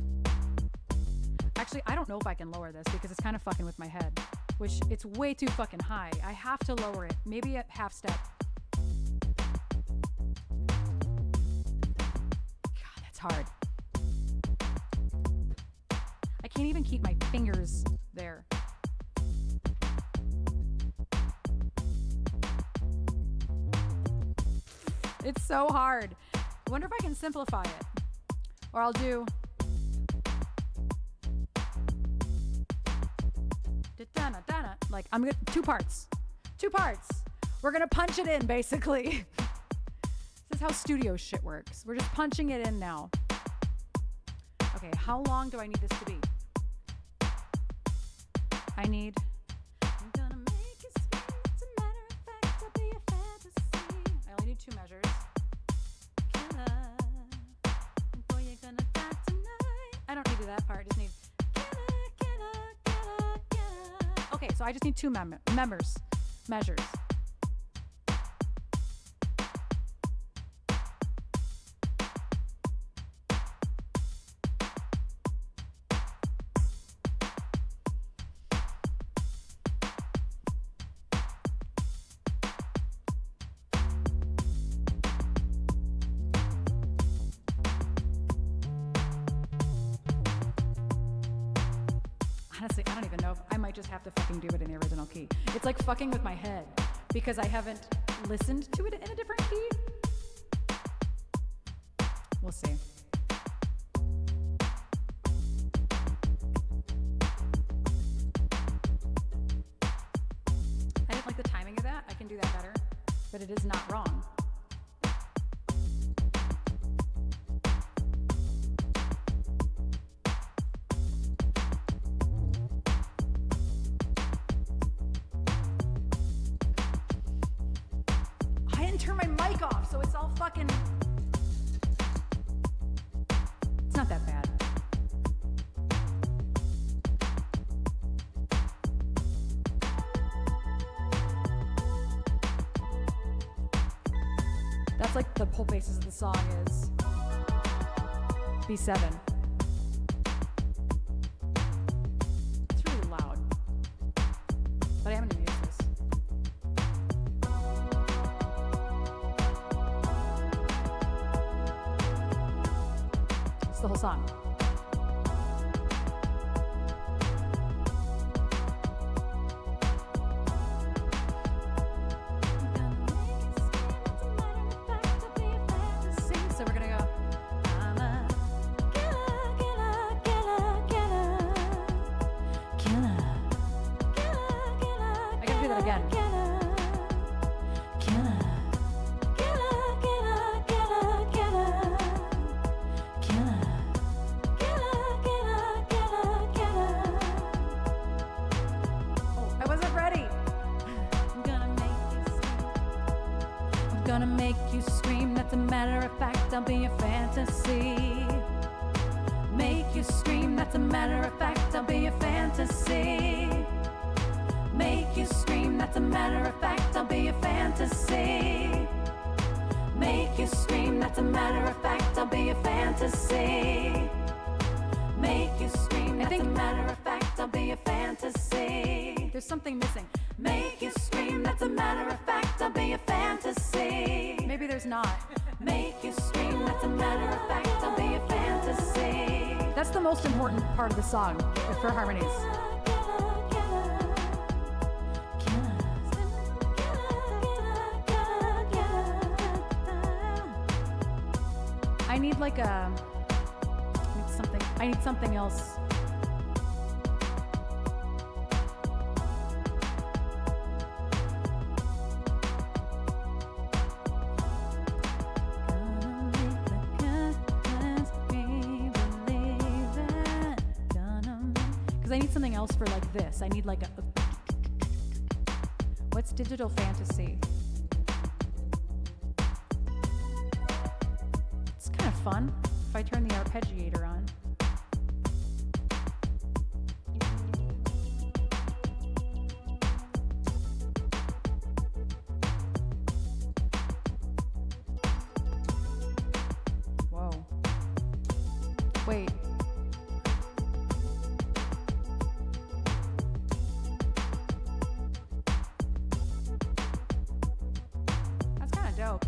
Actually, I don't know if I can lower this because it's kind of fucking with my head. Which, it's way too fucking high. I have to lower it. Maybe at half step. God, that's hard. I can't even keep my fingers there. It's so hard. I wonder if I can simplify it. Or I'll do... Like, I'm gonna... Two parts. We're gonna punch it in, basically. This is how studio shit works. We're just punching it in now. Okay, how long do I need this to be? I need... I'm gonna make you scream. As a matter of fact, I'll be a fantasy. I only need 2 measures. Killer. Boy, you're gonna die tonight. I don't need to do that part. I just need... Killer. Okay, so I just need 2 measures. Honestly, I don't even know if I might just have to fucking do it in the original key. It's like fucking with my head because I haven't listened to it in a different key. We'll see. I didn't like the timing of that. I can do that better, but it is not wrong. Turn my mic off so it's all fucking... It's not that bad. That's like the whole basis of the song is B7. It's really loud. But I haven't even used this. the whole song. So we're gonna go. I'm a killer, killer, killer, killer, killer, killer, killer. I gotta do that again. Killer, killer, killer, killer, killer, killer, killer, killer, killer, killer. Oh, I wasn't ready. I'm gonna make you scream. That's a matter of fact. I'll be your fantasy. Make you scream. That's a matter of fact. I'll be your fantasy. Make you scream. That's a matter of fact. I'll be your fantasy. Make you scream. That's a matter of fact. I'll be your fantasy. Make you scream. That's a matter of fact. I'll be your fantasy. There's something missing. Make you scream. That's a matter of fact. I'll be your fantasy. Maybe there's not. Make you scream. That's a matter of fact. I'll be your fantasy. That's the most important part of the song for harmonies. I need like a I need something else. Because I need something else for like this. I need like a what's digital fantasy? It's kind of fun if I turn the arpeggiator on. Whoa. Wait. That's kind of dope.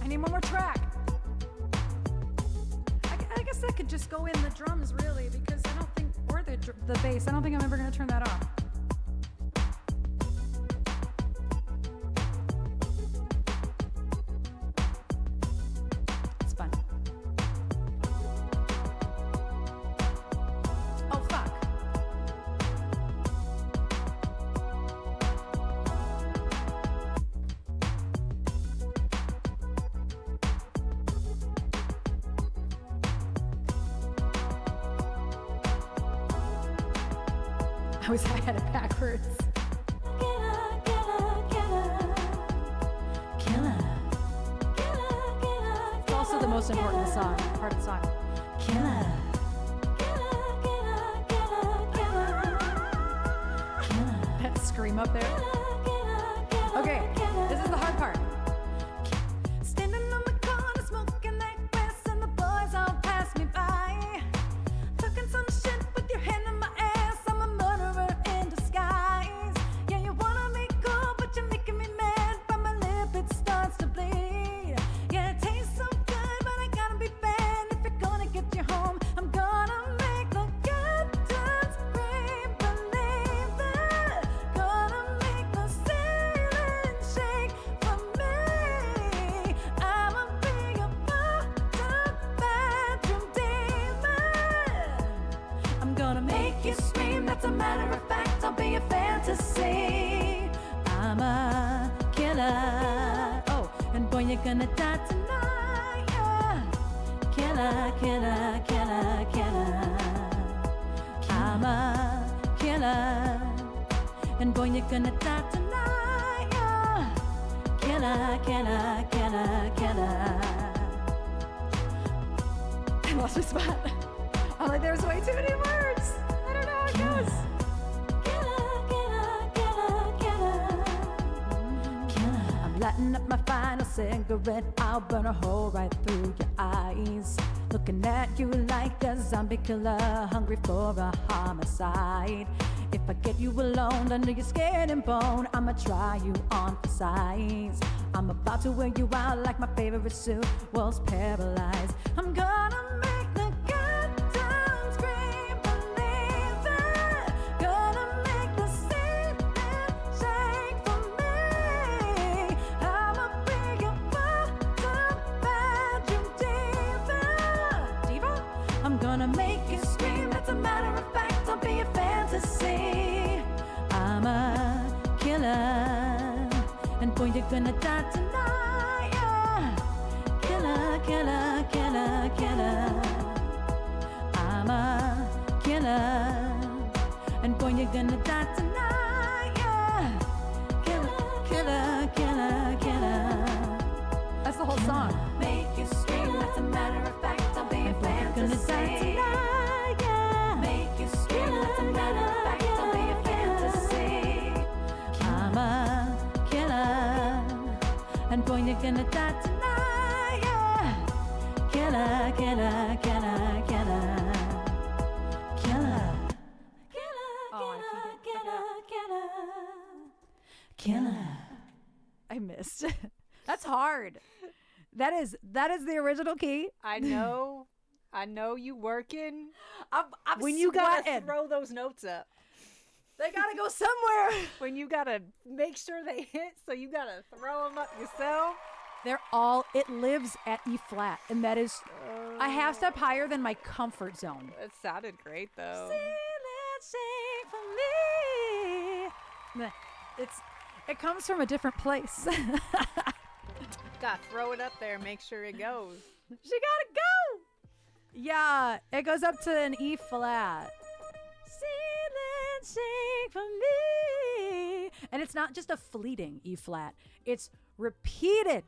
I need one more track. I guess that could just go in the drums, really, because I don't think, or the bass. I don't think I'm ever going to turn that off. It's fun. Oh, fuck. I had it backwards. It's also the most important song, part of the song. Killer. That scream up there. Okay, this is the hard part. Standing on the corner, smoking that grass, and the boys all pass me by. Talking some shit with your hand in my ass. I'm a murderer in disguise. Yeah, you wanna be cool, but you're making me mad. From my lip, it starts to bleed. Yeah, it tastes so good, but I gotta be bad. If you're gonna get you home, I'm gonna make the good times scream. Believe it. Gonna make the ceiling shake for me. I'ma be a fucked up bedroom demon. I'm gonna make you scream. That's a matter of fact. I'll be a fantasy. I'm a killer. Oh, and boy, you're gonna die tonight. Yeah. Killer, killer, killer, killer. I'm a killer. And boy, you're gonna die tonight. Yeah. Killer, killer, killer, killer. I lost my spot. I'm like, there's way too many words. I don't know how it goes. I'm lighting up my final cigarette. I'll burn a hole right through your eyes. looking at you like a zombie killer, hungry for a homicide. If I get you alone under your skin and bone, I'ma try you on for size. I'm about to wear you out like my favorite suit was paralyzed. I'm gonna make the goddamn scream, believe it. Gonna make the ceiling shake for me. I'ma be your bottom bedroom diva. Diva? I'm gonna make you scream, that's a matter of fact, don't be a fantasy. I'm a killer, and boy, you're gonna die tonight, yeah. Killer, killer, killer, killer. I'm a killer, and boy, you're gonna die tonight, yeah. Killer, killer, killer, killer. That's the whole song. Make you scream, that's a matter of fact, don't be a fantasy. You're gonna die tonight, yeah. Make you scream, that's a matter of fact, don't be a fantasy. I'm a killer, and boy, you're gonna die tonight, yeah. Killer, killer, killer, killer. Killer. Killer, killer, killer. I missed. That's hard. That is the original key. I know you working. I'm When you gotta sweating. throw those notes up. They gotta go somewhere. When you gotta make sure they hit, so you gotta throw them up yourself. It lives at E flat, and that is a half step higher than my comfort zone. It sounded great though. It comes from a different place. Gotta throw it up there, make sure it goes. She gotta go. Yeah, it goes up to an E flat. Sing for me. And it's not just a fleeting E flat. It's repeated.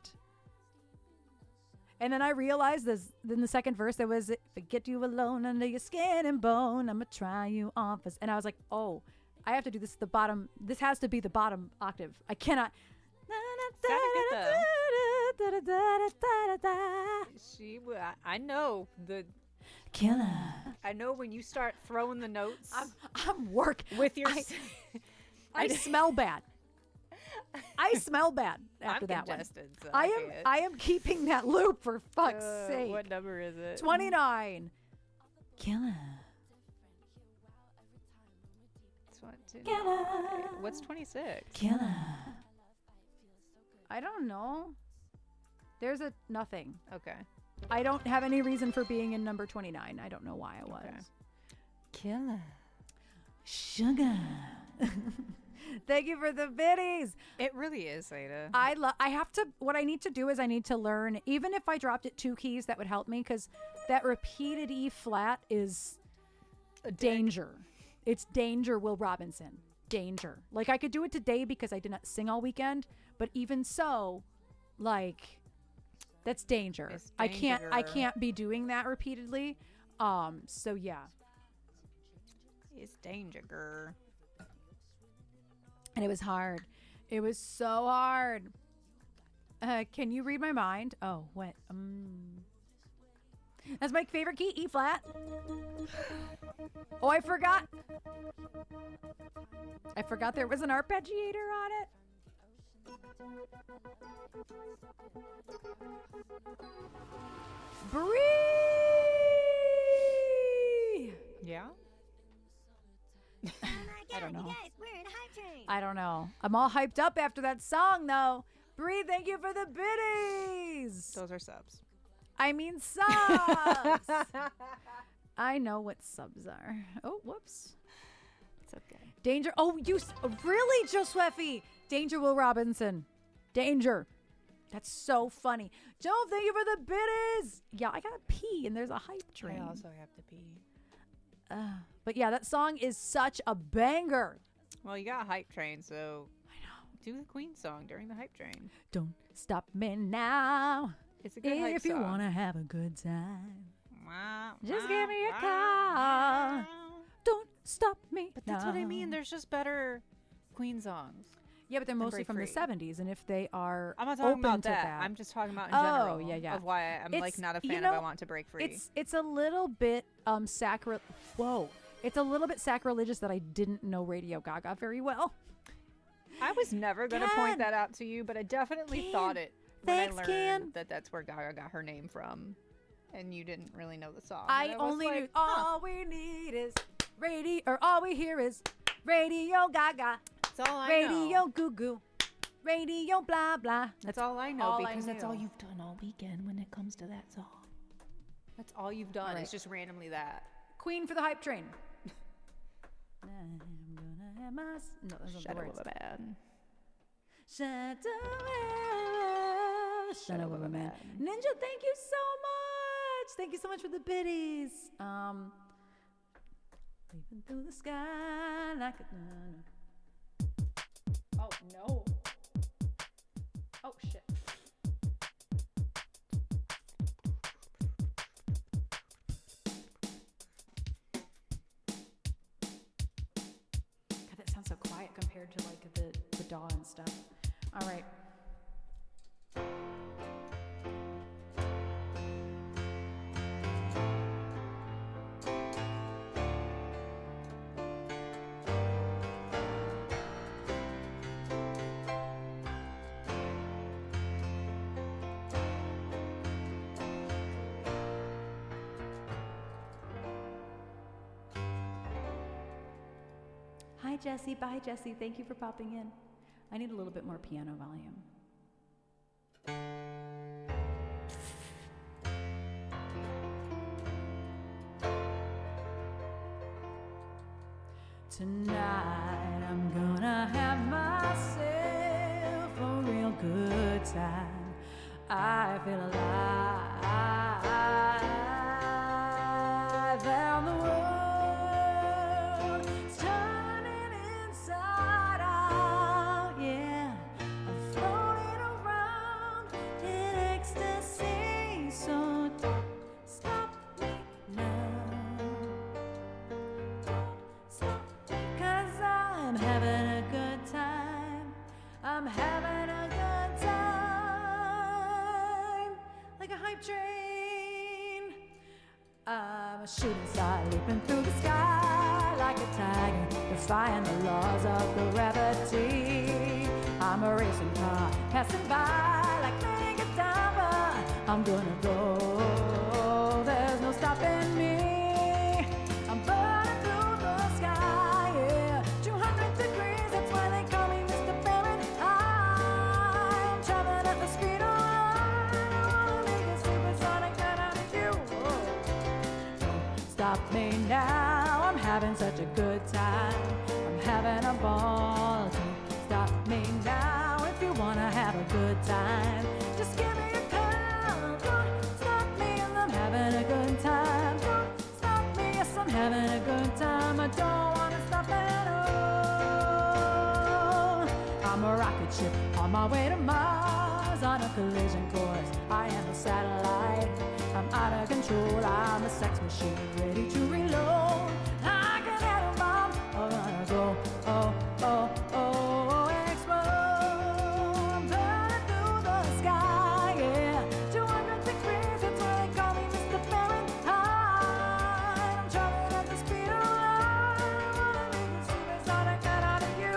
And then I realized this in the second verse there was, if I get you alone under your skin and bone, I'ma try you on. And I was like, oh, I have to do this at the bottom. This has to be the bottom octave. I cannot. I know the Killer. I know when you start throwing the notes I'm work with your I smell bad. I smell bad after I'm that one. congested, so I am keeping that loop for fuck's sake. What number is it? 29. Killer. Killer. What's 26? Killer. I don't know. There's a nothing. Okay. I don't have any reason for being in number 29. I don't know why I was. Okay. Killer. Sugar. Thank you for the biddies. It really is, Ada. What I need to do is I need to learn, even if I dropped it 2 keys, that would help me, because that repeated E flat is a danger. It's danger, Will Robinson. Danger. Like, I could do it today because I did not sing all weekend, but even so, like, that's danger. I can't be doing that repeatedly. So yeah. It's danger, girl. And it was hard. It was so hard. Can you read my mind? Oh, what? That's my favorite key, E flat. Oh, I forgot. I forgot there was an arpeggiator on it. Bree! Yeah? I don't know. I don't know. I'm all hyped up after that song, though. Bree, thank you for the biddies. Those are subs. I mean subs. I know what subs are. Oh, whoops. It's okay. Danger. Oh, really, Josephi? Danger, Will Robinson. Danger. That's so funny. Joe, thank you for the biddies. Yeah, I gotta pee, and there's a hype train. I also have to pee. But yeah, that song is such a banger. Well, you got a hype train, so I know. do the Queen song during the hype train. Don't stop me now. It's a good hype If you song. want to have a good time, Wow, just wow, give me a wow, call. wow. Don't stop me. But that's what I mean. now. There's just better Queen songs. Yeah, but they're mostly from the break free. 70s, and if they are I'm not talking open about to that. I'm just talking about in general. yeah. Of why I'm like It's- not a you fan know, of I Want to Break Free. It's a little bit Whoa. It's a little bit sacrilegious that I didn't know Radio Gaga very well. I was never going to Ken! point that out to you, but I definitely Ken! thought it Thanks, when I Ken! learned that that's where Gaga got her name from, and you didn't really know the song. I And was only like, knew huh, all we need is radio, or all we hear is Radio Gaga, that's all I Radio know. Goo Goo, Radio blah blah. That's all I know all I because that's all knew. you've done all weekend when it comes to that song. That's all you've done. Right. It's just randomly that. Queen for the hype train. I'm gonna have my no, those are the Shadow words. of a Man. Shadow of a Man. Ninja, thank you so much. Thank you so much for the biddies. Leaping through the sky like a. Oh no. Oh shit. God, that sounds so quiet compared to like the DAW and stuff. All right. Hi, Jesse. Bye, Jesse. Thank you for popping in. I need a little bit more piano volume. Tonight I'm gonna have myself a real good time. I feel alive and the world's turning inside out. Yeah, I'm floating around in ecstasy. So don't stop me now. Stop, 'cause I'm having a good time. I'm having a good time. Like a hype train. I'm a shooting star leaping through the sky like a tiger, defying the laws of gravity. I'm a racing car passing by like Lady Godiva. I'm gonna go. There's no stopping me. I'm burning through the sky, yeah. 200 degrees, that's why they call me Mr. Fahrenheit. I'm traveling at the speed of light. I wanna make a supersonic gun out of you. Don't stop me now. I'm having such a good time. I'm having a ball. Don't stop me now. If you wanna have a good time, just give me a call. Don't stop me, and I'm having a good time. Don't stop me, yes, I'm having a good time. I don't wanna stop at all. I'm a rocket ship on my way to Mars on a collision course. I am a satellite. I'm out of control. I'm a sex machine ready to reload. Like an atom bomb. I'm gonna go, oh, oh, oh, explode. I'm burning through the sky, yeah. 200 degrees, that's why they call me Mr. Fahrenheit. I'm traveling at the speed of light. I wanna make a supersonic gun out of you.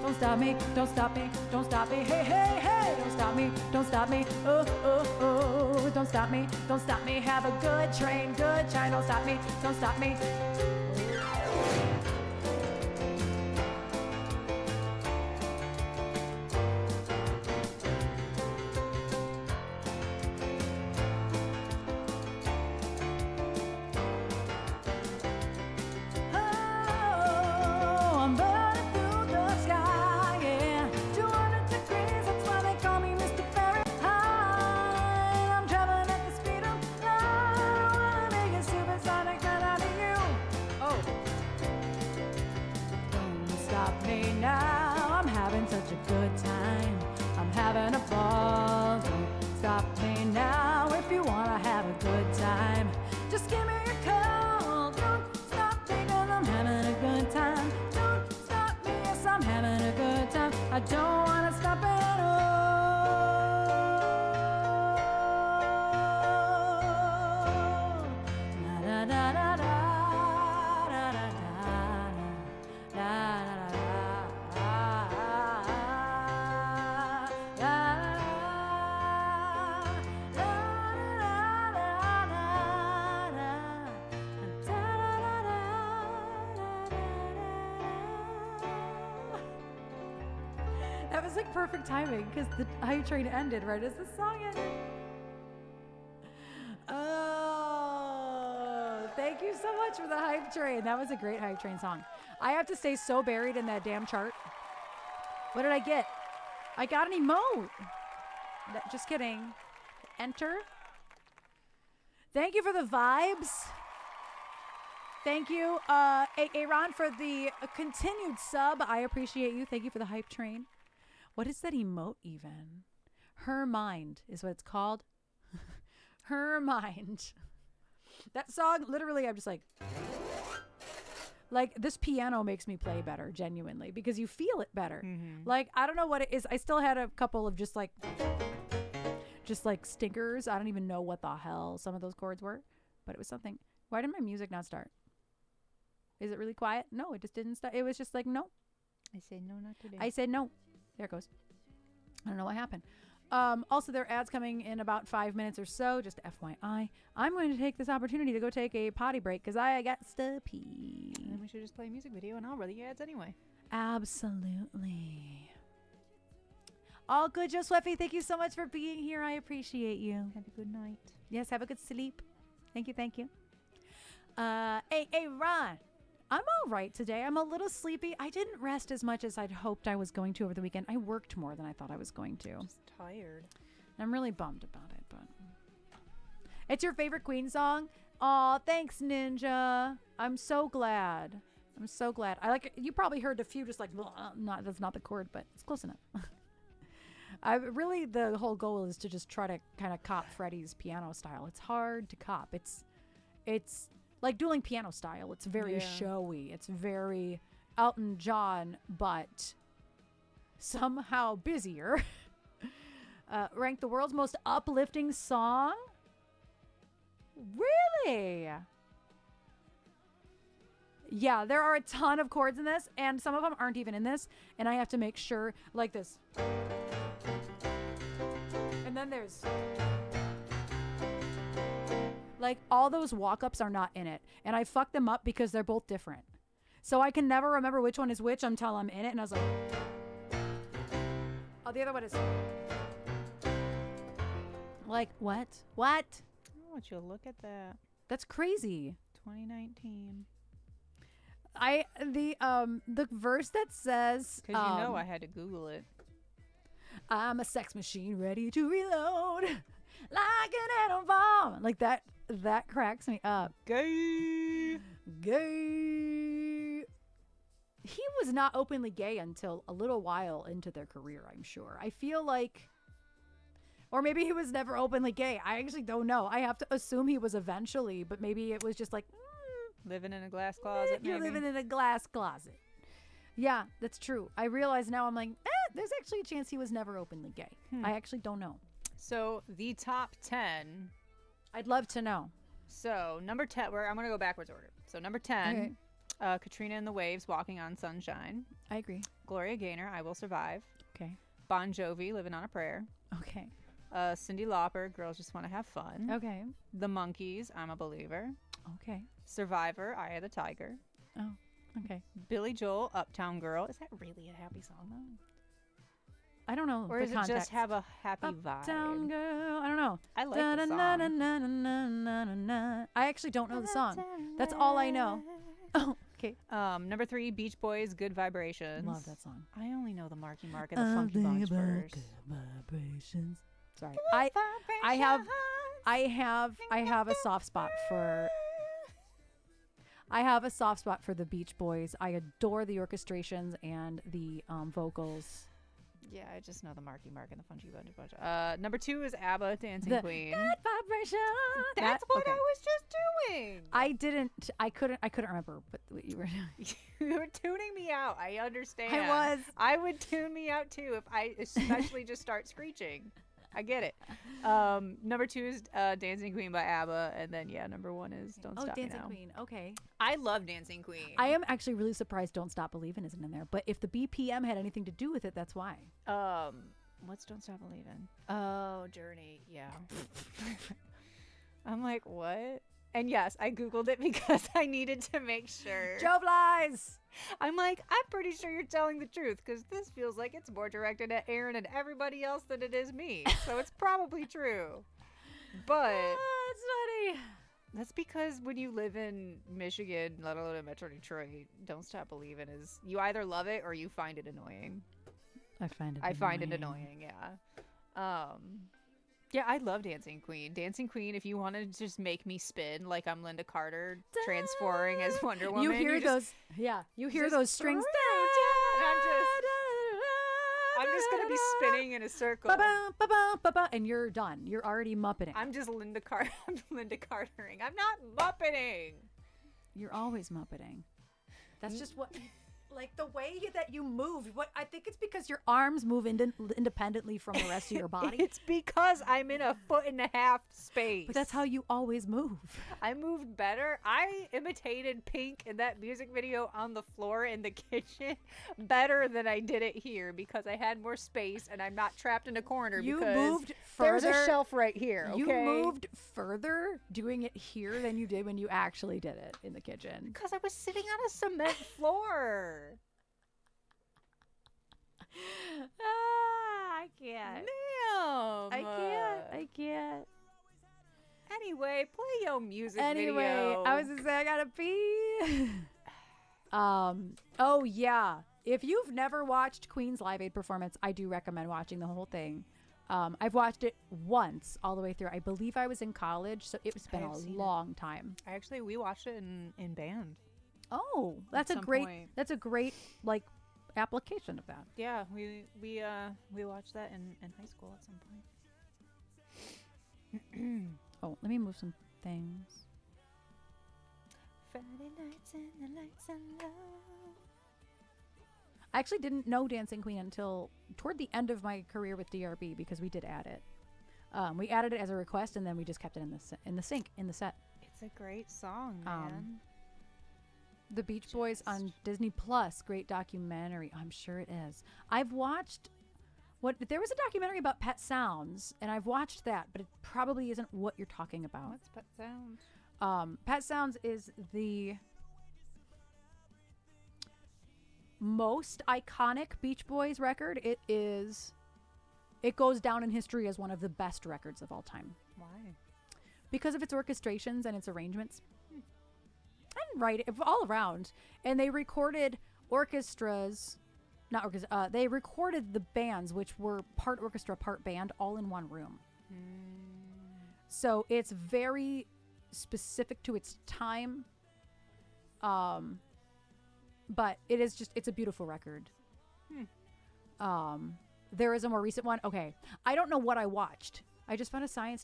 Don't stop me, don't stop me, don't stop me, hey, hey, hey. Don't stop me, don't stop me, oh, oh, oh. Don't stop me, don't stop me. Have a good train, good shine. Don't stop me, don't stop me. Oh, I'm burning through the sky, yeah. 200 degrees, that's why they call me Mr. Fahrenheit. I'm traveling at the speed of light. I wanna make a supersonic gun out of you. Oh, don't stop me now. I'm having such a good time. I'm having a ball. Don't stop me now. If you wanna have a good time, just give me a call. Don't stop me, 'cause I'm having a good time. Don't stop me, I don't wanna stop at all. La da da da da da da da da That was like perfect timing because the hype train ended right as the song ended. Oh, thank you so much for the hype train. That was a great hype train song. I have to stay so buried in that damn chart. What did I get? I got an emote. Just kidding. Enter. Thank you for the vibes. Thank you, Erin, for the continued sub. I appreciate you. Thank you for the hype train. What is that emote even? Her Mind is what it's called. Her Mind. That song, literally, I'm just like this piano makes me play better, genuinely, because you feel it better. Mm-hmm. Like, I don't know what it is. I still had a couple of just like stinkers. I don't even know what the hell some of those chords were, but it was something. Why did my music not start? Is it really quiet? No, it just didn't start. It was just like, no. I say no, not today. I said no. There it goes. I don't know what happened. Also, there are ads coming in about 5 minutes or so. Just FYI, I'm going to take this opportunity to go take a potty break because I got to pee. And then we should just play a music video and I'll run the ads anyway. Absolutely. All good, Joe Sweffy. Thank you so much for being here. I appreciate you. Have a good night. Yes, have a good sleep. Thank you, thank you. Hey, Ron. I'm all right today. I'm a little sleepy. I didn't rest as much as I'd hoped I was going to over the weekend. I worked more than I thought I was going to. Just tired. I'm really bummed about it, but it's your favorite Queen song? Aw, thanks, Ninja. I'm so glad. I'm so glad. I like it. You probably heard a few just like, not that's not the chord, but it's close enough. The whole goal is to just try to kind of cop Freddie's piano style. It's hard to cop. It's like dueling piano style. It's very showy. It's very Elton John, but somehow busier. Ranked the world's most uplifting song? Really? Yeah, there are a ton of chords in this, and some of them aren't even in this, and I have to make sure, like this. And then there's... like, all those walk-ups are not in it. And I fucked them up because they're both different. So I can never remember which one is which until I'm in it. And I was like... oh, the other one is... like, what? What? I want you to look at that. That's crazy. 2019. The verse that says... because you know I had to Google it. I'm a sex machine ready to reload. Like an atom bomb. Like that cracks me up. Gay. He was not openly gay until a little while into their career, I'm sure. I feel like, or maybe he was never openly gay. I actually don't know. I have to assume he was eventually, but maybe it was just like, living in a glass closet. You're maybe. living in a glass closet. Yeah, that's true. I realize now, I'm like, there's actually a chance he was never openly gay. I actually don't know. So the top 10. I'd love to know. So number 10, I'm going to go backwards order. So number 10, Katrina and the Waves, Walking on Sunshine. I agree. Gloria Gaynor, I Will Survive. Okay. Bon Jovi, Living on a Prayer. Okay. Cyndi Lauper, Girls Just Want to Have Fun. Okay. The Monkees, I'm a Believer. Okay. Survivor, Eye of the Tiger. Oh, okay. Billy Joel, Uptown Girl. Is that really a happy song though? I don't know. Or does it just have a happy vibe? Uptown Girl. I don't know. I like the song. I actually don't know the song. That's all I know. Oh, okay. Number 3, Beach Boys, Good Vibrations. Love that song. I only know the Marky Mark and the Funky Bunch verse. Vibrations. Sorry. I have a soft spot for the Beach Boys. I adore the orchestrations and the vocals. Yeah, I just know the Marky Mark and the Funky Bunch Bunch. Number 2 is ABBA, Dancing The Queen. Good vibration. That's what okay. I was just doing. I couldn't remember what you were doing. You were tuning me out. I understand. I was. I would tune me out too if I especially just start screeching. I get it. Number 2 is Dancing Queen by ABBA, and then number 1 is Don't Stop Me Dancing Now. Queen. Okay. I love Dancing Queen. I am actually really surprised Don't Stop Believin' isn't in there. But if the BPM had anything to do with it, that's why. What's Don't Stop Believin'? Oh, Journey. Yeah. I'm like, what? And yes, I Googled it because I needed to make sure. Jove lies. I'm like, I'm pretty sure you're telling the truth because this feels like it's more directed at Erin and everybody else than it is me. So it's probably true. But That's funny. that's because when you live in Michigan, let alone in Metro Detroit, Don't Stop Believin' is you either love it or you find it annoying. I find it annoying, yeah. Yeah, I love Dancing Queen. Dancing Queen, if you want to just make me spin like I'm Linda Carter transforming as Wonder Woman. You hear those those strings. And I'm just going to be spinning in a circle. And you're done. You're already muppeting. I'm just Linda Carter. I'm Linda Cartering. I'm not muppeting. You're always muppeting. That's just what... Like the way that you move, I think it's because your arms move independently from the rest of your body. It's because I'm in a 1.5 foot space. But that's how you always move. I moved better. I imitated Pink in that music video on the floor in the kitchen better than I did it here because I had more space and I'm not trapped in a corner. You because moved further. There's a shelf right here. Okay? You moved further doing it here than you did when you actually did it in the kitchen. Because I was sitting on a cement floor. I can't. Ma'am. I can't. Anyway, play your music Anyway, video. I was gonna say I gotta pee. Oh yeah. If you've never watched Queen's Live Aid performance, I do recommend watching the whole thing. I've watched it once all the way through. I believe I was in college, so it's been a long time. We watched it in band. Oh, that's a great like application of that. Yeah, we watched that in high school at some point. Oh, let me move some things. Friday nights and the lights are low. I actually didn't know Dancing Queen until toward the end of my career with DRB because we did add it. We added it as a request and then we just kept it in the set. It's a great song, man. The Beach Boys on Disney Plus, great documentary. I'm sure it is. I've watched there was a documentary about Pet Sounds, and I've watched that, but it probably isn't what you're talking about. What's Pet Sounds? Pet Sounds is the most iconic Beach Boys record. It goes down in history as one of the best records of all time. Why? Because of its orchestrations and its arrangements. And all around. And they recorded they recorded the bands, which were part orchestra, part band, all in one room. So it's very specific to its time. But it's a beautiful record. There is a more recent one. Okay. I don't know what I watched. I just found a science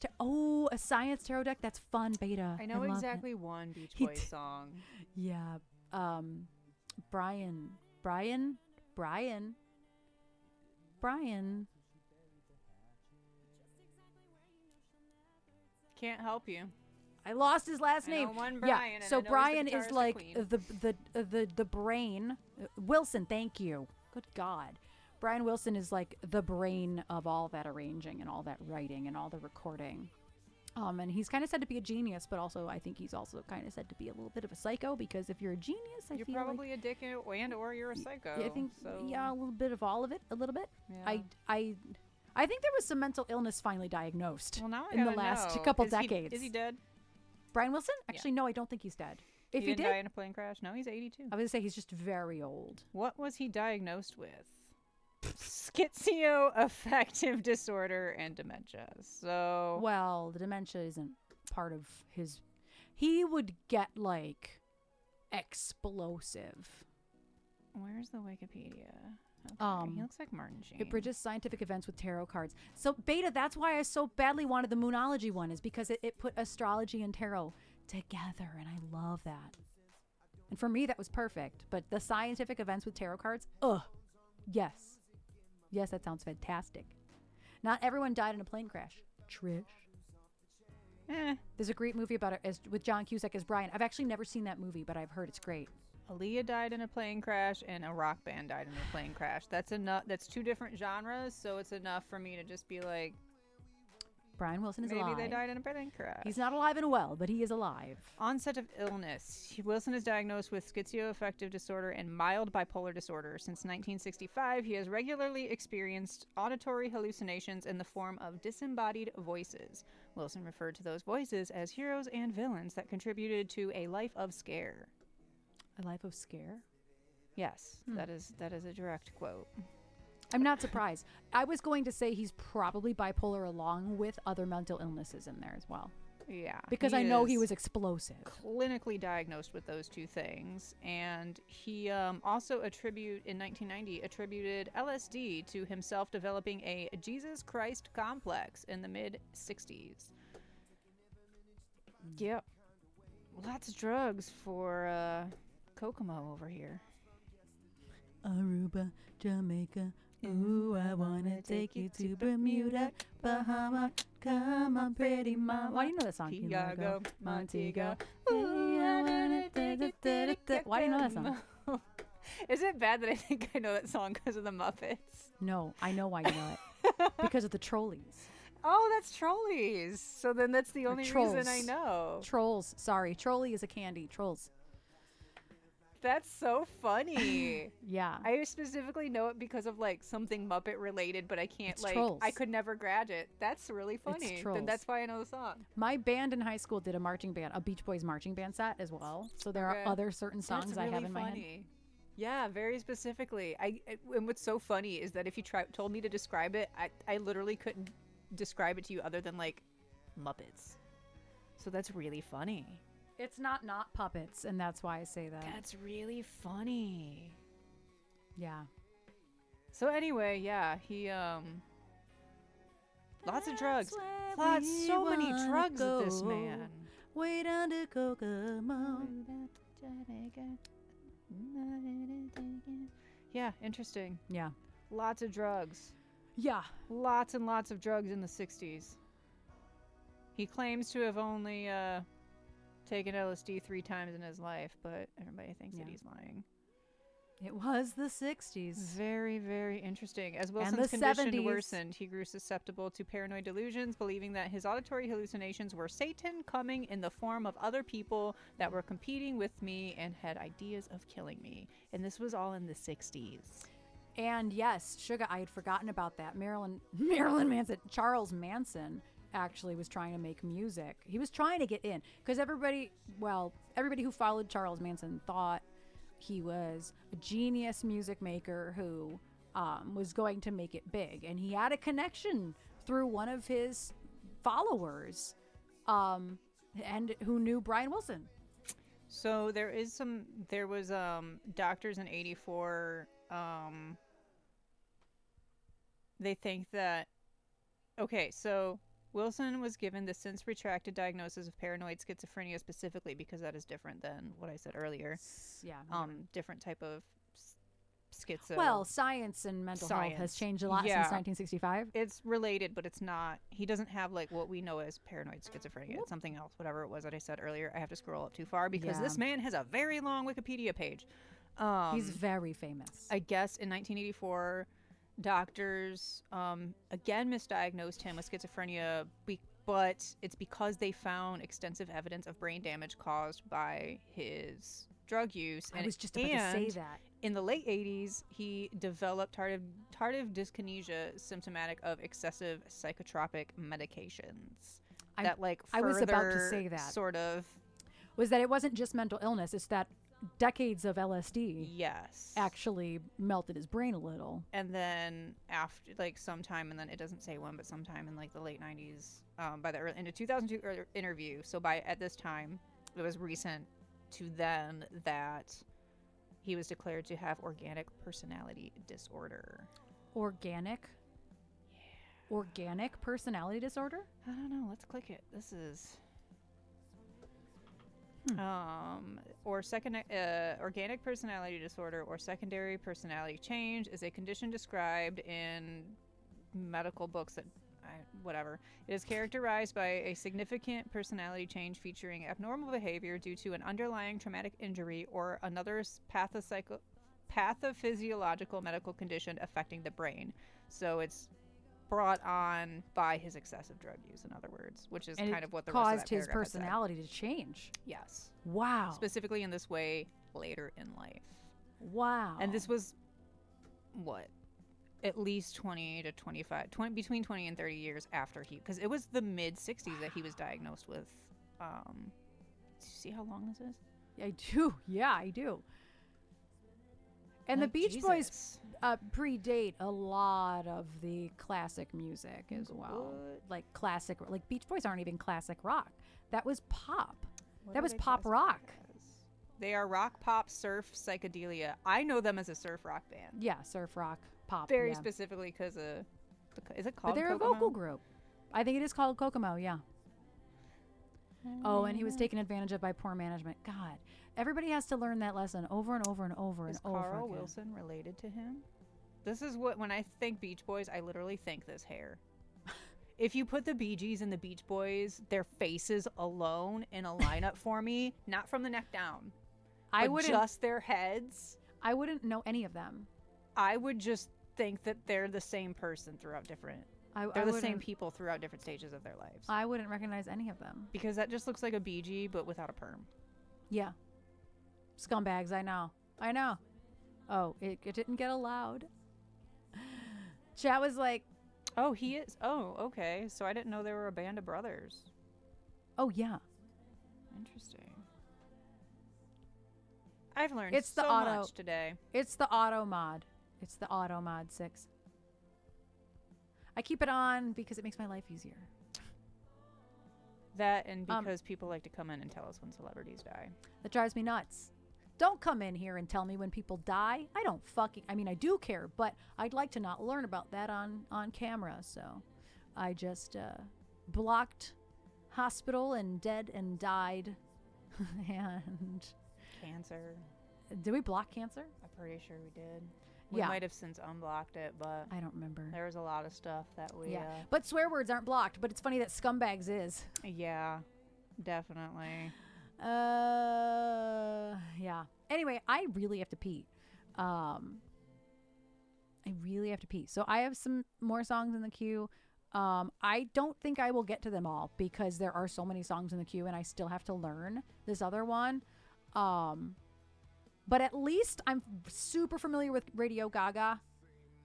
tarot deck. That's fun, beta. I know love exactly it. one Beach Boys song. Yeah. Brian. Can't help you. I lost his last name. I know one Brian, yeah. and So I know he's the Brian is guitarist of like Queen. the brain. Wilson, thank you. Good God. Brian Wilson is like the brain of all that arranging and all that writing and all the recording. And he's kind of said to be a genius, but also I think he's also kind of said to be a little bit of a psycho, because if you're a genius, you're probably a dick or you're a psycho. I think so. Yeah, a little bit of all of it, a little bit. Yeah. I think there was some mental illness finally diagnosed in the last know. couple decades. Is he dead? Brian Wilson? Actually, no, I don't think he's dead. If he he didn't did, die in a plane crash. No, he's 82. I was gonna say he's just very old. What was he diagnosed with? Schizoaffective disorder and dementia. So well, the dementia isn't part of his. He would get like explosive. Where's the Wikipedia? He looks like Martin Sheen. It bridges scientific events with tarot cards. So Beta, that's why I so badly wanted the Moonology one, is because it put astrology and tarot together, and I love that. And for me, that was perfect. But the scientific events with tarot cards, yes. Yes, that sounds fantastic. Not everyone died in a plane crash. Trish. There's a great movie about it with John Cusack as Brian. I've actually never seen that movie, but I've heard it's great. Aaliyah died in a plane crash and a rock band died in a plane crash. That's enough. That's two different genres, so it's enough for me to just be like, Brian Wilson is alive. maybe they died in a plane crash. He's not alive and well, but he is alive. Onset of illness. Wilson is diagnosed with schizoaffective disorder and mild bipolar disorder. Since 1965, he has regularly experienced auditory hallucinations in the form of disembodied voices. Wilson referred to those voices as heroes and villains that contributed to a life of scare. A life of scare? Yes, that is a direct quote. I'm not surprised. I was going to say he's probably bipolar along with other mental illnesses in there as well. Yeah. Because I know he was explosive. Clinically diagnosed with those two things. And he also in 1990, attributed LSD to himself developing a Jesus Christ complex in the mid-60s. Yep. Lots of drugs for Kokomo over here. Aruba, Jamaica. Ooh, I wanna take you to Bermuda, Bahama. Come on, pretty mama. Why do you know that song? Chicago, Montego. Why do you know that song? Is it bad that I think I know that song because of the Muppets? No, I know why you know it. Because of the Trolleys. Oh, that's Trolleys. So then that's the only reason I know. Trolls. Sorry. Trolley is a candy. Trolls. That's so funny. Yeah. I specifically know it because of like something Muppet related, but I can't It's like Trolls. I could never grab it. That's really funny. It's Trolls. Then that's why I know the song. My band in high school did a Beach Boys marching band set as well. So there are other certain songs That's I really have in my head. funny. Yeah, very specifically. And what's so funny is that if you told me to describe it, I literally couldn't describe it to you other than like Muppets. So that's really funny. It's not puppets, and that's why I say that. That's really funny. Yeah. So anyway, yeah, he lots of drugs. So many drugs with this man. Way down to Kokomo. Yeah, interesting. Yeah. Lots of drugs. Yeah. Lots and lots of drugs in the 60s. He claims to have only taken LSD 3 times in his life, but everybody thinks that he's lying. It was the 60s. Very, very interesting. As And Wilson's the condition 70s. worsened, he grew susceptible to paranoid delusions, believing that his auditory hallucinations were Satan coming in the form of other people that were competing with me and had ideas of killing me. And this was all in the 60s. And yes, Sugar, I had forgotten about that. Marilyn Manson, Charles Manson actually was trying to make music. He was trying to get in because everybody who followed Charles Manson thought he was a genius music maker who was going to make it big. And he had a connection through one of his followers and who knew Brian Wilson. So there was doctors in 84, they think that, okay, so Wilson was given the since retracted diagnosis of paranoid schizophrenia specifically because that is different than what I said earlier. Yeah. Different type of schizo. Well, science and mental health has changed a lot since 1965. It's related, but it's not. He doesn't have like what we know as paranoid schizophrenia. It's something else, whatever it was that I said earlier. I have to scroll up too far because this man has a very long Wikipedia page. He's very famous. I guess in 1984, doctors again misdiagnosed him with schizophrenia, but it's because they found extensive evidence of brain damage caused by his drug use. I was just about to say that. In the late 80s, he developed tardive dyskinesia symptomatic of excessive psychotropic medications. I was about to say that. Sort of. Was that it wasn't just mental illness, it's that decades of LSD actually melted his brain a little. And then after sometime, and then it doesn't say when, but sometime in the late 90s, in a 2002 interview, so at this time it was recent to then that he was declared to have organic personality disorder. Organic? Yeah. Organic personality disorder? I don't know. Let's click it. This is... organic personality disorder or secondary personality change is a condition described in medical books that whatever. It is characterized by a significant personality change featuring abnormal behavior due to an underlying traumatic injury or another pathophysiological medical condition affecting the brain. So it's brought on by his excessive drug use, in other words, which is kind of what the rest of that caused his paragraph had said. personality to change. Yes. Wow. Specifically in this way later in life. Wow. And this was what? At least 20 to 25, between 20 and 30 years after because it was the mid 60s that he was diagnosed with. Do you see how long this is? I do. Yeah, I do. And the Beach Boys predate a lot of the classic music as well. Like classic, like Beach Boys aren't even classic rock. That was pop. That was pop rock. They are rock, pop, surf, psychedelia. I know them as a surf rock band. Yeah, surf rock, pop. Very specifically because of, is it called But they're Kokomo? a vocal group. I think it is called Kokomo, yeah. Oh, and he was taken advantage of by poor management. God, everybody has to learn that lesson over and over and over and over again. Is Carl Wilson related to him? This is what, when I think Beach Boys, I literally think this hair. If you put the Bee Gees and the Beach Boys, their faces alone in a lineup for me, not from the neck down, but just their heads. I wouldn't know any of them. I would just think that they're the same person throughout different... They're the same people throughout different stages of their lives. I wouldn't recognize any of them. Because that just looks like a Bee Gee, but without a perm. Yeah. Scumbags, I know. I know. Oh, it didn't get allowed. Chat was like... Oh, he is? Oh, okay. So I didn't know they were a band of brothers. Oh, yeah. Interesting. I've learned it's so much today. It's the auto mod. It's the auto mod 6. I keep it on because it makes my life easier. That and because people like to come in and tell us when celebrities die. That drives me nuts. Don't come in here and tell me when people die. I do care, but I'd like to not learn about that on camera. So I just blocked hospital and dead and died. And cancer. Did we block cancer? I'm pretty sure we did. We might have since unblocked it, but I don't remember. There was a lot of stuff that we... Yeah, but swear words aren't blocked, but it's funny that scumbags is. Yeah, definitely. Yeah. Anyway, I really have to pee. So I have some more songs in the queue. I don't think I will get to them all because there are so many songs in the queue and I still have to learn this other one. But at least I'm super familiar with Radio Gaga.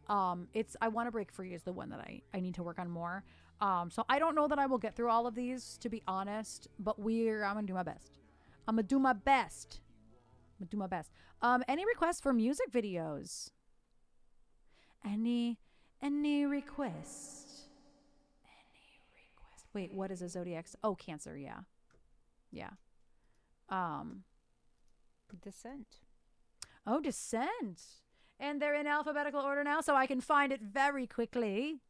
I Want to Break Free is the one that I need to work on more. So I don't know that I will get through all of these, to be honest, but I'm going to do my best. I'm going to do my best. Any requests for music videos? Any request? Wait, what is a zodiac? Oh, Cancer, yeah. Yeah. Descent. Oh, Descent. And they're in alphabetical order now, so I can find it very quickly.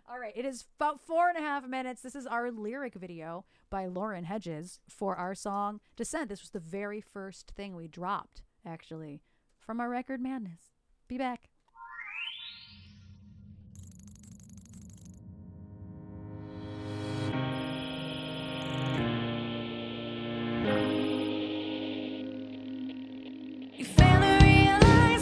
All right, it is about 4.5 minutes. This is our lyric video by Lauren Hedges for our song Descent. This was the very first thing we dropped, actually, from our record Madness. Be back. Every night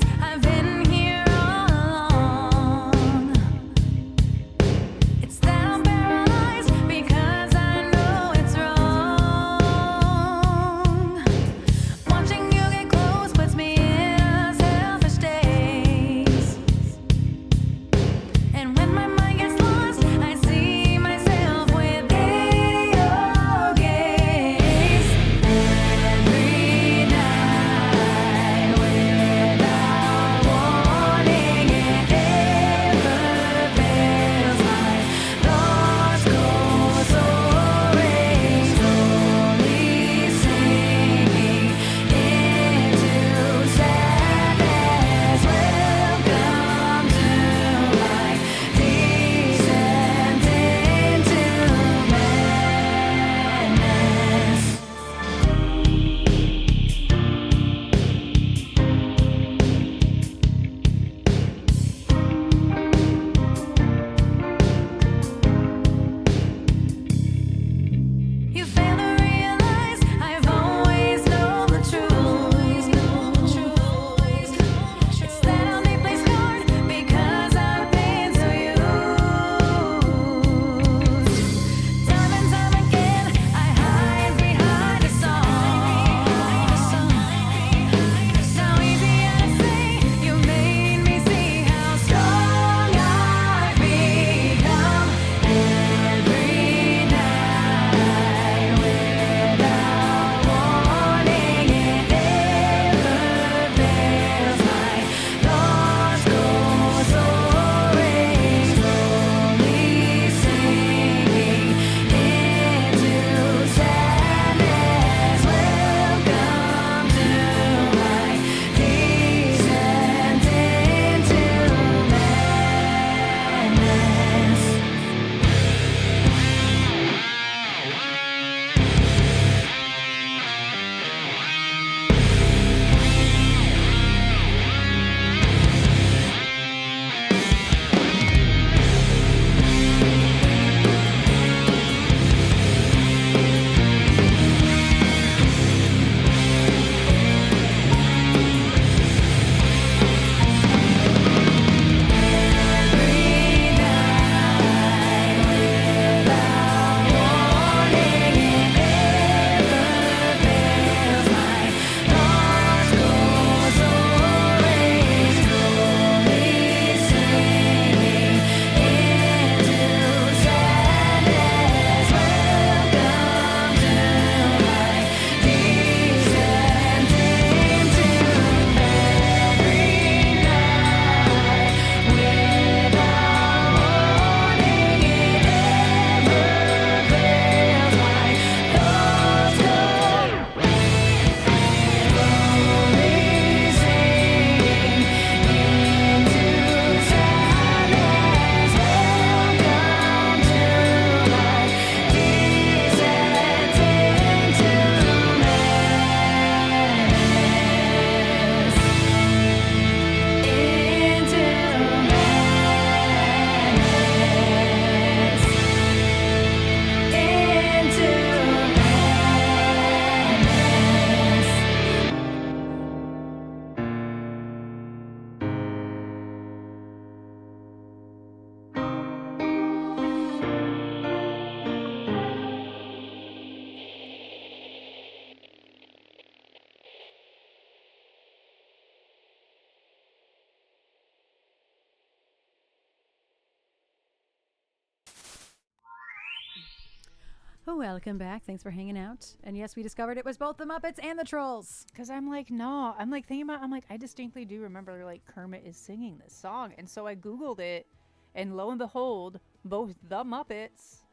Welcome back. Thanks for hanging out. And yes, we discovered it was both the Muppets and the Trolls. Because I'm like, no. I'm like thinking about, I'm like, I distinctly do remember like Kermit is singing this song. And so I Googled it. And lo and behold, both the Muppets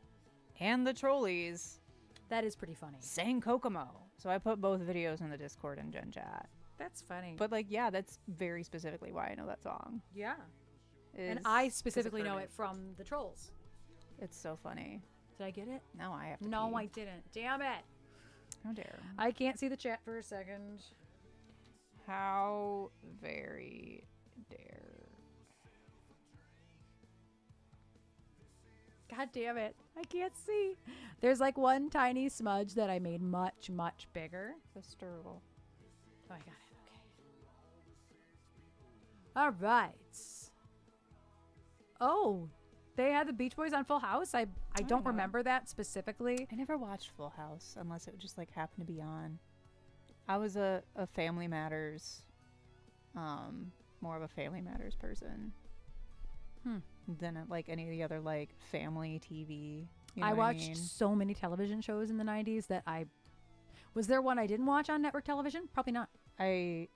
and the Trolleys That is pretty funny. sang Kokomo. So I put both videos in the Discord and Gen Chat. That's funny. But like, yeah, that's very specifically why I know that song. yeah. And is I 'cause of specifically know Kermit. it from the Trolls. It's so funny. Did I get it? Now I have to No, pee. I didn't. Damn it. How dare. I can't see the chat for a second. How very dare. God damn it. I can't see. There's like one tiny smudge that I made much, much bigger. The stirl. Oh, I got it. Okay. All right. Oh, they had the Beach Boys on Full House. I don't know. remember that specifically. I never watched Full House unless it just like happened to be on. I was a Family Matters, more of a Family Matters person than like any of the other like family TV. You know I what watched mean? so many television shows in the 90s that was there one I didn't watch on network television? Probably not. If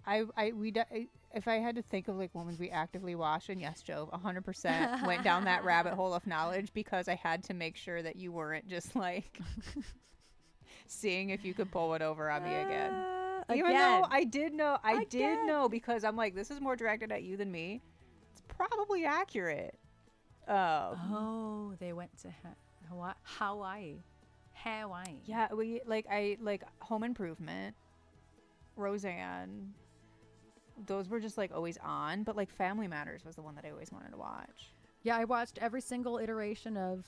I had to think of like ones we actively watched, and yes, Joe, 100% went down that rabbit hole of knowledge because I had to make sure that you weren't just like seeing if you could pull it over on me again. Even though I did know because I'm like, this is more directed at you than me. It's probably accurate. Oh, they went to Hawaii. Yeah, I like Home Improvement, Roseanne. Those were just like always on, but like Family Matters was the one that I always wanted to watch. Yeah, I watched every single iteration of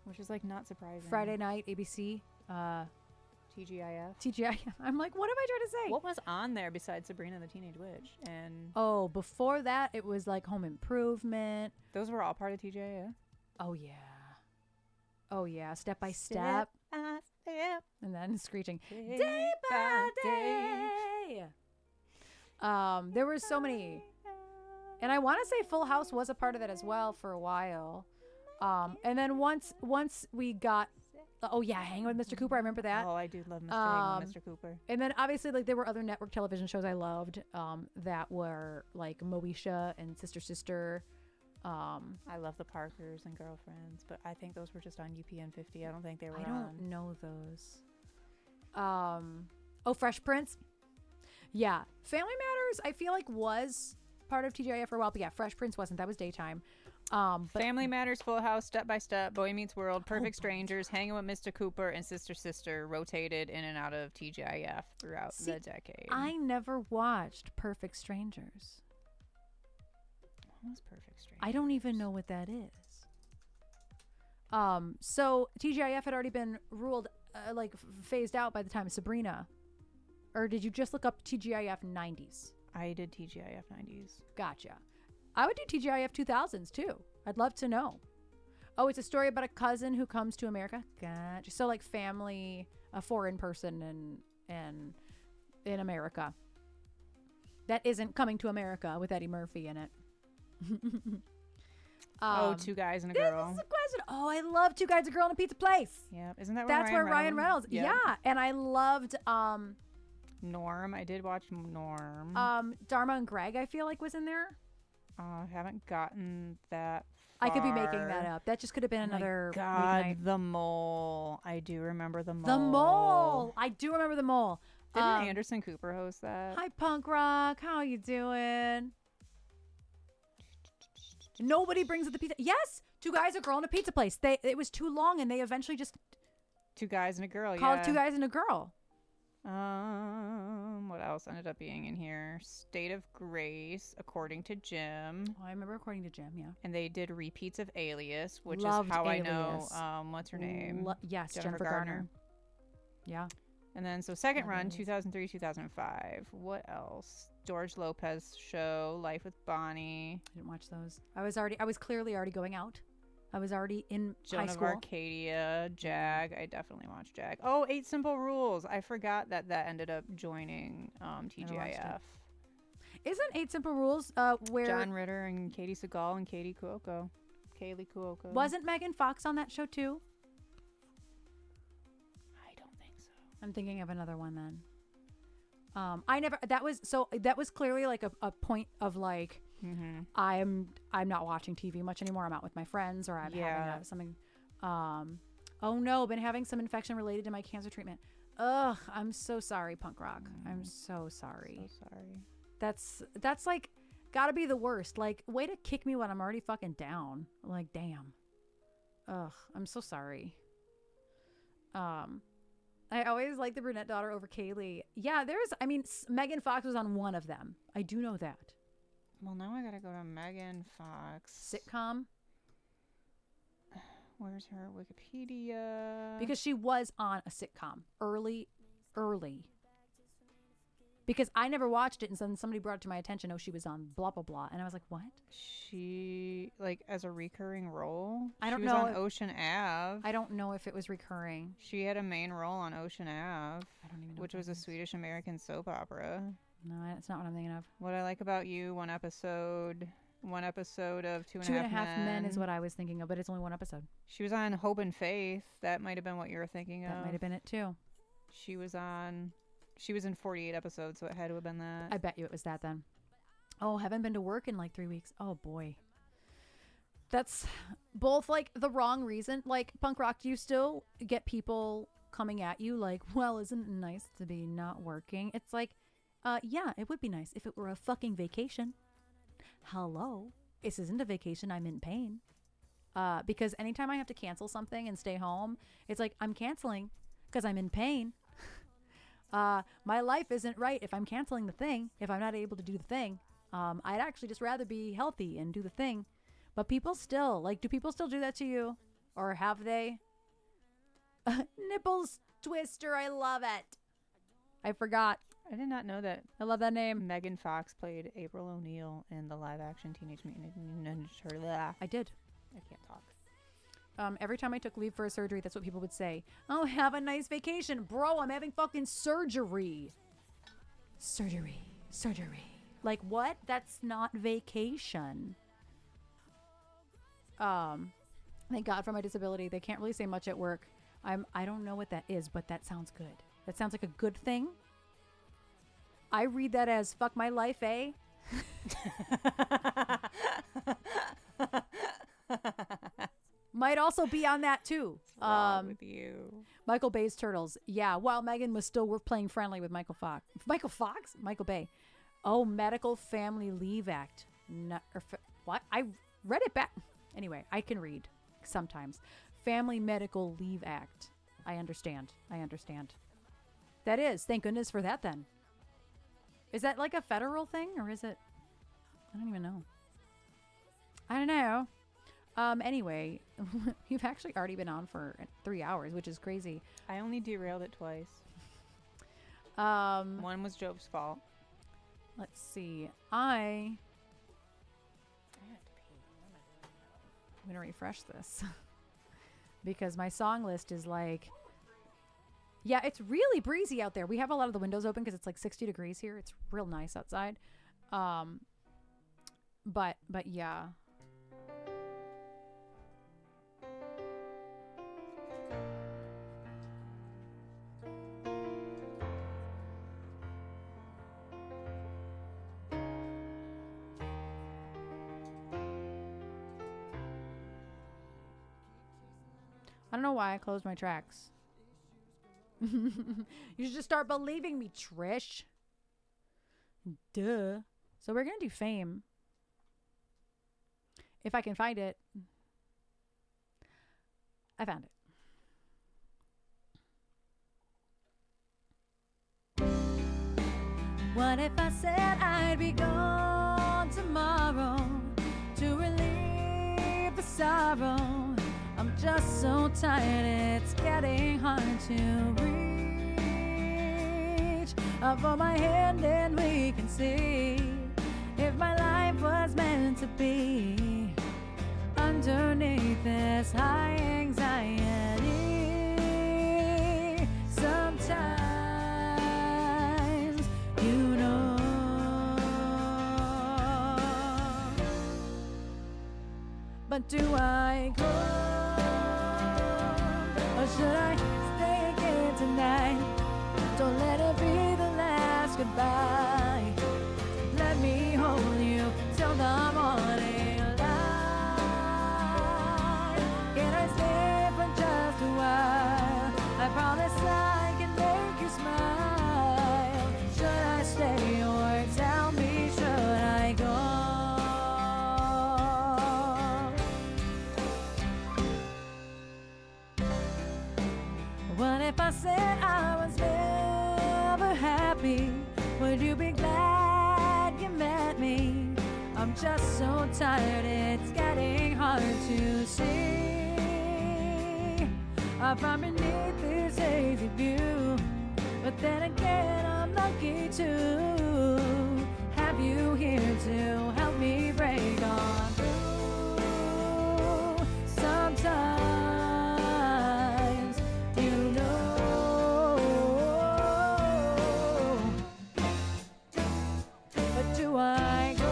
Which is like not surprising. Friday night ABC, TGIF. TGI. I'm like, what am I trying to say? What was on there besides Sabrina the Teenage Witch? And Oh, before that, it was like Home Improvement. those were all part of TGIF. Oh yeah, Step by Step, Step and then screeching day by day. There were so many, and I want to say Full House was a part of that as well for a while. And then once we got, Hanging with Mr. Cooper, I remember that. Oh, I do love Mr. Cooper. And then obviously like there were other network television shows I loved that were like Moesha and Sister Sister. I love the Parkers and Girlfriends, but I think those were just on UPN 50. I don't think they were I on. don't know those. Fresh Prince. Yeah, Family Matters I feel like was part of TGIF for a while, but yeah, Fresh Prince wasn't. That was daytime. But Family Matters, Full House, Step by Step, Boy Meets World, Perfect Strangers, Hanging with Mr. Cooper, and Sister Sister rotated in and out of TGIF throughout the decade. I never watched Perfect Strangers. What was Perfect Strangers? I don't even know what that is. So TGIF had already been ruled phased out by the time of Sabrina, or did you just look up TGIF 90s? I did TGIF 90s. Gotcha. I would do TGIF 2000s too. I'd love to know. Oh, it's a story about a cousin who comes to America. Gotcha. So like family, a foreign person and in America that isn't coming to America with Eddie Murphy in it. Two Guys and a Girl. This is a question. Oh, I love Two Guys, a Girl, and a Pizza Place. Yeah, isn't that where That's where Ryan Reynolds. Yep. Yeah, and I loved Norm. I did watch Norm. Dharma and Greg. I feel like was in there. I haven't gotten that I far. could be making that up. That just could have been another. God, weeknight. The Mole. I do remember The Mole. The Mole. I do remember The Mole. Didn't Anderson Cooper host that? Hi, punk rock. How you doing? Nobody brings it the pizza. Yes, Two Guys, a Girl, and a Pizza Place. It was too long, and they eventually just Two Guys and a Girl. called Yeah. Two Guys and a Girl. What else ended up being in here? State of Grace, According to Jim. Oh, I remember according to Jim. Yeah. And they did repeats of Alias, which Loved is how Alias. I know. What's her name? Yes, Jennifer Jennifer Garner. Yeah. And then so second Love run, Alias. 2003, 2005. What else? George Lopez show, Life with Bonnie. I didn't watch those. I was clearly already going out. I was already in Joan high of school. Arcadia, Jag. I definitely watched Jag. Oh, Eight Simple Rules. I forgot that ended up joining TGIF. Isn't Eight Simple Rules where John Ritter and Katie Seagal and Kaylee Cuoco. wasn't Megan Fox on that show too? I'm thinking of another one then. That was clearly like a point of like, I'm not watching TV much anymore. I'm out with my friends, or I'm having something. Oh no, been having some infection related to my cancer treatment. Ugh, I'm so sorry, punk rock. I'm so sorry. So sorry. That's like gotta be the worst. Like, way to kick me when I'm already fucking down. Like, damn. Ugh, I'm so sorry. I always like the brunette daughter over Kaylee. Yeah, Megan Fox was on one of them. I do know that. Well, now I gotta go to Megan Fox. Sitcom. Where's her Wikipedia? Because she was on a sitcom early. Because I never watched it, and then somebody brought it to my attention. Oh, she was on blah blah blah, and I was like, what? She like as a recurring role. I don't she know. was on Ocean Ave. I don't know if it was recurring. She had a main role on Ocean Ave. I don't even know. Which was a Swedish American soap opera. No, it's not what I'm thinking of. What I Like About You, one episode of Two and Two a and a Half Half Men is what I was thinking of, but it's only one episode. She was on Hope and Faith. That might have been what you were thinking of. That might have been it too. She was in 48 episodes, so it had to have been that. I bet you it was that then. Oh, haven't been to work in like 3 weeks. Oh boy. That's both like the wrong reason. Like, punk rock, do you still get people coming at you like, well, isn't it nice to be not working? It's like, yeah, it would be nice if it were a fucking vacation. Hello. This isn't a vacation. I'm in pain. Because anytime I have to cancel something and stay home, it's like, I'm canceling because I'm in pain. My life isn't right if I'm canceling the thing, if I'm not able to do the thing. I'd actually just rather be healthy and do the thing. But people still, like, do people still do that to you? Or have they? Nipples Twister, I love it. I forgot. I did not know that. I love that name. Megan Fox played April O'Neil in the live-action Teenage Mutant Ninja Turtles. I did. I can't talk. Every time I took leave for a surgery, that's what people would say. Oh, have a nice vacation. Bro, I'm having fucking surgery. Surgery. Like, what? That's not vacation. Thank God for my disability. They can't really say much at work. I don't know what that is, but that sounds good. That sounds like a good thing. I read that as fuck my life, eh? Might also be on that too. What's wrong with you? Michael Bay's Turtles. Yeah, while Megan was still playing friendly with Michael Fox. Michael Bay. Oh, Medical Family Leave Act. What? I read it back. Anyway, I can read sometimes. Family Medical Leave Act. I understand. That is. Thank goodness for that then. Is that like a federal thing or is it? I don't even know. I don't know. Anyway, you've actually already been on for 3 hours, which is crazy. I only derailed it twice. One was Job's fault. Let's see. I'm going to refresh this because my song list is like, yeah, it's really breezy out there. We have a lot of the windows open because it's like 60 degrees here. It's real nice outside. But yeah. I don't know why I closed my tracks. You should just start believing me, Trish. Duh. So we're going to do Fame. If I can find it. I found it. What if I said I'd be gone tomorrow to relieve the sorrow? I'm just so tired, it's getting hard to reach. Up for my hand and we can see if my life was meant to be. Underneath this high anxiety, sometimes you know. But do I go? Or should I stay again tonight? Don't let it be the last goodbye. Let me hold you till the morning light. Can I stay for just a while? I promise I can make you smile. Should I stay or tell me, should I go? What if I said I was never happy? Would you be glad you met me? I'm just so tired, it's getting hard to see. From beneath this hazy view, but then again I'm lucky to have you here to help me break on through. Sometimes you know, but do I go?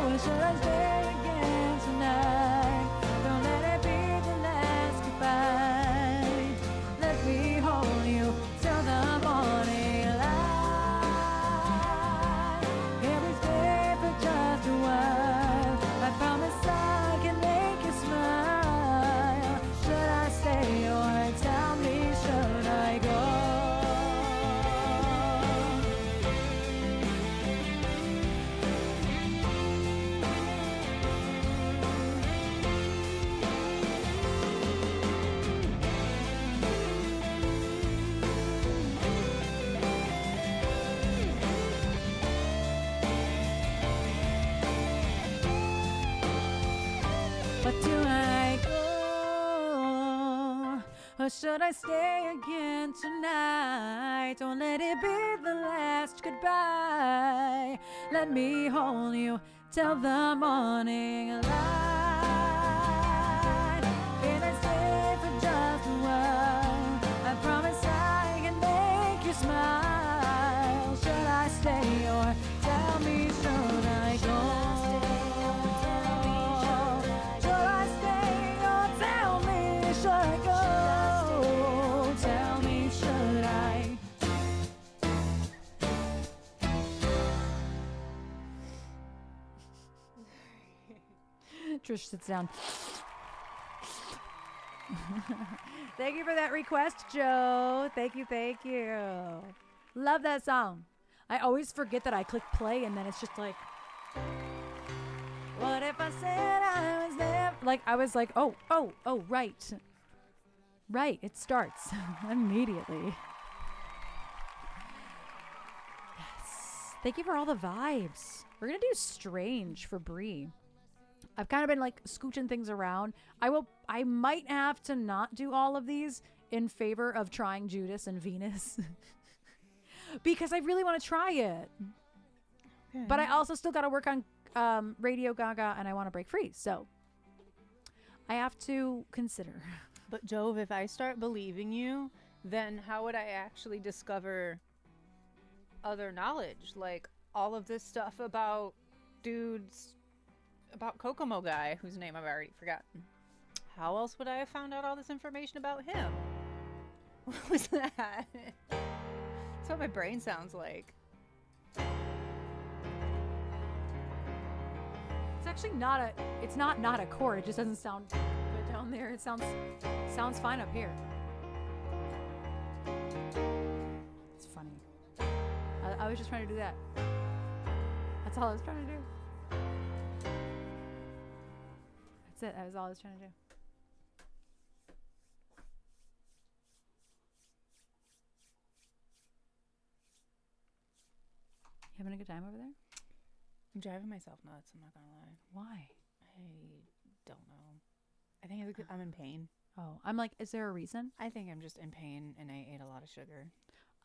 Or should I stay again tonight? Don't let it be the last goodbye. Let me hold you till the morning light. Can we stay for just a while? I promise I can make you smile. Should I stay or tell me, should I go? But do I go? Or should I stay again tonight? Don't let it be the last goodbye. Let me hold you till the morning light. Can I stay for just a while? I promise I can make you smile. Should I stay or tell me, should I go? Should I stay or tell me, should I go? Tell me, should I? Trish sits down. Thank you for that request, Joe. Thank you, thank you. Love that song. I always forget that I click play and then it's just like, what if I said I was there? Like, I was like, oh, right. Right, it starts immediately. Yes. Thank you for all the vibes. We're going to do Strange for Brie. I've kind of been like scooching things around. I might have to not do all of these in favor of trying Judas and Venus. Because I really want to try it. Okay. But I also still got to work on Radio Gaga and I want to break free. So I have to consider. But Jove, if I start believing you, then how would I actually discover other knowledge? Like all of this stuff about dudes, about Kokomo guy, whose name I've already forgotten. How else would I have found out all this information about him? What was that? That's what my brain sounds like. It's actually not a chord. It just doesn't sound good down there. It sounds fine up here. It's funny. I was just trying to do that. That's all I was trying to do. That's it. That was all I was trying to do. You having a good time over there? I'm driving myself nuts, I'm not gonna lie. Why? I don't know. I think I'm in pain. Oh, I'm like, is there a reason? I think I'm just in pain and I ate a lot of sugar.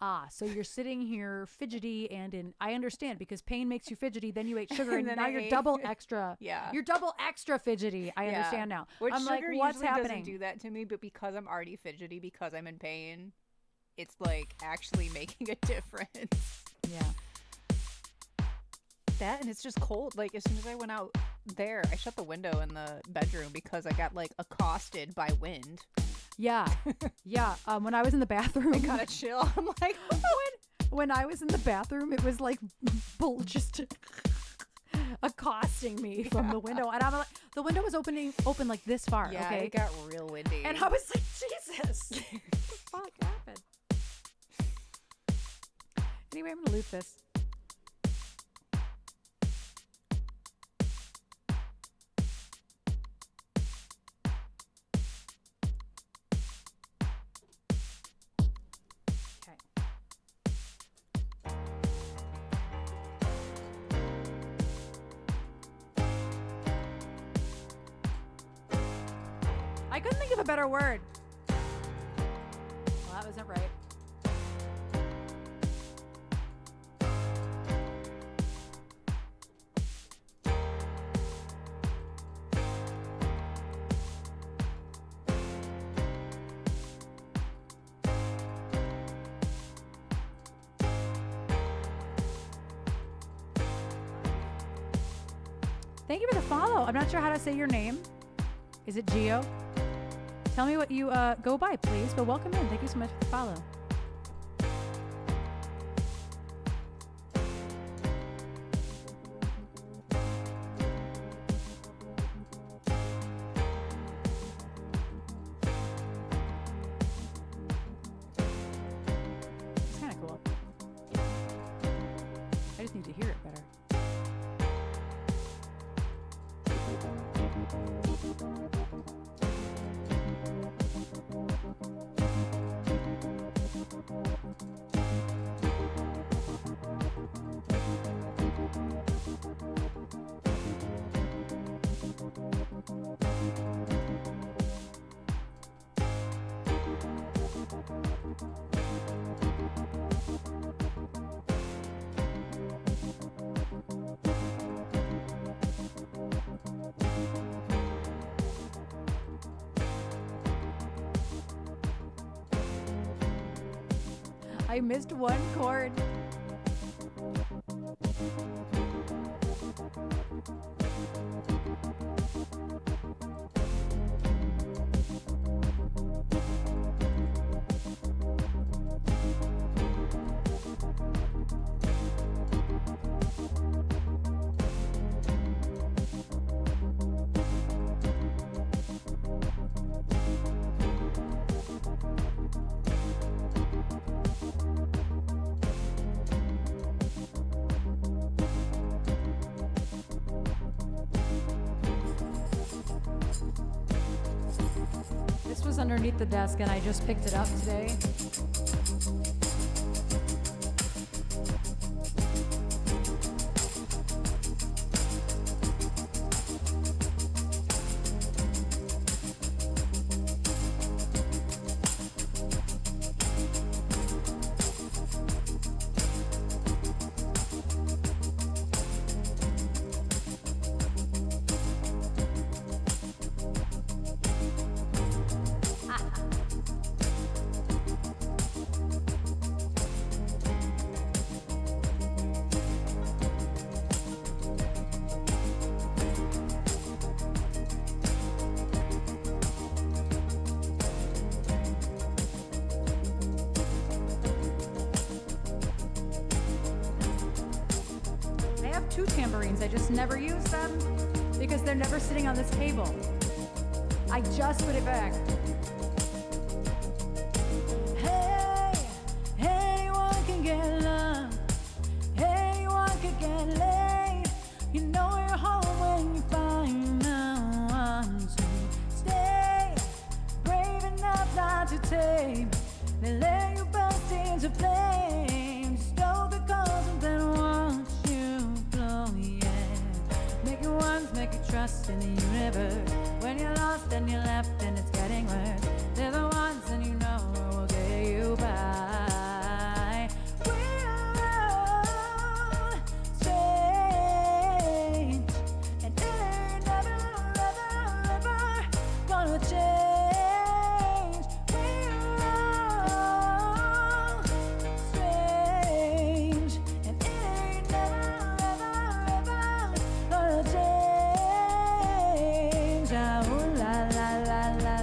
Ah, so you're sitting here fidgety and I understand because pain makes you fidgety, then you ate sugar and now you're double extra. Yeah. You're double extra fidgety. I understand now. Which I'm like, sugar what's usually happening? doesn't do that to me, but because I'm already fidgety because I'm in pain, it's like actually making a difference. Yeah. That and it's just cold. Like as soon as I went out there, I shut the window in the bedroom because I got like accosted by wind. Yeah. Yeah. When I was in the bathroom. I gotta chill. I'm like, when I was in the bathroom, it was like just accosting me from the window. And I'm like, the window was open like this far. yeah, Okay. it got real windy. And I was like, Jesus. What the fuck happened? Anyway, I'm going to loot this. I couldn't think of a better word. Well, that wasn't right. Thank you for the follow. I'm not sure how to say your name. Is it Gio? Tell me what you go by, please. But welcome in. Thank you so much for the follow. It's kind of cool. I just need to hear it better. I missed one chord. This was underneath the desk and I just picked it up today. Two tambourines. I just never use them because they're never sitting on this table. I just put it back. Hey, anyone can get love. Anyone can get laid. You know you're home when you find the one to stay. Brave enough not to tame. They let you burst into flames. Stoke the cause and then watch you blow, yeah. Make it once, make it trust in the universe. When you're lost and you're left and it's getting worse, they're the ones and you know will get you by. We're all strange, and it ain't never, ever, ever gonna change. We're all strange, and it ain't never, ever, ever gonna change. Ah, ooh, la, la, la, la,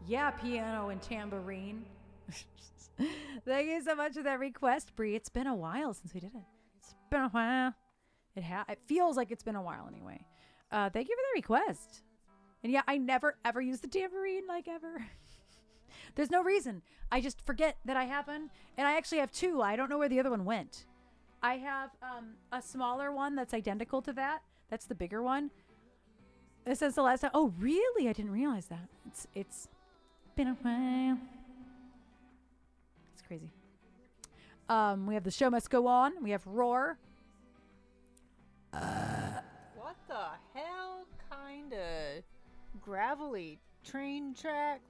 Yeah, piano and tambourine. Thank you so much for that request, Bree. It's been a while since we did it. It's been a while. It feels like it's been a while anyway. Thank you for the request. And yeah, I never ever use the tambourine, like ever. There's no reason. I just forget that I have one. And I actually have two. I don't know where the other one went. I have a smaller one that's identical to that. That's the bigger one. This is the last time. Oh, really? I didn't realize that. It's been a while. It's crazy. We have The Show Must Go On. We have Roar. What the hell kind of gravelly train track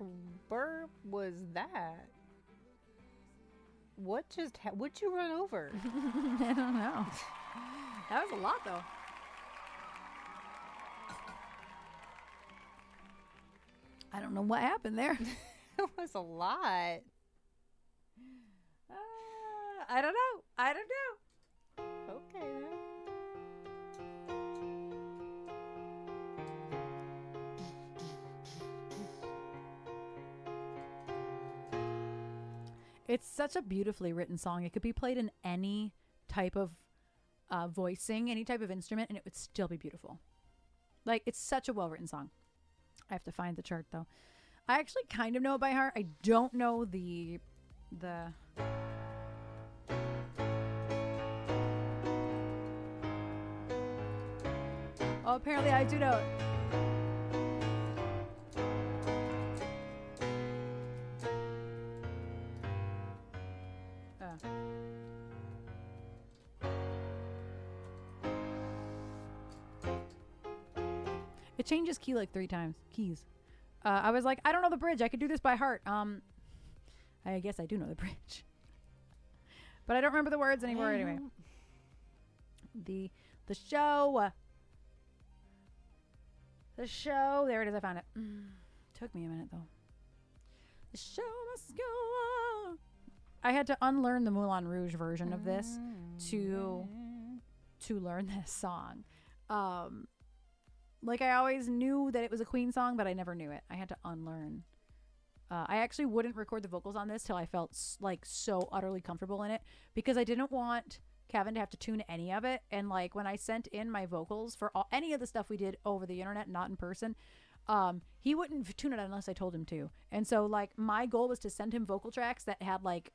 burp was that? What'd you run over? I don't know. That was a lot, though. I don't know what happened there. It was a lot. I don't know. Okay, then. It's such a beautifully written song. It could be played in any type of voicing, any type of instrument, and it would still be beautiful. Like, it's such a well-written song. I have to find the chart, though. I actually kind of know it by heart. I don't know the... Oh, apparently I do know it. It changes key like 3 times. Keys. I was like, I don't know the bridge. I could do this by heart. I guess I do know the bridge. But I don't remember the words anymore anyway. The show. The show. There it is. I found it. Took me a minute though. The show must go on. I had to unlearn the Moulin Rouge version of this to learn this song. Like, I always knew that it was a Queen song, but I never knew it. I had to unlearn. I actually wouldn't record the vocals on this till I felt like so utterly comfortable in it, because I didn't want Kevin to have to tune any of it. And like, when I sent in my vocals for any of the stuff we did over the internet, not in person, he wouldn't tune it unless I told him to. And so like, my goal was to send him vocal tracks that had like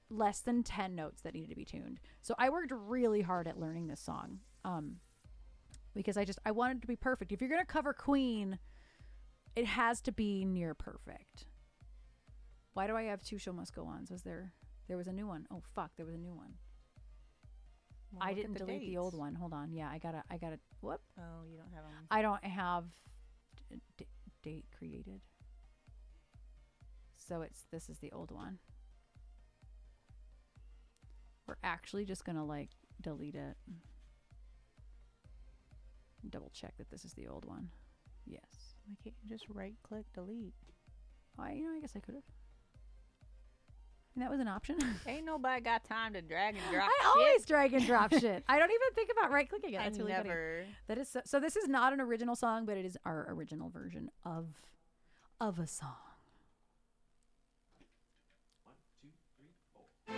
less than 10 notes that needed to be tuned. So I worked really hard at learning this song. Because I wanted it to be perfect. If you're going to cover Queen, it has to be near perfect. Why do I have 2 Show Must Go Ons? There was a new one. Oh, fuck. There was a new one. Well, I didn't delete the old one. Hold on. Yeah, I gotta, whoop. Oh, you don't have them. I don't have date created. So this is the old one. We're actually just going to like delete it. Double check that this is the old one. Yes. Why can't you just right click delete? I guess I could have. That was an option. Ain't nobody got time to drag and drop I always drag and drop shit. I don't even think about right clicking it. That's really funny. That is so this is not an original song, but it is our original version of a song. 1, 2, 3, 4.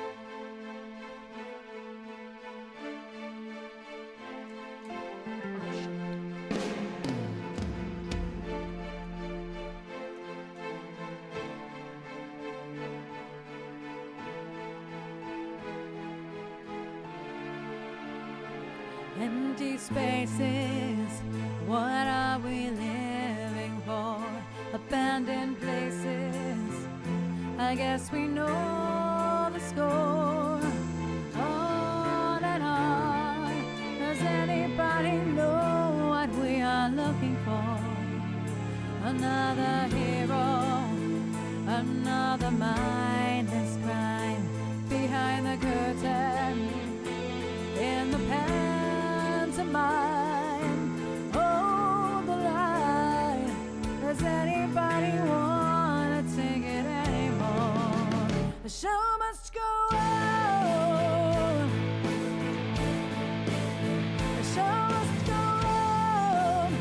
Empty spaces, what are we living for? Abandoned places, I guess we know the score. On and on, does anybody know what we are looking for? Another hero, another mindless crime, behind the curtain, in the past. Mine, hold the line. Does anybody wanna take it anymore? The show must go on. The show must go on.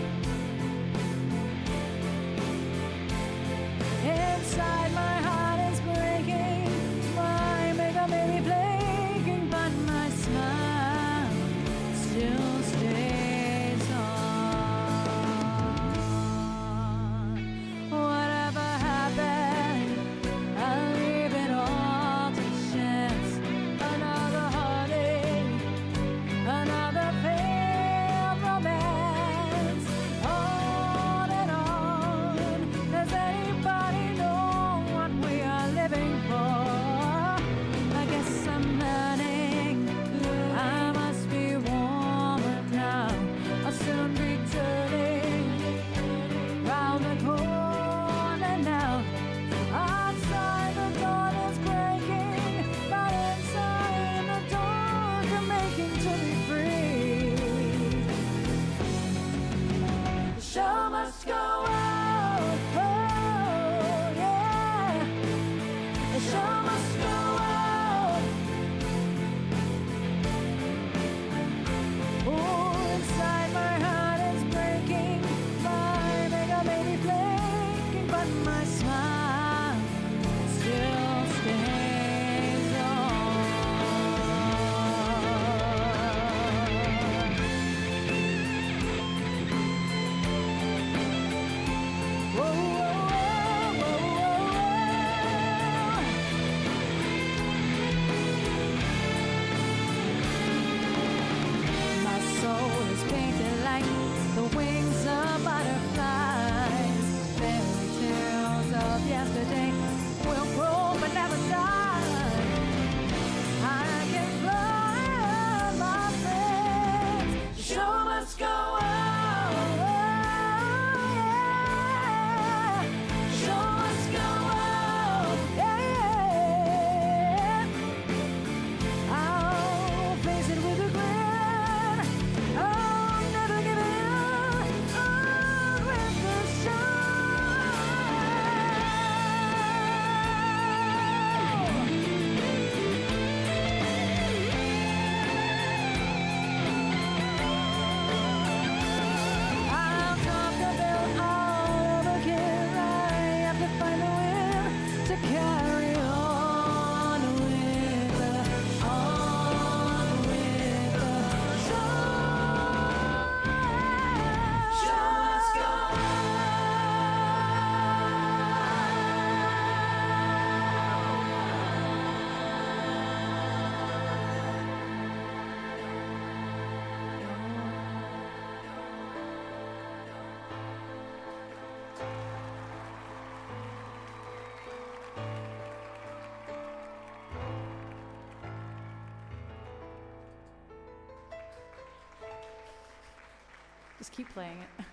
Just keep playing it.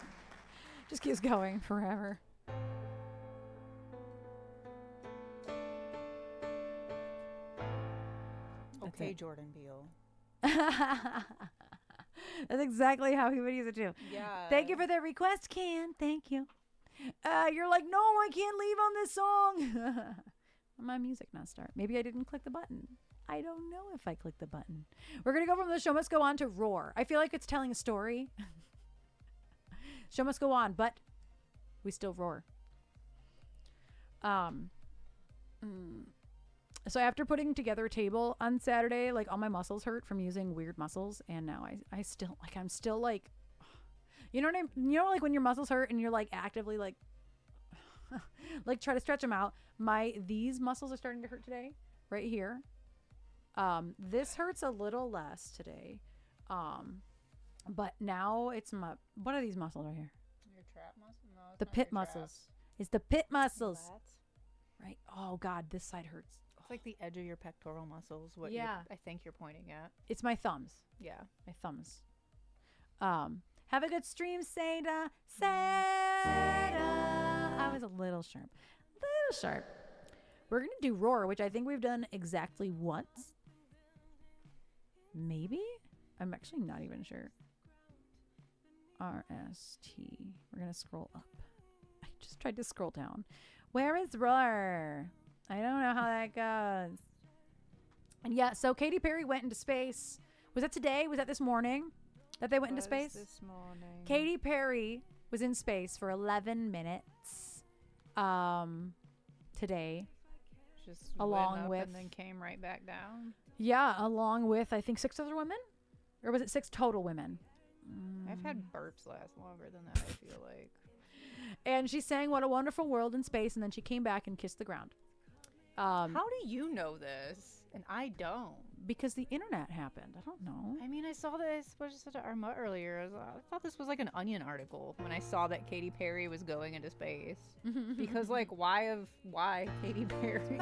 Just keeps going forever. Okay, Jordan Peele. That's exactly how he would use it too. Yeah. Thank you for the request, Can. Thank you. You're like, no, I can't leave on this song. My music not start. Maybe I didn't click the button. I don't know if I clicked the button. We're going to go from The Show Must Go On to Roar. I feel like it's telling a story. Show must go on, but we still roar. So after putting together a table on Saturday, like all my muscles hurt from using weird muscles, and now I'm still like, you know what like when your muscles hurt and you're like actively like like try to stretch them out. These muscles are starting to hurt today, right here. This hurts a little less today. But now it's what are these muscles right here? Your trap muscle? No, it's the not pit your muscles. traps. It's the pit muscles. Lats. Right. Oh God, this side hurts. It's like the edge of your pectoral muscles. Yeah. I think you're pointing at. It's my thumbs. Yeah. My thumbs. Have a good stream, Seda. Seda. I was a little sharp. We're gonna do Roar, which I think we've done exactly once. Maybe? I'm actually not even sure. RST. We're gonna scroll up. I just tried to scroll down. Where is Roar? I don't know how that goes. And yeah, so Katy Perry went into space. Was that today? Was that this morning that they went into space? This morning. Katy Perry was in space for 11 minutes today. Just along went up with- and then came right back down. Yeah, along with I think 6 other women? Or was it 6 total women? I've had burps last longer than that, I feel like. And she sang What a Wonderful World in Space, and then she came back and kissed the ground. How do you know this? And I don't. Because the internet happened. I don't know. I mean, I saw this, what I said to Arma earlier. I thought this was like an Onion article when I saw that Katy Perry was going into space. Because, like, why Katy Perry?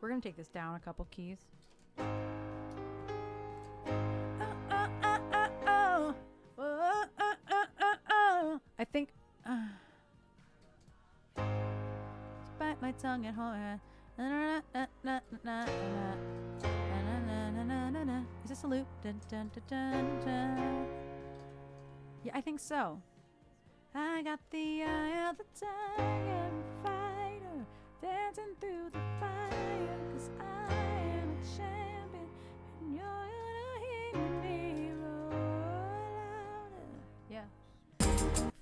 We're going to take this down a couple keys. I think... bite my tongue at home. Is this a loop? Dun, dun, dun, dun, dun. Yeah, I think so. I got the eye of the tiger fighter, dancing through the fire, 'cause I am a champion, and you're gonna hear me roar louder. Yeah.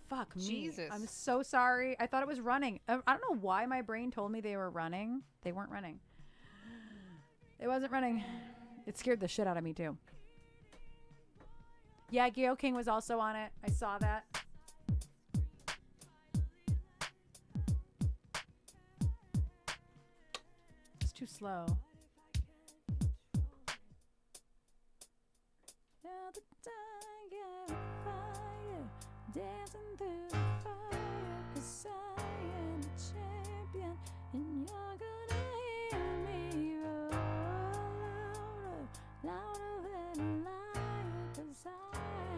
Fuck me. Jesus. I'm so sorry. I thought it was running. I don't know why my brain told me they were running. They weren't running. It wasn't running. It scared the shit out of me too. Yeah, Gayle King was also on it. I saw that. It's too slow. Dancing through the fire, 'cause I am a champion, and you're gonna hear me roar louder than a lion, 'cause I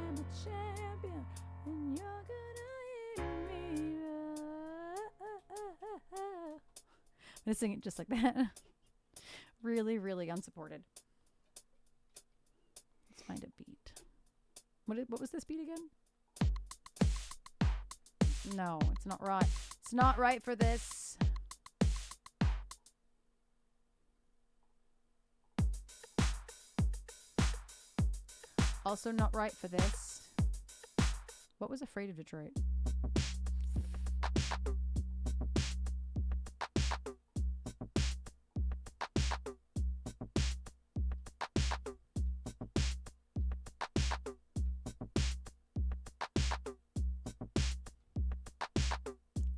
am a champion, and you're gonna hear me roar. I'm gonna sing it just like that. Really, really unsupported. Let's find a beat. What was this beat again? No, it's not right. It's not right for this. Also not right for this. What was Afraid of Detroit?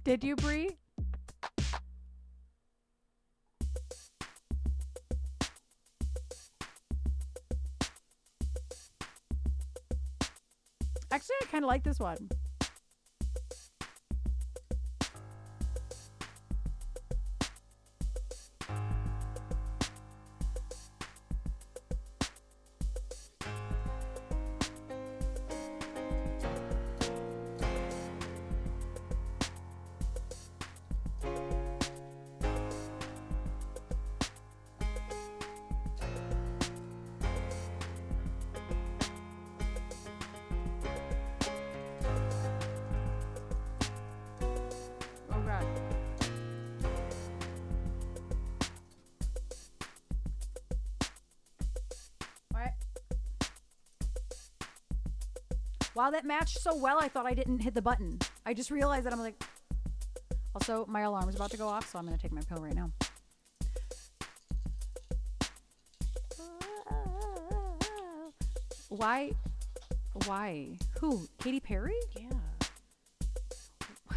Did you, Bree? Actually, I kind of like this one. Wow, that matched so well. I thought I didn't hit the button. I just realized that I'm like. Also, my alarm is about to go off, so I'm gonna take my pill right now. Why? Who? Katy Perry? Yeah. I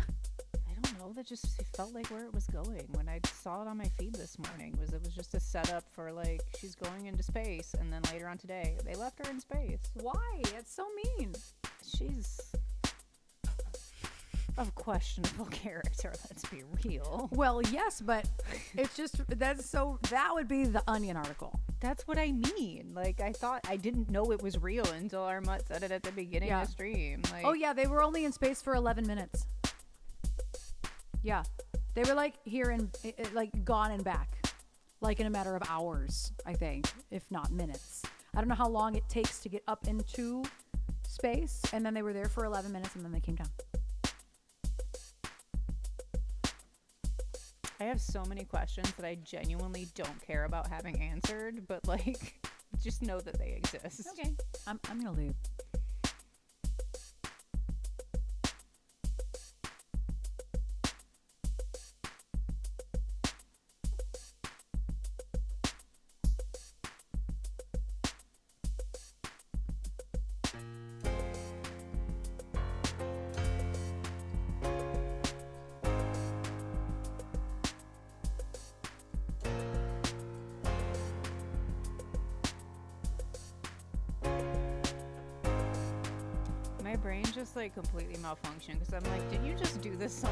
don't know. That just felt like where it was going when I saw it on my feed this morning. It was just a setup for like she's going into space, and then later on today they left her in space. Why? That's so mean. She's a questionable character. Let's be real. Well, yes, but it's just that would be the Onion article. That's what I mean. Like, I didn't know it was real until our mutt said it at the beginning of the stream. Like, oh yeah, they were only in space for 11 minutes. Yeah, they were like here and like gone and back, like in a matter of hours, I think, if not minutes. I don't know how long it takes to get up into space, and then they were there for 11 minutes, and then they came down. I have so many questions that I genuinely don't care about having answered, but like, just know that they exist. Okay, I'm gonna leave. My brain just like completely malfunctioned because I'm like, didn't you just do this song?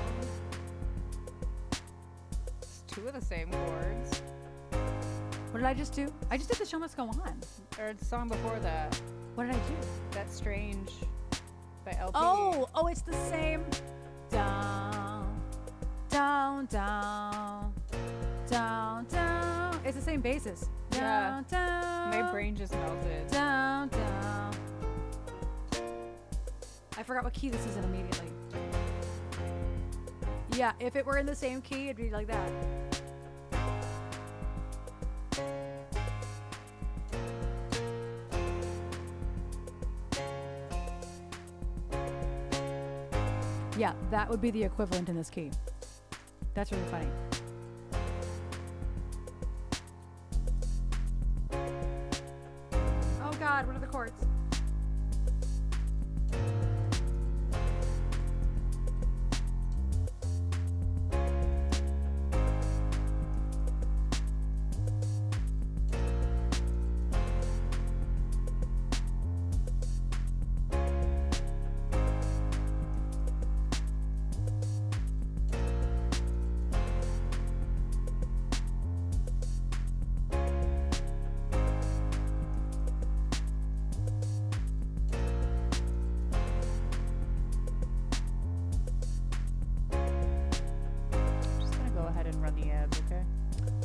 It's two of the same chords. What did I just do? I just did The Show Must Go On. Or the song before that. What did I do? That's Strange by LP. Oh, it's the same. Down, down, down, down, down. It's the same basis. Down, down. My brain just melted. Down, down. I forgot what key this is in immediately. Yeah, if it were in the same key, it'd be like that. Yeah, that would be the equivalent in this key. That's really funny. Oh God, what are the chords?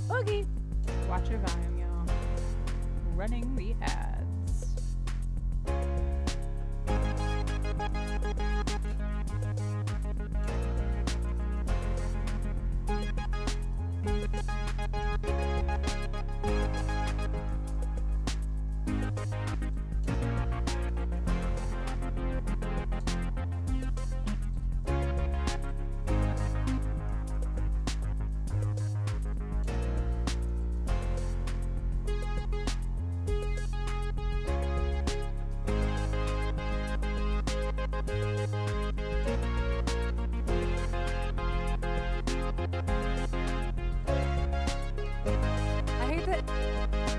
Boogie. Watch your volume, y'all. Running the ads.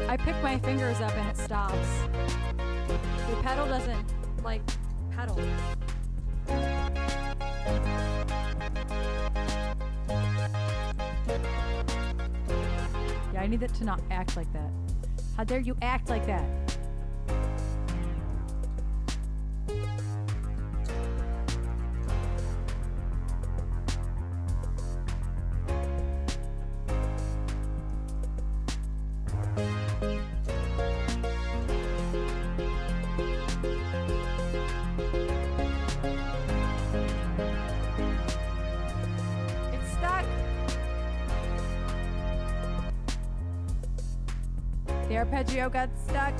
I pick my fingers up and it stops. The pedal doesn't, like, pedal. Yeah, I need it to not act like that. How dare you act like that? The arpeggio got stuck.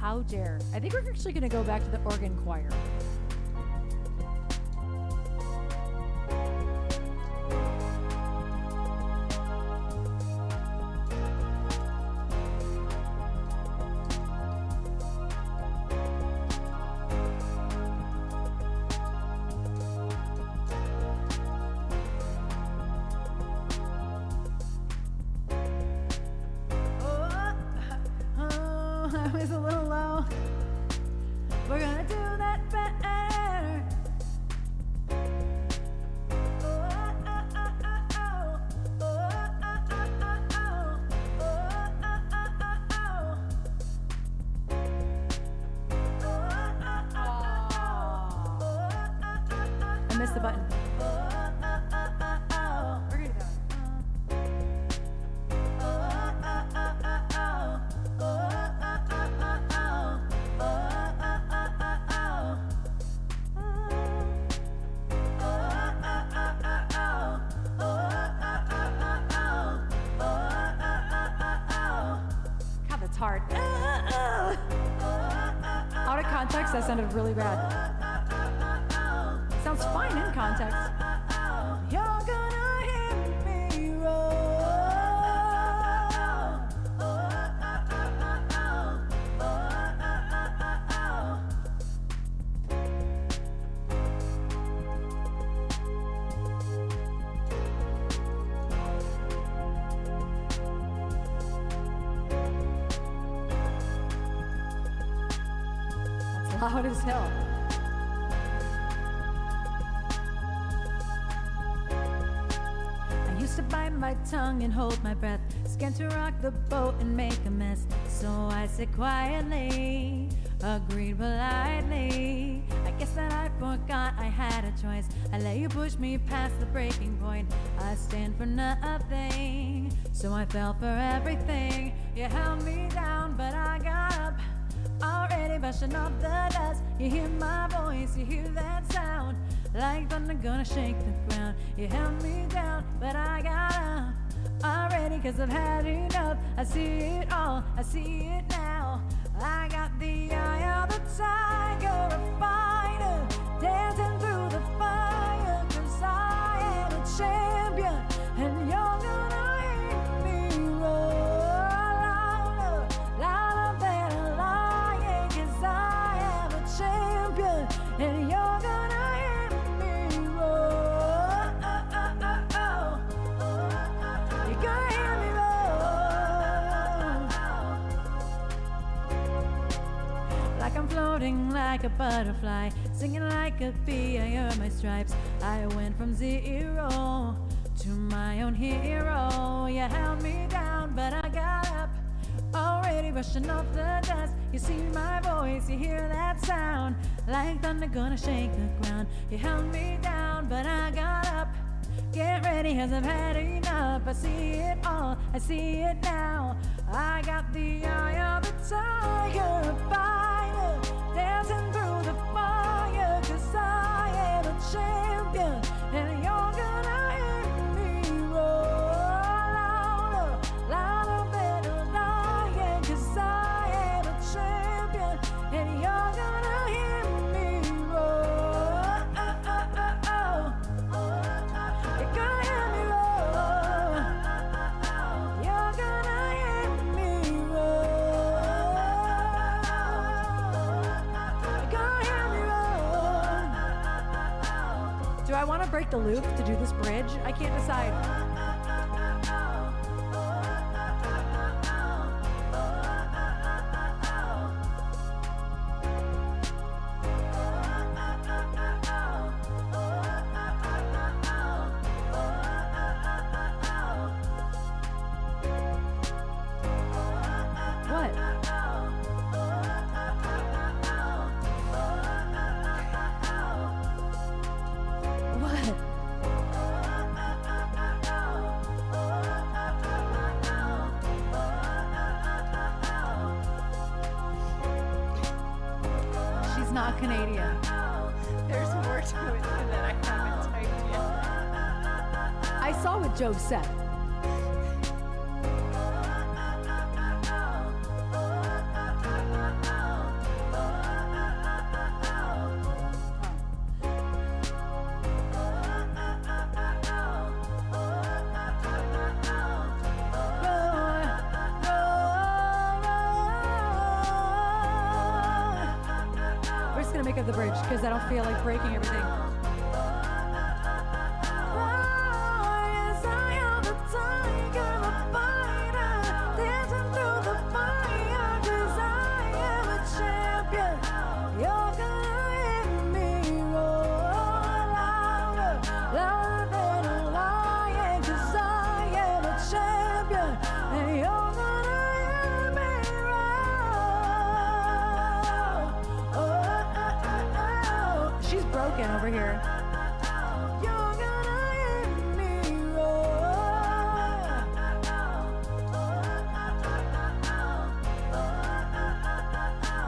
How dare. I think we're actually going to go back to the organ choir. I was a little low. We're gonna do that better. I missed the button. We're gonna go. God, that's hard. Out of context, that sounded really bad. Sounds fine in context. You're gonna hear me roll. That's loud as hell. I used to bite my tongue and hold my breath, scared to rock the boat and make a mess. So I said quietly, agreed politely. I guess that I forgot I had a choice. I let you push me past the breaking point. I stand for nothing, so I fell for everything. You held me down, but I got up. Already brushing off the dust. You hear my voice, you hear that sound, like thunder gonna shake the ground. You held me down, but I got up already, 'cause I've had enough. I see it all, I see it now. I got the eye of the tiger, a fighter, dancing through the fire, 'cause I am a champion, and you're gonna hear me roar louder, louder than a lion, 'cause I am a champion, and you're gonna hear me roar. You're gonna hear me roar. Like I'm floating like a butterfly, singing like a bee, I earn my stripes. I went from zero to my own hero. You held me down, but I got up, already brushing off the dust. You see my voice, you hear that sound, like thunder gonna shake the ground. You held me down, but I got up. Get ready, 'cause I've had enough. I see it all, I see it now. I got the eye of the tiger, a fighter, dancing through the fire, 'cause I am a champion, and you're gonna hear me roar louder, louder than a lion, 'cause I am a champion, and you're gonna hear me roar. You're gonna hear me roar. You're gonna hear me roar. You're gonna hear me roar. Do I want to break the loop to do this bridge? I can't decide. What? What? She's not Canadian. There's more to it that I haven't typed yet. I saw what Joe said. of the bridge because I don't feel like breaking everything. Over here.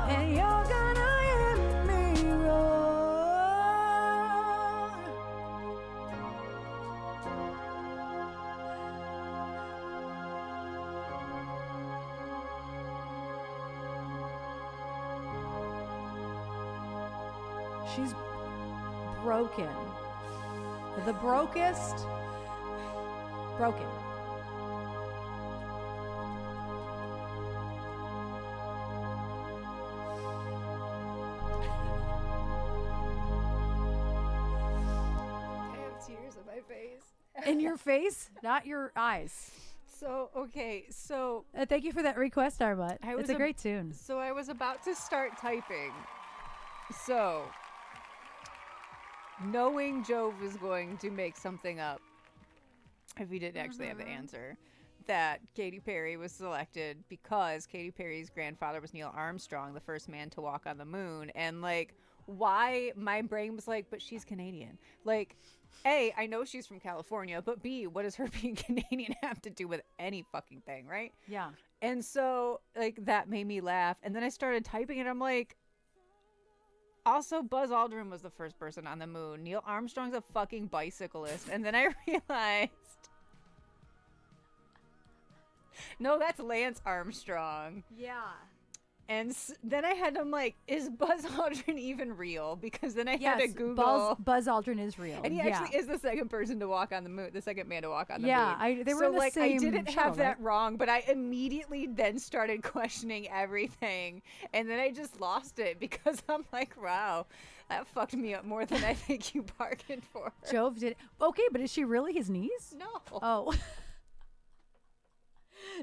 And you're gonna hear me roar. She's broken. The brokest. Broken. I have tears in my face. In your face, not your eyes. So, okay, so Thank you for that request, Armut. I It's was a ab- great tune. So I was about to start typing. So, knowing Jove was going to make something up, if he didn't actually have the answer, that Katy Perry was selected because Katy Perry's grandfather was Neil Armstrong, the first man to walk on the moon. And, like, why my brain was like, but she's Canadian. Like, A, I know she's from California, but B, what does her being Canadian have to do with any fucking thing, right? Yeah. And so, like, that made me laugh. And then I started typing and I'm like, also, Buzz Aldrin was the first person on the moon. Neil Armstrong's a fucking bicyclist. And then I realized, no, that's Lance Armstrong. Yeah. And then I had, I'm like, is Buzz Aldrin even real? Because then I had to Yes, Google. Buzz Aldrin is real. And he yeah. actually is the second person to walk on the moon, the second man to walk on the Yeah, moon. they were so, in the like, same I didn't shuttle, have that right? wrong, but I immediately then started questioning everything. And then I just lost it because I'm like, wow, that fucked me up more than I think you bargained for. Jove did. Okay, but is she really his niece? No. Oh.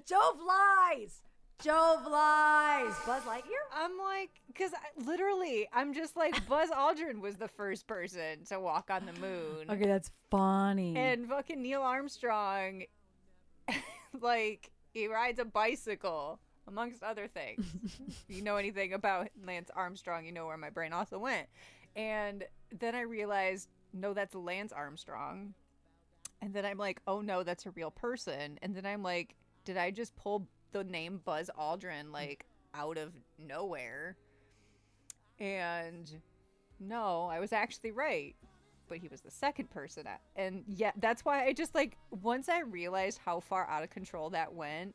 Jove lies. Jove lies. Buzz Lightyear? I'm like, because literally, I'm just like, Buzz Aldrin was the first person to walk on the moon. Okay, that's funny. And fucking Neil Armstrong, like, he rides a bicycle, amongst other things. If you know anything about Lance Armstrong, you know where my brain also went. And then I realized, no, that's Lance Armstrong. And then I'm like, oh no, that's a real person. And then I'm like, did I just pull the name Buzz Aldrin, like, out of nowhere? And no, I was actually right. But he was the second person. And yeah, that's why I just, like, once I realized how far out of control that went,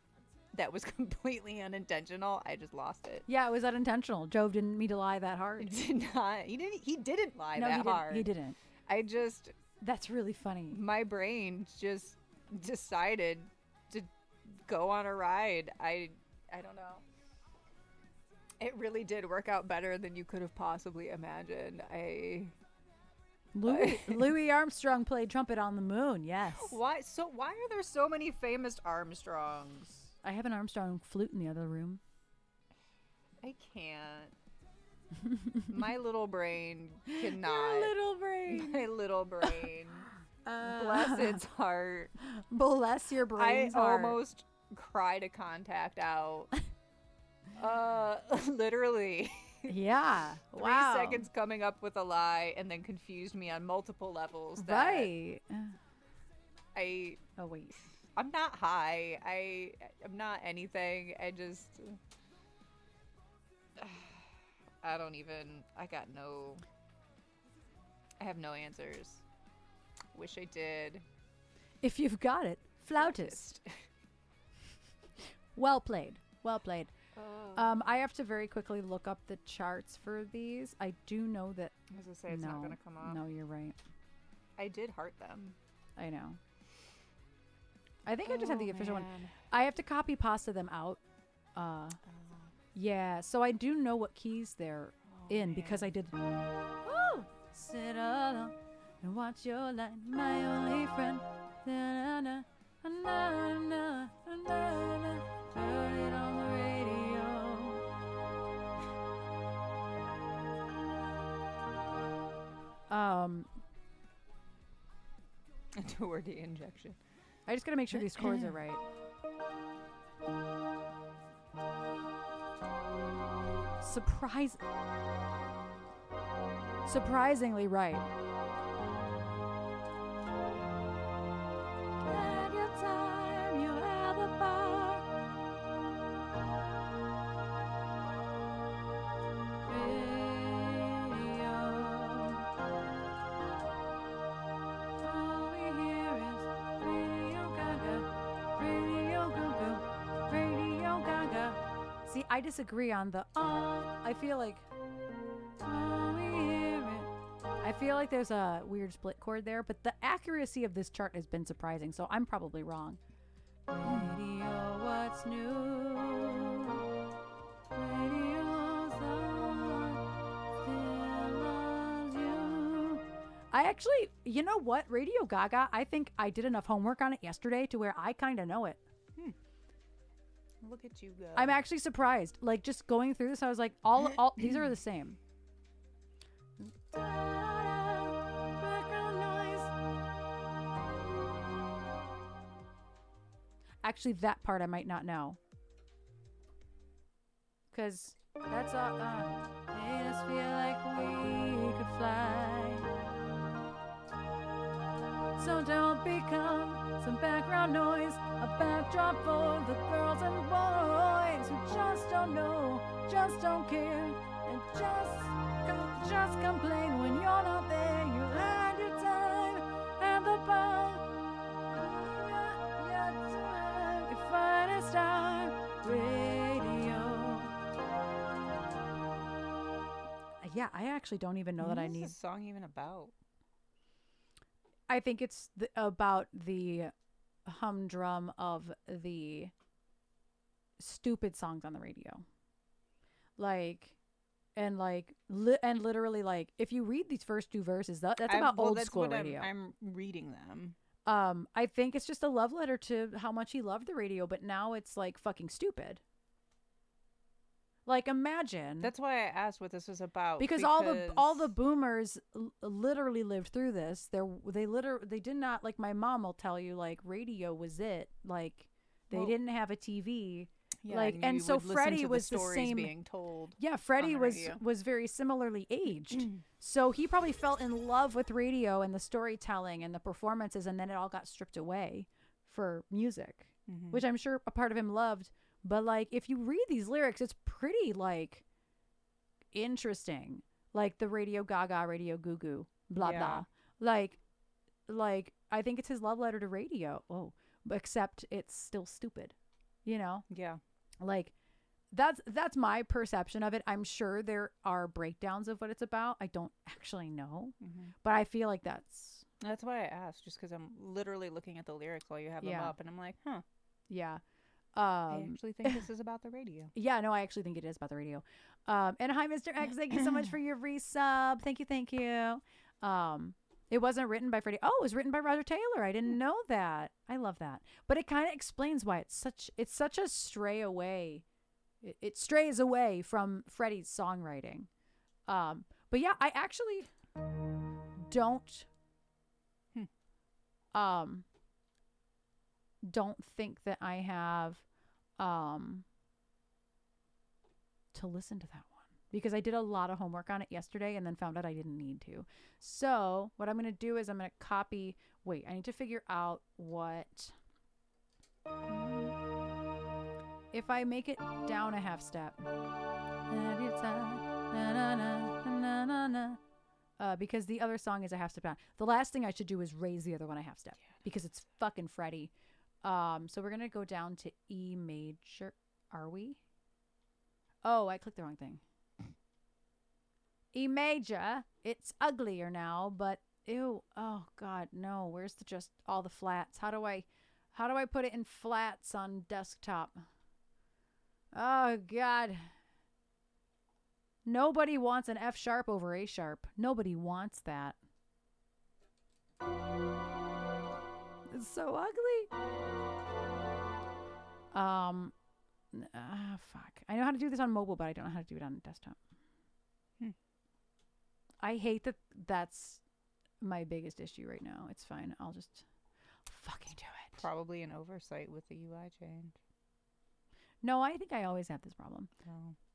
that was completely unintentional, I just lost it. Yeah, it was unintentional. Jove didn't mean to lie that hard. Did not. He didn't lie No, that hard. he didn't. I just, That's really funny. my brain just decided to go on a ride. I don't know. It really did work out better than you could have possibly imagined. Louis Armstrong played trumpet on the moon. Yes. Why are there so many famous Armstrongs? I have an Armstrong flute in the other room. I can't. My little brain cannot. Your little brain. My little brain. Bless its heart. Bless your brain's I heart. almost cried a contact out. Literally. Yeah. 3 Wow. seconds coming up with a lie and then confused me on multiple levels. That Right. Oh, wait. I'm not high. I'm not anything. I just, I have no answers. Wish I did. If you've got it, flautist. Well played. Well played. I have to very quickly look up the charts for these. I do know that. I was gonna say it's not gonna come up. No, you're right. I did heart them. I know. I think I just have the official one. Man. I have to copy pasta them out. Yeah, so I do know what keys they're in because I did. Woo! Sit alone and watch your light, my only friend. Na-na-na, na-na-na, na-na-na. Heard it on the radio. Toward the injection. I just gotta make sure these chords are right. Surprisingly right. At your time, you have the bar. Radio. All we hear is Radio Gaga, Radio Gaga, Radio Gaga. See, I disagree on the I feel like there's a weird split chord there, but the accuracy of this chart has been surprising, so I'm probably wrong. Radio, what's new? Radio's on, still loves you. I actually, you know what? Radio Gaga, I think I did enough homework on it yesterday to where I kind of know it. Look at you go. I'm actually surprised. Like, just going through this, I was like, all these are the same. Actually, that part I might not know. Because that's all. Made us feel like we could fly. So don't become some background noise, a backdrop for the girls and boys who just don't know, just don't care, and just complain when you're not there. You had your time and the power. Your finest hour, radio. Yeah, I actually don't even know that I need. What's this song even about? I think it's about the humdrum of the stupid songs on the radio. And literally, like, if you read these first two verses, that's about old school radio. I'm reading them. I think it's just a love letter to how much he loved the radio, but now it's like fucking stupid. Like, imagine. That's why I asked what this was about. Because all the boomers literally lived through this. They did not, like, my mom will tell you, like, radio was it. Like, they didn't have a TV. Yeah, like, and so Freddie was the same. Being told. Yeah, Freddie was very similarly aged. So he probably fell in love with radio and the storytelling and the performances, and then it all got stripped away for music, which I'm sure a part of him loved. But, like, if you read these lyrics, it's pretty, like, interesting. Like the Radio Gaga, Radio Goo Goo, blah, blah. Like, I think it's his love letter to radio. Oh, except it's still stupid, you know? Yeah. Like, that's my perception of it. I'm sure there are breakdowns of what it's about. I don't actually know. But I feel like that's why I asked, just because I'm literally looking at the lyrics while you have them up, and I'm like, huh. Yeah. I actually think this is about the radio. Yeah, no, I actually think it is about the radio. And hi, Mr. X. Thank you so much for your resub. Thank you. It wasn't written by Freddie. Oh, it was written by Roger Taylor. I didn't know that. I love that. But it kind of explains why it's such a stray away. It strays away from Freddie's songwriting. But yeah, I actually don't think that I have to listen to that one because I did a lot of homework on it yesterday and then found out I didn't need to. So what I'm going to do is I'm going to copy. Wait, I need to figure out what. If I make it down a half step. Because the other song is a half step down. The last thing I should do is raise the other one a half step because it's fucking Freddie. So we're going to go down to E major. Are we? Oh, I clicked the wrong thing. E major. It's uglier now, but ew. Oh God, no. Where's just all the flats? How do I put it in flats on desktop? Oh God. Nobody wants an F sharp over A sharp. Nobody wants that. It's so ugly. Fuck. I know how to do this on mobile, but I don't know how to do it on desktop. I hate that that's my biggest issue right now. It's fine. I'll just fucking do it. Probably an oversight with the UI change. No, I think I always have this problem.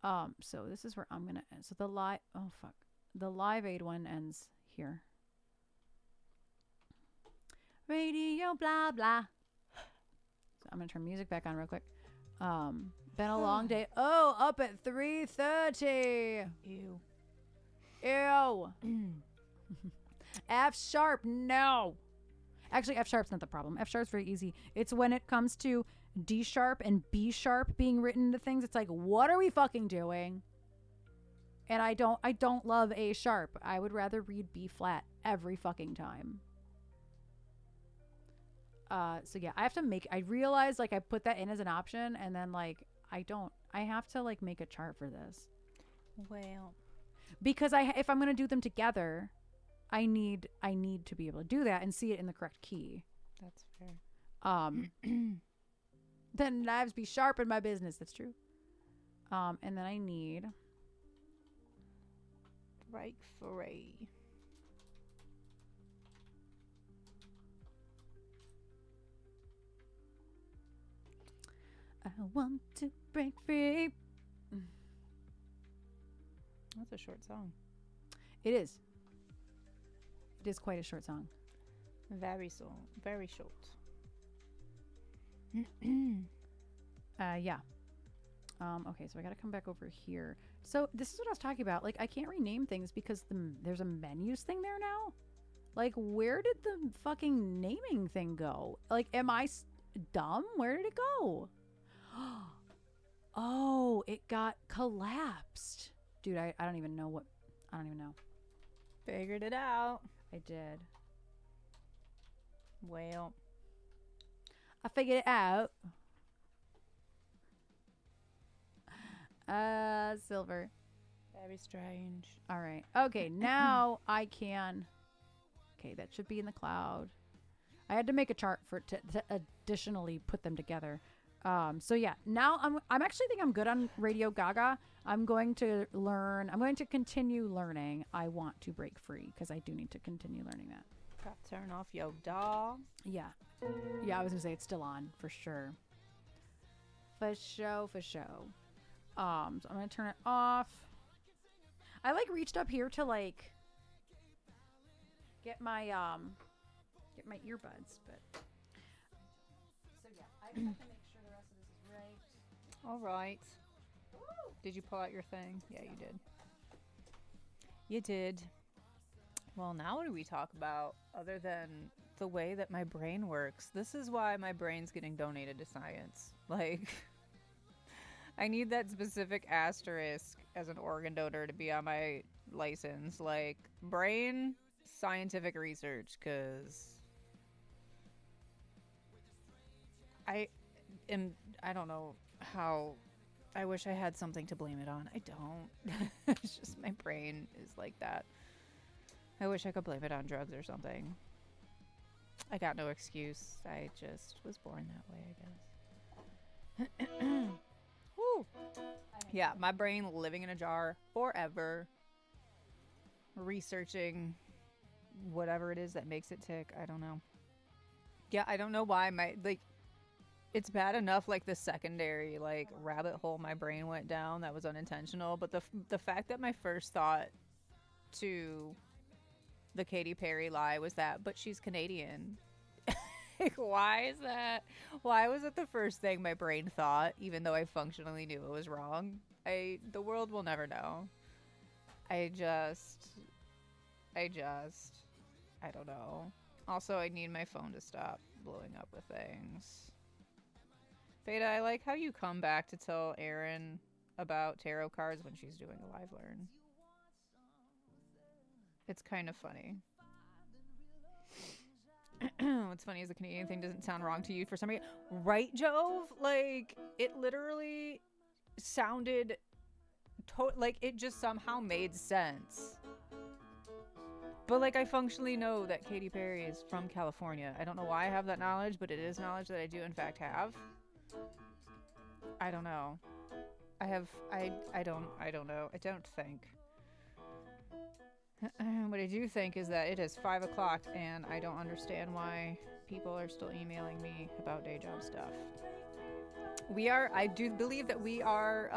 Oh. So this is where I'm gonna end. So the live, oh fuck, the Live Aid one ends here. Radio blah blah. So I'm gonna turn music back on real quick. Been a long day. Oh, up at 3:30. Ew. Ew. F sharp, no. Actually, F sharp's not the problem. F sharp's very easy. It's when it comes to D sharp and B sharp being written into things. It's like, what are we fucking doing? And I don't love A sharp. I would rather read B flat every fucking time. So yeah, I realized like I put that in as an option and then like I have to like make a chart for this. Well, because if I'm going to do them together, I need to be able to do that and see it in the correct key. that's fair. Then lives be sharp in my business. That's true. And then I need Break free. I want to break free. That's a short song. It is. It is quite a short song. Very short. Yeah. Okay, so I got to come back over here. So this is what I was talking about. Like, I can't rename things because there's a menus thing there now. Like, where did the fucking naming thing go? Like, am I dumb? Where did it go? Oh, it got collapsed. Dude, I don't even know I don't even know. Figured it out. I did. Well, I figured it out. Silver. very strange. All right. Okay, now I can. Okay, that should be in the cloud. I had to make a chart to additionally put them together. So yeah, now I'm actually think I'm good on Radio Gaga. I'm going to continue learning. I want to break free because I do need to continue learning that. Got to turn off your DAW. Yeah. Yeah, I was gonna say it's still on for sure. For show. So I'm gonna turn it off. I like reached up here to like get my earbuds, but so yeah, I have to make sure the rest of this is right. All right. Did you pull out your thing? Yeah, you did. You did. Well, now what do we talk about other than the way that my brain works? This is why my brain's getting donated to science. Like, I need that specific asterisk as an organ donor to be on my license. Like, brain scientific research, because I don't know how. I wish I had something to blame it on. I don't. It's just my brain is like that. I wish I could blame it on drugs or something. I got no excuse. I just was born that way, I guess. Woo. Yeah, my brain living in a jar forever. Researching whatever it is that makes it tick. I don't know. Yeah, I don't know why it's bad enough, like the secondary rabbit hole my brain went down that was unintentional, but the fact that my first thought to the Katy Perry lie was that, but she's Canadian. Like, why is that? Why was it the first thing my brain thought, even though I functionally knew it was wrong? The world will never know. I don't know. Also, I need my phone to stop blowing up with things. Beta, I like how you come back to tell Erin about tarot cards when she's doing a live learn. It's kind of funny. What's funny is the Canadian thing doesn't sound wrong to you for some reason. Right, Jove? Like, it literally sounded like it just somehow made sense. But like I functionally know that Katy Perry is from California. I don't know why I have that knowledge, but it is knowledge that I do in fact have. I don't know. I don't know. I don't think. What I do think is that it is 5 o'clock and I don't understand why people are still emailing me about day job stuff. I do believe that we are,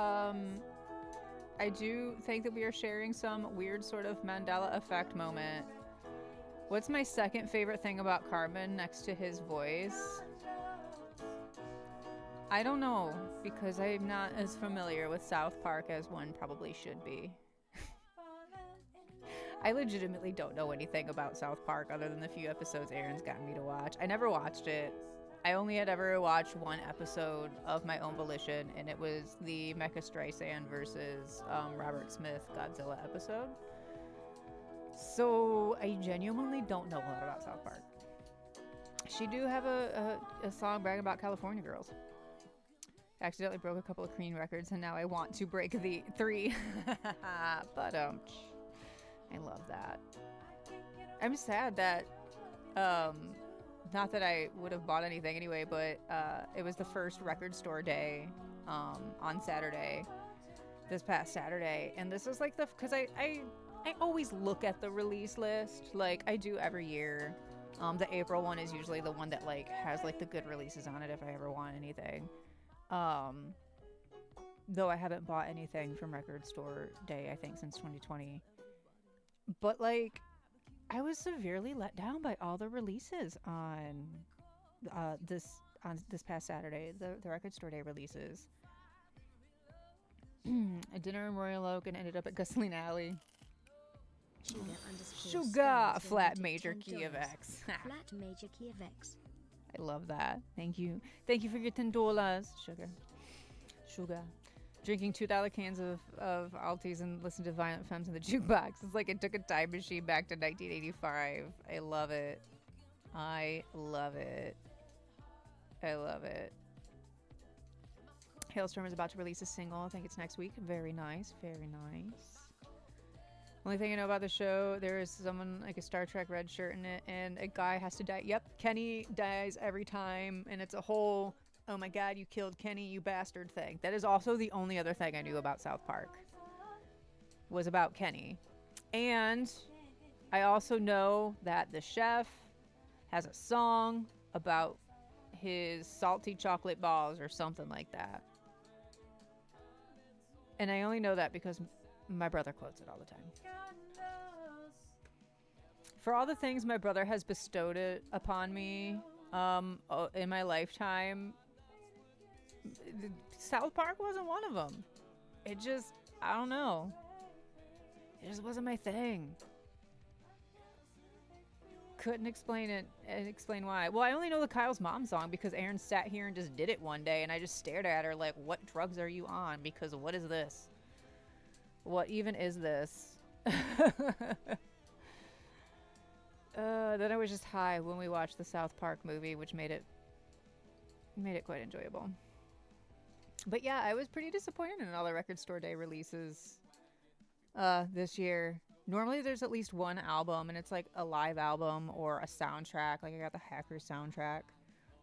I do think that we are sharing some weird sort of Mandela effect moment. What's my second favorite thing about Cartman next to his voice? I don't know, because I'm not as familiar with South Park as one probably should be. I legitimately don't know anything about South Park other than the few episodes Erin's gotten me to watch. I never watched it. I only had ever watched one episode of my own volition, and it was the Mecha Streisand versus Robert Smith Godzilla episode. So I genuinely don't know a lot about South Park. She do have a song bragging about California girls. Accidentally broke a couple of Cream records, and now I want to break the 3. But I love that. I'm sad that not that I would have bought anything anyway, but it was the first record store day on Saturday, this past Saturday, and this is like because I always look at the release list like I do every year. The April one is usually the one that like has like the good releases on it if I ever want anything. Though I haven't bought anything from Record Store Day, I think, since 2020. But, like, I was severely let down by all the releases on this past Saturday, the Record Store Day releases. A dinner in Royal Oak and ended up at Gasoline Alley. Sugar! Flat major key of X. Flat major key of X. I love that. Thank you. Thank you for your $10. Sugar. Drinking $2 cans of Altis and listen to Violent Femmes in the jukebox. It's like it took a time machine back to 1985. I love it. I love it. I love it. Hailstorm is about to release a single. I think it's next week. Very nice. Very nice. Only thing I know about the show, there is someone like a Star Trek red shirt in it, and a guy has to die. Yep, Kenny dies every time, and it's a whole, oh my god, you killed Kenny, you bastard thing. That is also the only other thing I knew about South Park, was about Kenny. And I also know that the chef has a song about his salty chocolate balls or something like that. And I only know that because my brother quotes it all the time. For all the things my brother has bestowed it upon me in my lifetime, South Park wasn't one of them. It just, I don't know. It just wasn't my thing. Couldn't explain it and explain why. Well, I only know the Kyle's Mom song because Erin sat here and just did it one day, and I just stared at her like, what drugs are you on? Because what is this? What even is this? Then I was just high when we watched the South Park movie, which made it quite enjoyable. But yeah, I was pretty disappointed in all the Record Store Day releases this year. Normally there's at least one album, and it's like a live album or a soundtrack. Like I got the Hackers soundtrack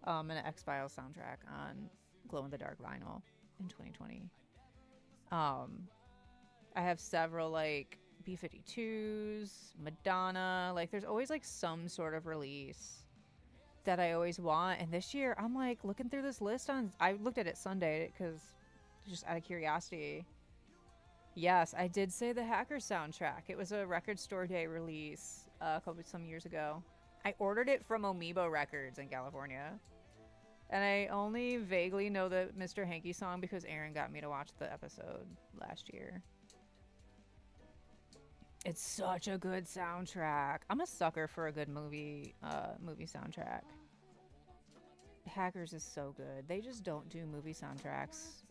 and an X-Files soundtrack on Glow in the Dark vinyl in 2020. I have several like B-52s, Madonna. Like there's always like some sort of release that I always want. And this year I'm like looking through this list I looked at it Sunday because just out of curiosity. Yes, I did say the Hackers soundtrack. It was a Record Store Day release some years ago. I ordered it from Amoeba Records in California. And I only vaguely know the Mr. Hanky song because Erin got me to watch the episode last year. It's such a good soundtrack. I'm a sucker for a good movie soundtrack. Hackers is so good. They just don't do movie soundtracks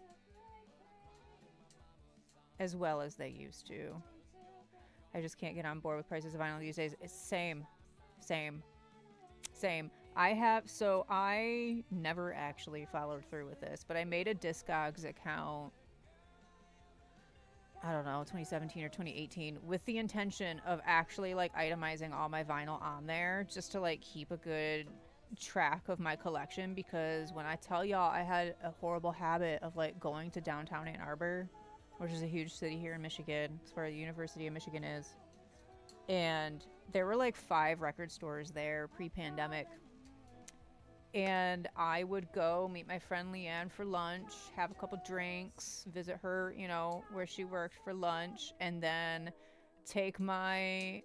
as well as they used to. I just can't get on board with prices of vinyl these days. It's same. I never actually followed through with this, but I made a Discogs account I don't know, 2017 or 2018 with the intention of actually like itemizing all my vinyl on there just to like keep a good track of my collection, because when I tell y'all I had a horrible habit of like going to downtown Ann Arbor, which is a huge city here in Michigan. It's where the University of Michigan is. And there were like 5 record stores there pre-pandemic. And I would go meet my friend Leanne for lunch, have a couple drinks, visit her, you know, where she worked for lunch, and then take my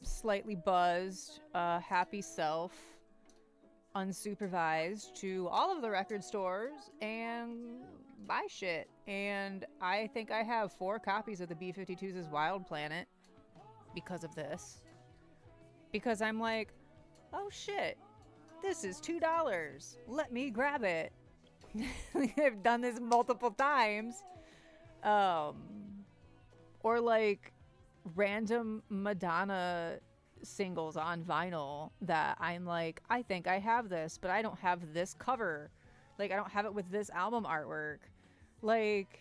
slightly buzzed, happy self, unsupervised, to all of the record stores and buy shit. And I think I have 4 copies of the B-52s' Wild Planet because of this. Because I'm like, oh shit, this is $2. Let me grab it. I've done this multiple times. Or like random Madonna singles on vinyl that I'm like, I think I have this, but I don't have this cover. Like, I don't have it with this album artwork. Like,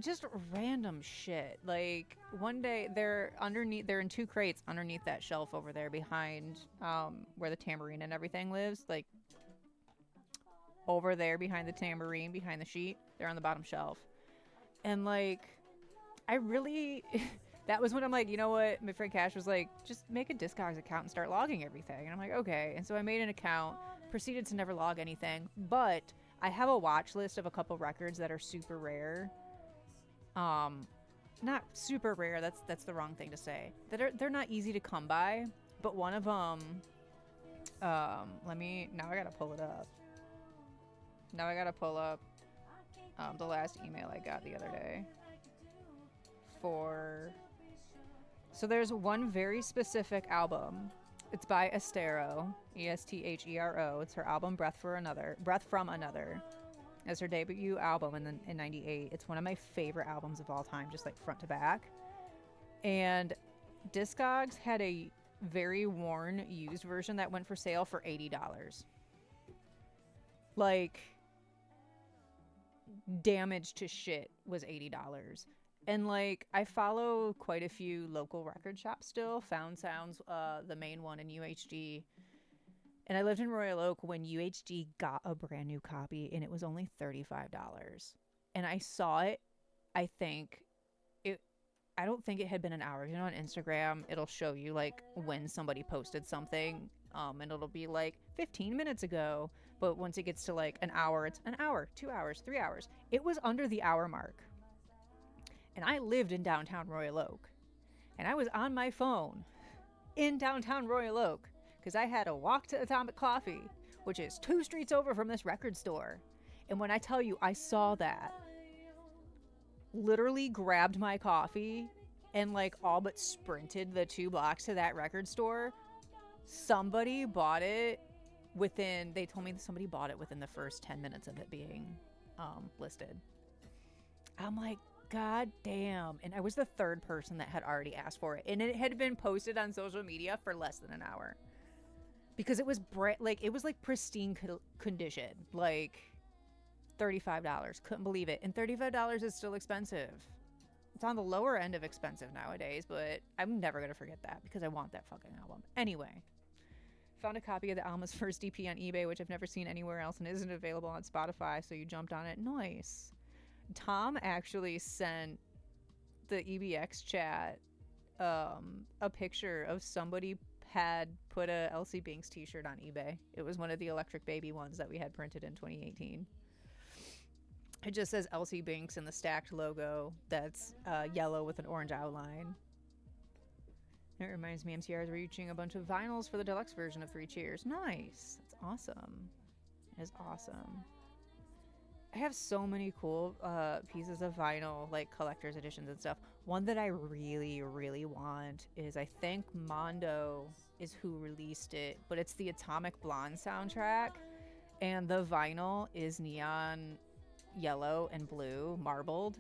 just random shit. Like, one day they're in 2 crates underneath that shelf over there behind where the tambourine and everything lives. Like, over there behind the tambourine, behind the sheet, they're on the bottom shelf. And like, I really that was when I'm like, you know what, my friend Cash was like, just make a Discogs account and start logging everything. And I'm like, okay. And so I made an account, proceeded to never log anything, but I have a watch list of a couple records that are super rare. Not super rare, that's the wrong thing to say. They're not easy to come by, but one of them, now I gotta pull it up. Now I gotta pull up the last email I got the other day. So there's one very specific album. It's by Estero, Esthero. It's her album Breath from Another. As her debut album in 98. It's one of my favorite albums of all time, just like front to back. And Discogs had a very worn used version that went for sale for $80. Like, damaged to shit was $80. And like, I follow quite a few local record shops still. Found Sounds, the main one in UHD. And I lived in Royal Oak when UHD got a brand new copy, and it was only $35. And I saw it, I don't think it had been an hour. You know, on Instagram, it'll show you like when somebody posted something, and it'll be like 15 minutes ago. But once it gets to like an hour, it's an hour, 2 hours, 3 hours. It was under the hour mark. And I lived in downtown Royal Oak. And I was on my phone in downtown Royal Oak because I had to walk to Atomic Coffee, which is 2 streets over from this record store. And when I tell you I saw that, literally grabbed my coffee and like all but sprinted the 2 blocks to that record store. Somebody bought it they told me somebody bought it within the first 10 minutes of it being listed. I'm like, God damn. And I was the 3rd person that had already asked for it. And it had been posted on social media for less than an hour. Because it was it was like pristine condition. Like $35. Couldn't believe it. And $35 is still expensive. It's on the lower end of expensive nowadays, but I'm never going to forget that because I want that fucking album. Anyway, found a copy of the Alma's first EP on eBay, which I've never seen anywhere else and isn't available on Spotify, so you jumped on it. Nice. Tom actually sent the EBX chat a picture of somebody had put a Elsie Binks t-shirt on eBay. It was one of the Electric Baby ones that we had printed in 2018. It just says Elsie Binks in the stacked logo that's yellow with an orange outline. It reminds me MCR is reaching a bunch of vinyls for the deluxe version of 3 Cheers. Nice. That's awesome. It is awesome. I have so many cool pieces of vinyl, like collector's editions and stuff. One that I really, really want is, I think Mondo is who released it, but it's the Atomic Blonde soundtrack. And the vinyl is neon yellow and blue, marbled.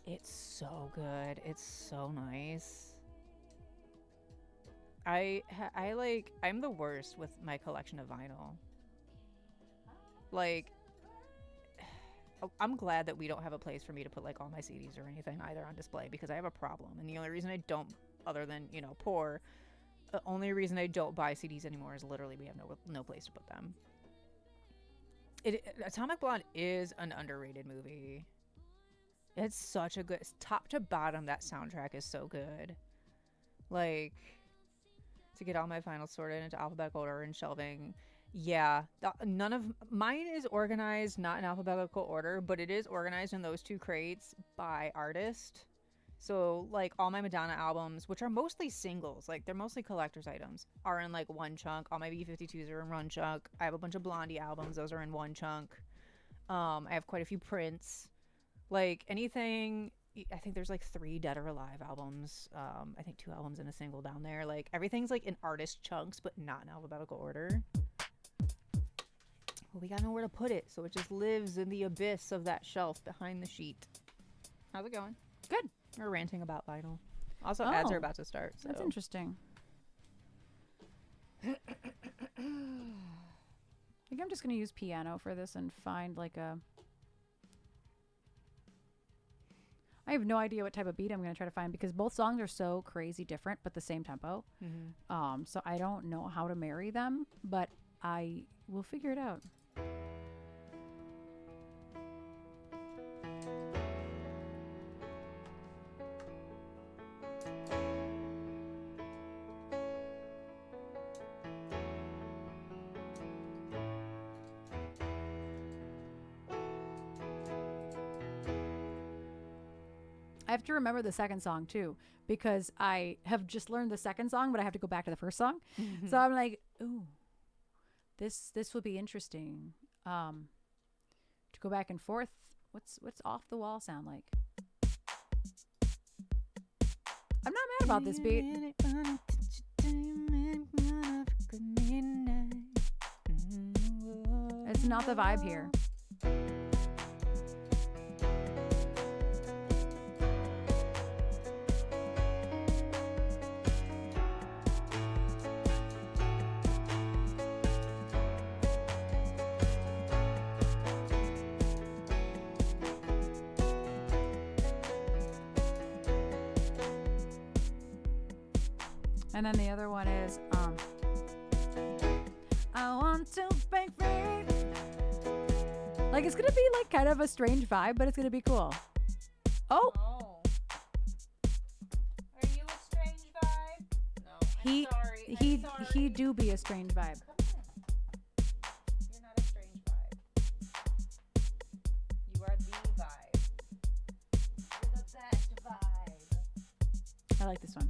It's so good. It's so nice. I'm the worst with my collection of vinyl. Like, I'm glad that we don't have a place for me to put like all my CDs or anything either on display, because I have a problem. And the only reason I don't, other than, you know, poor, the only reason I don't buy CDs anymore is literally we have no place to put them. Atomic Blonde is an underrated movie. It's such a good, top to bottom, that soundtrack is so good. Like, to get all my finals sorted into alphabetical order and shelving. Yeah, none of mine is organized not in alphabetical order, but it is organized in those 2 crates by artist. So like all my Madonna albums, which are mostly singles, like they're mostly collector's items, are in like one chunk. All my B-52s are in one chunk. I have a bunch of Blondie albums, those are in one chunk. I have quite a few Prince. Like anything, I think there's like 3 Dead or Alive albums. I think 2 albums in a single down there. Like everything's like in artist chunks, but not in alphabetical order. Well, we got nowhere to put it, so it just lives in the abyss of that shelf behind the sheet. How's it going? Good. We're ranting about vinyl. Also, ads are about to start. So. That's interesting. I think I'm just going to use piano for this and find like a... I have no idea what type of beat I'm going to try to find, because both songs are so crazy different, but the same tempo. Mm-hmm. So I don't know how to marry them, but I will figure it out. I have to remember the second song too, because I have just learned the second song, but I have to go back to the first song. So I'm like, ooh, this will be interesting. To go back and forth. What's Off the Wall sound like? I'm not mad about this beat. It's not the vibe here. And then the other one is, I want to break free. Like, it's going to be like kind of a strange vibe, but it's going to be cool. Oh. Are you a strange vibe? No. I'm sorry. He do be a strange vibe. You're not a strange vibe. You are the vibe. You're the best vibe. I like this one.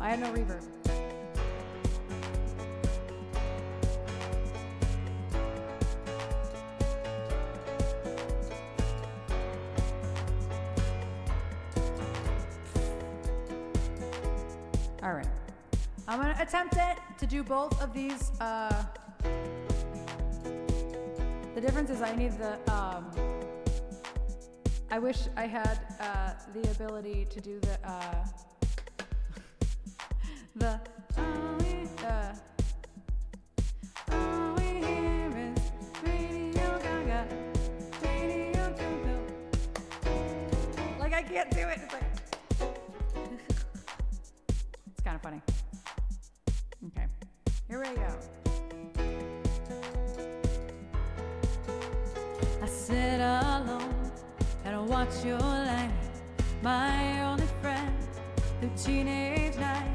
I had no reverb. All right. I'm going to attempt it to do both of these. The difference is I need the... I wish I had the ability to do the all we hear is Radio Gaga, Radio Gaga. Like, I can't do it. It's like it's kind of funny. Okay, here we go. I sit alone and I watch your light, my only friend through teenage nights.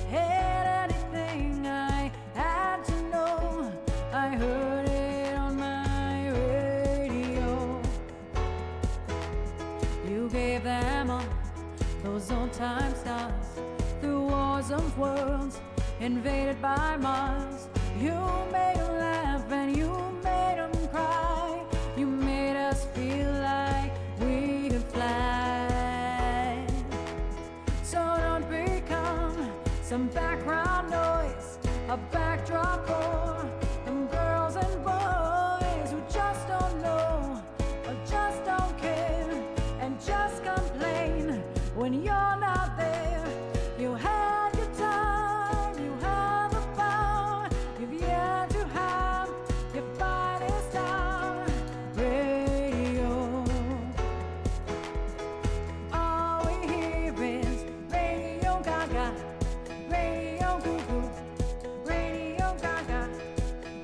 Had anything I had to know, I heard it on my radio. You gave them all those old time stars through wars of worlds invaded by Mars. You made them laugh and you made them cry. You made us feel like a backdrop for them girls and boys who just don't know or just don't care and just complain when you're not there. You had your time, you have the power, you've yet to have your finest hour. Radio, all we hear is Radio Gaga, Radio Goo Goo, Radio Gaga.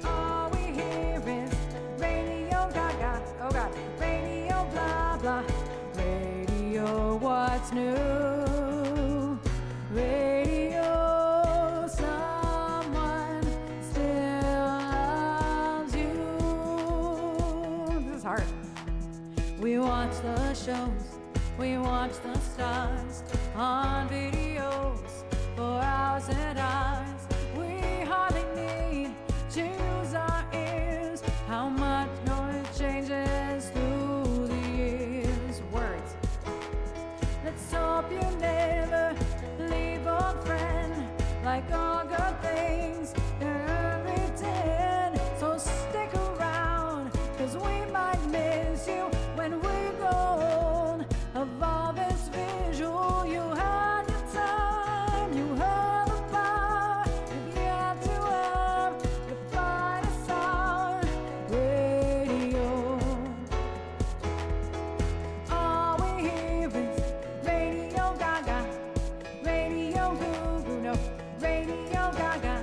All we hear is Radio Gaga, oh God, Radio blah blah, Radio what's new, Radio someone still loves you. This is hard. We watch the shows, we watch the stars on videos for hours and hours. We hardly need to use our ears. How much noise changes through the years. Words. Let's hope you never leave, old friend, like all good things you're pretend. So stick around, 'cause we might miss you when we're gone. Of all this visual, you had your time, you had the power, you've yet to have your finest hour. Radio, all we hear is Radio Gaga, Radio Goo Goo, no, Radio Gaga.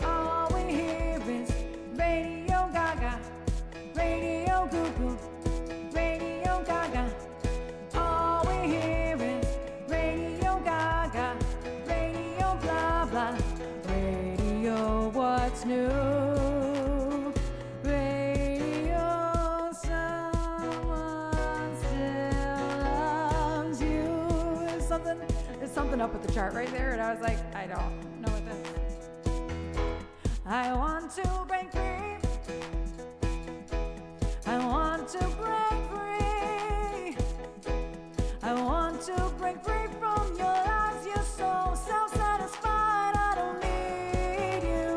All we hear is Radio Gaga, Radio Goo Goo, Radio Gaga. All we hear is Radio Gaga, Radio blah blah, Radio what's new, Radio someone still loves you. There's something up with the chart right there, and I was like, I don't know what that is. I want to break free. I want to break free. I want to break free from your lies. You're so self-satisfied. I don't need you.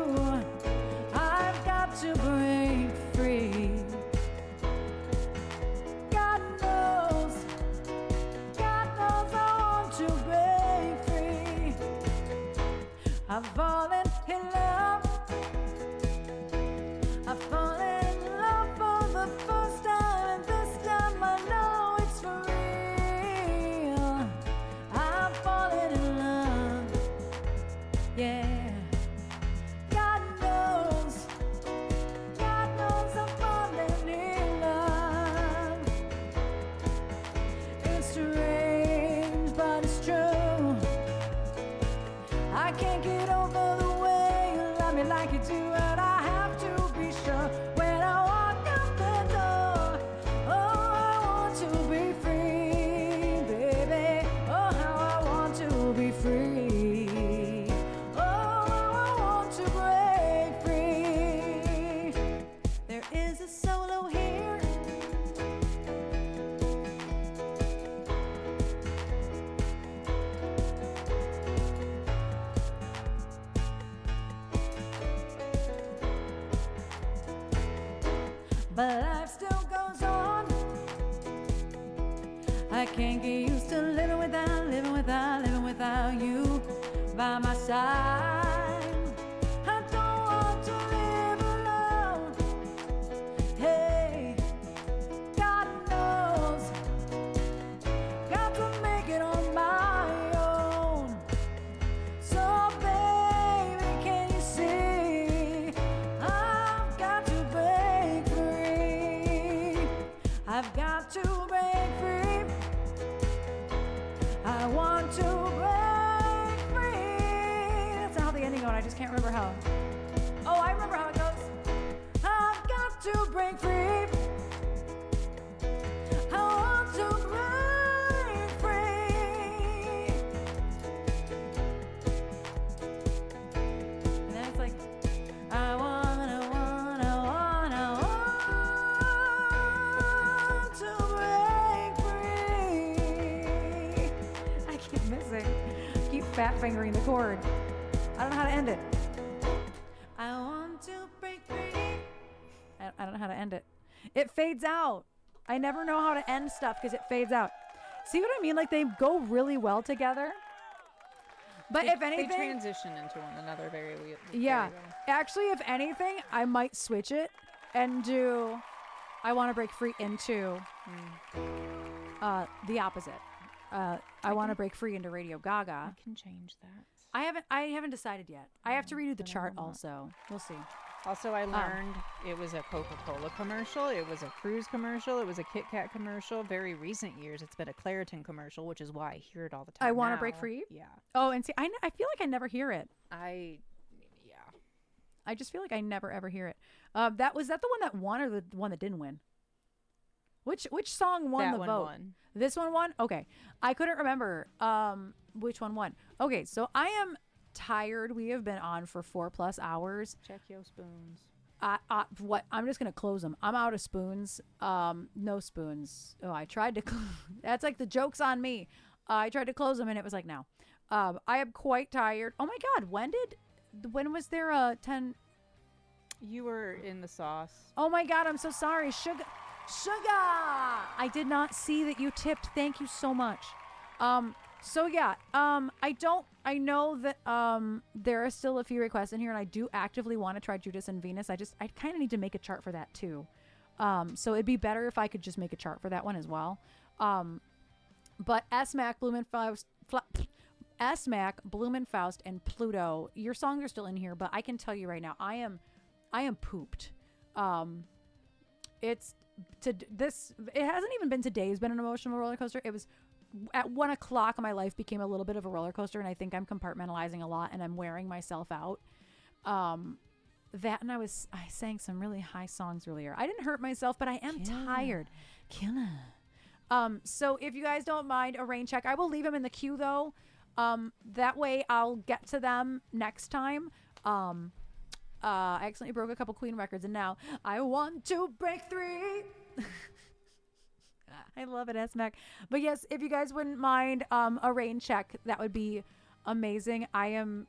I've got to break free. God knows I want to break free. I've fallen in love. I've fallen in love for the first time, and this time I know it's for real. I've fallen in love, yeah. God knows I'm falling in love. It's strange, but it's true. I can't get over the way you love me like you do, and I have to be sure when I walk out the door. Oh, I want to be free, baby. Oh, how I want to be free. Oh, I want to break free. There is a solo here. But life still goes on. I can't get used to living without you by my side. I don't want to live alone. Hey, God knows, got to make it on my own. So baby, can you see? I've got to break free. I've got to break free. I want to break free. That's not how the ending goes. I just can't remember how. Oh, I remember how it goes. I've got to break free. I want to break free. And then it's like, I want to break free. I keep missing. I keep fat fingering the chord. I don't know how to end it. It fades out. I never know how to end stuff because it fades out. See what I mean? Like they go really well together. But if anything, they transition into one another very yeah. well. Actually, if anything, I might switch it and do I Want to Break Free into the opposite. I Want to Break Free into Radio Gaga. I can change that. I haven't decided yet. I have to redo the chart also. We'll see. Also, I learned it was a Coca-Cola commercial. It was a Cruise commercial. It was a Kit Kat commercial. Very recent years, it's been a Claritin commercial, which is why I hear it all the time. I Want to now. Break Free? Yeah. Oh, and see, I feel like I never hear it. Yeah. I just feel like I never ever hear it. Was that the one that won or the one that didn't win? Which song won That the one vote? won. This one won? Okay. I couldn't remember which one won. Okay, so I am tired. We have been on for 4+ hours. Check your spoons. What? I'm just gonna close them. I'm out of spoons. No spoons. Oh, I tried to. That's like the joke's on me. I tried to close them and it was like no. I am quite tired. Oh my God. When was there a 10? You were in the sauce. Oh my God. I'm so sorry. Sugar. I did not see that you tipped. Thank you so much. So yeah, I know that there are still a few requests in here and I do actively want to try Judas and Venus. I kind of need to make a chart for that too. So it'd be better if I could just make a chart for that one as well. But S-Mac, Blumenfaust, and Pluto, your songs are still in here, but I can tell you right now, I am pooped. It hasn't even been today. It's been an emotional roller coaster. It was at 1 o'clock. My life became a little bit of a roller coaster, and I think I'm compartmentalizing a lot, and I'm wearing myself out. That and I sang some really high songs earlier. I didn't hurt myself, but I am tired. Killer. So if you guys don't mind a rain check, I will leave them in the queue though. That way I'll get to them next time. I accidentally broke a couple Queen records, and now I want to break 3. I love it, S-Mac. But yes, if you guys wouldn't mind a rain check, that would be amazing. I'm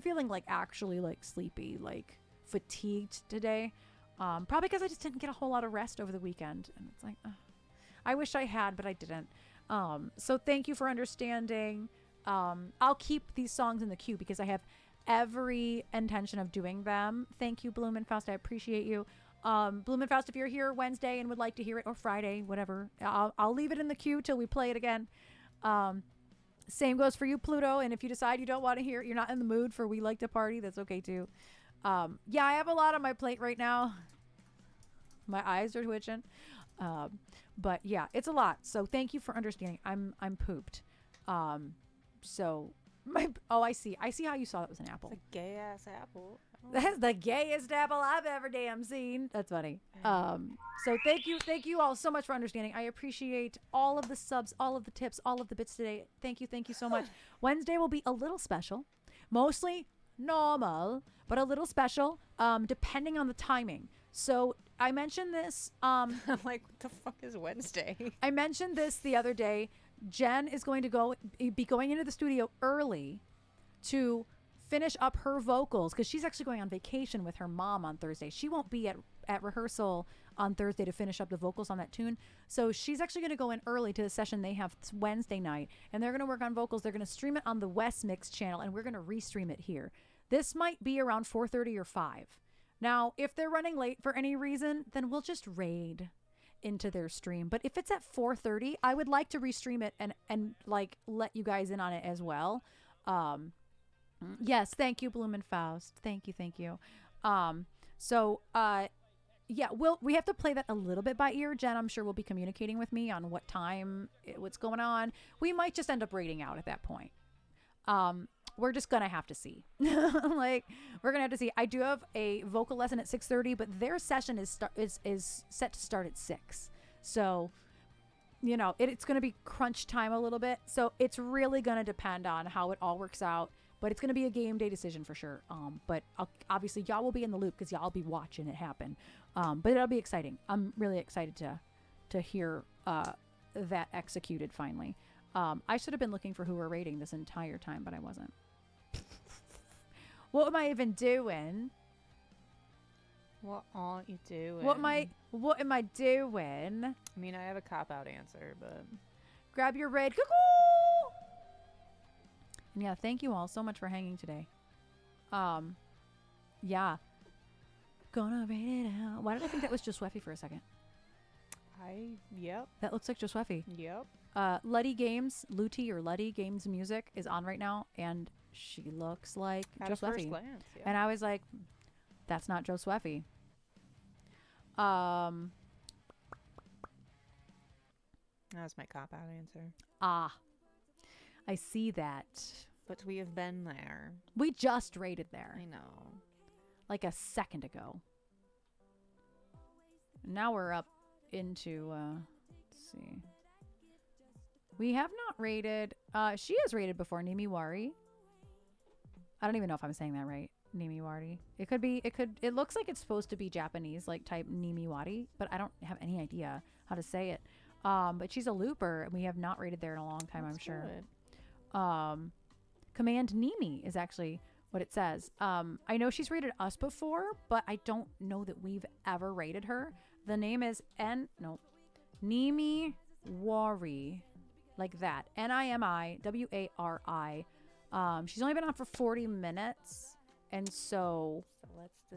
feeling like actually like sleepy, like fatigued today. Probably because I just didn't get a whole lot of rest over the weekend. And it's like, I wish I had, but I didn't. So thank you for understanding. I'll keep these songs in the queue because I have every intention of doing them. Thank you, Blumenfaust. I appreciate you. Blumenfaust, if you're here Wednesday and would like to hear it, or Friday, whatever, I'll leave it in the queue till we play it again. Same goes for you, Pluto. And if you decide you don't want to hear it, you're not in the mood for We Like to Party, that's okay too. Yeah, I have a lot on my plate right now. My eyes are twitching. But yeah, it's a lot. So thank you for understanding. I'm pooped. I see how you saw that was an apple. It's a gay ass apple. That's the gayest apple I've ever damn seen. That's funny. So thank you all so much for understanding. I appreciate all of the subs, all of the tips, all of the bits today. Thank you so much. Wednesday will be a little special, mostly normal, but a little special, depending on the timing. So I mentioned this. I'm like, what the fuck is Wednesday? I mentioned this the other day. Jen is going to be going into the studio early to finish up her vocals because she's actually going on vacation with her mom on Thursday. She won't be at rehearsal on Thursday to finish up the vocals on that tune. So she's actually going to go in early to the session they have Wednesday night, and they're going to work on vocals. They're going to stream it on the West Mix channel, and we're going to restream it here. This might be around 4:30 or 5. Now, if they're running late for any reason, then we'll just raid into their stream. But if it's at 4:30, I would like to restream it and like let you guys in on it as well. Yes, thank you, Blumenfaust. Thank you. Yeah, we have to play that a little bit by ear. Jen, I'm sure, will be communicating with me on what time, what's going on. We might just end up raiding out at that point. We're just gonna have to see. Like, we're gonna have to see. I do have a vocal lesson at 6:30, but their session is set to start at 6. So, you know, it's gonna be crunch time a little bit. So it's really gonna depend on how it all works out. But it's gonna be a game day decision for sure. But obviously y'all will be in the loop because y'all will be watching it happen. But it'll be exciting. I'm really excited to hear that executed finally. I should have been looking for who we're rating this entire time, but I wasn't. What am I even doing? What aren't you doing? What am I doing? I mean, I have a cop-out answer, but... Grab your raid. Cuckoo! And yeah, thank you all so much for hanging today. Yeah. Gonna raid it out. Why did I think that was Josweffi for a second? Yep. That looks like Josweffi. Yep. Luddy Games, Luddy Games music is on right now, and she looks like At a first Josweffi. glance, yeah. And I was like, that's not Josweffi. That was my cop-out answer. I see that. But we have been there. We just raided there I know. like a second ago. Now we're up into, let's see. We have not raided, she has raided before, Nimiwari. I don't even know if I'm saying that right. Nimiwari. It looks like it's supposed to be Japanese, like type Nimiwari, but I don't have any idea how to say it. But she's a looper, and we have not raided there in a long time, I'm sure. Command Nimi is actually what it says. I know she's raided us before, but I don't know that we've ever raided her. The name is Nimi Wari, like that. Nimiwari. She's only been on for 40 minutes. And so let's do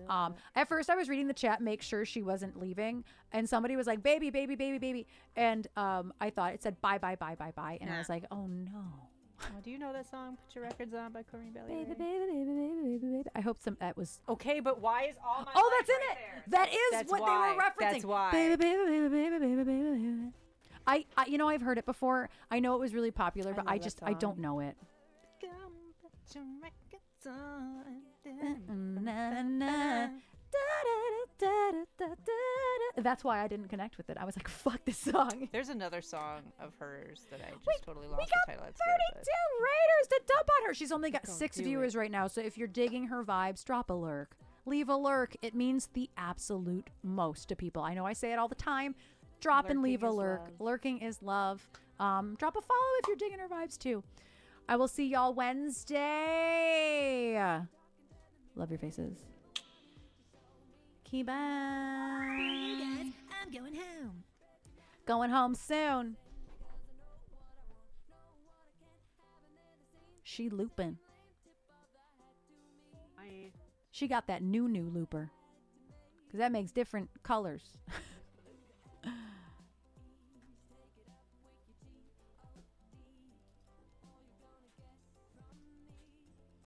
at first I was reading the chat, make sure she wasn't leaving. And somebody was like, baby, baby, baby, baby. And I thought it said bye, bye, bye, bye, bye. And I was like, oh no. Do you know that song, Put Your Records On by Corinne Bailey? Baby, baby, baby, baby, baby, baby. I hope that was. Okay, but why is all my Oh, that's in it. That is That's what why. they were referencing. That's why. Baby, baby, baby, baby, baby, baby, baby. I I've heard it before. I know it was really popular, but love I that I don't song. know it. Come put your records on. That's why I didn't connect with it. I was like, fuck this song. There's another song of hers that I just totally We lost got the title. 32 That's good, raiders to dump on her. She's only got Go 6 do viewers it. right now. So if you're digging her vibes, drop a lurk. Leave a lurk. It means the absolute most to people. I know I say it all the time. Drop and leave a Lurking is lurk. love. Lurking is love. Drop a follow if you're digging her vibes too. I will see y'all Wednesday. Love your faces. Keep on. I'm going home. Going home soon. She looping. She got that new looper. Because that makes different colors.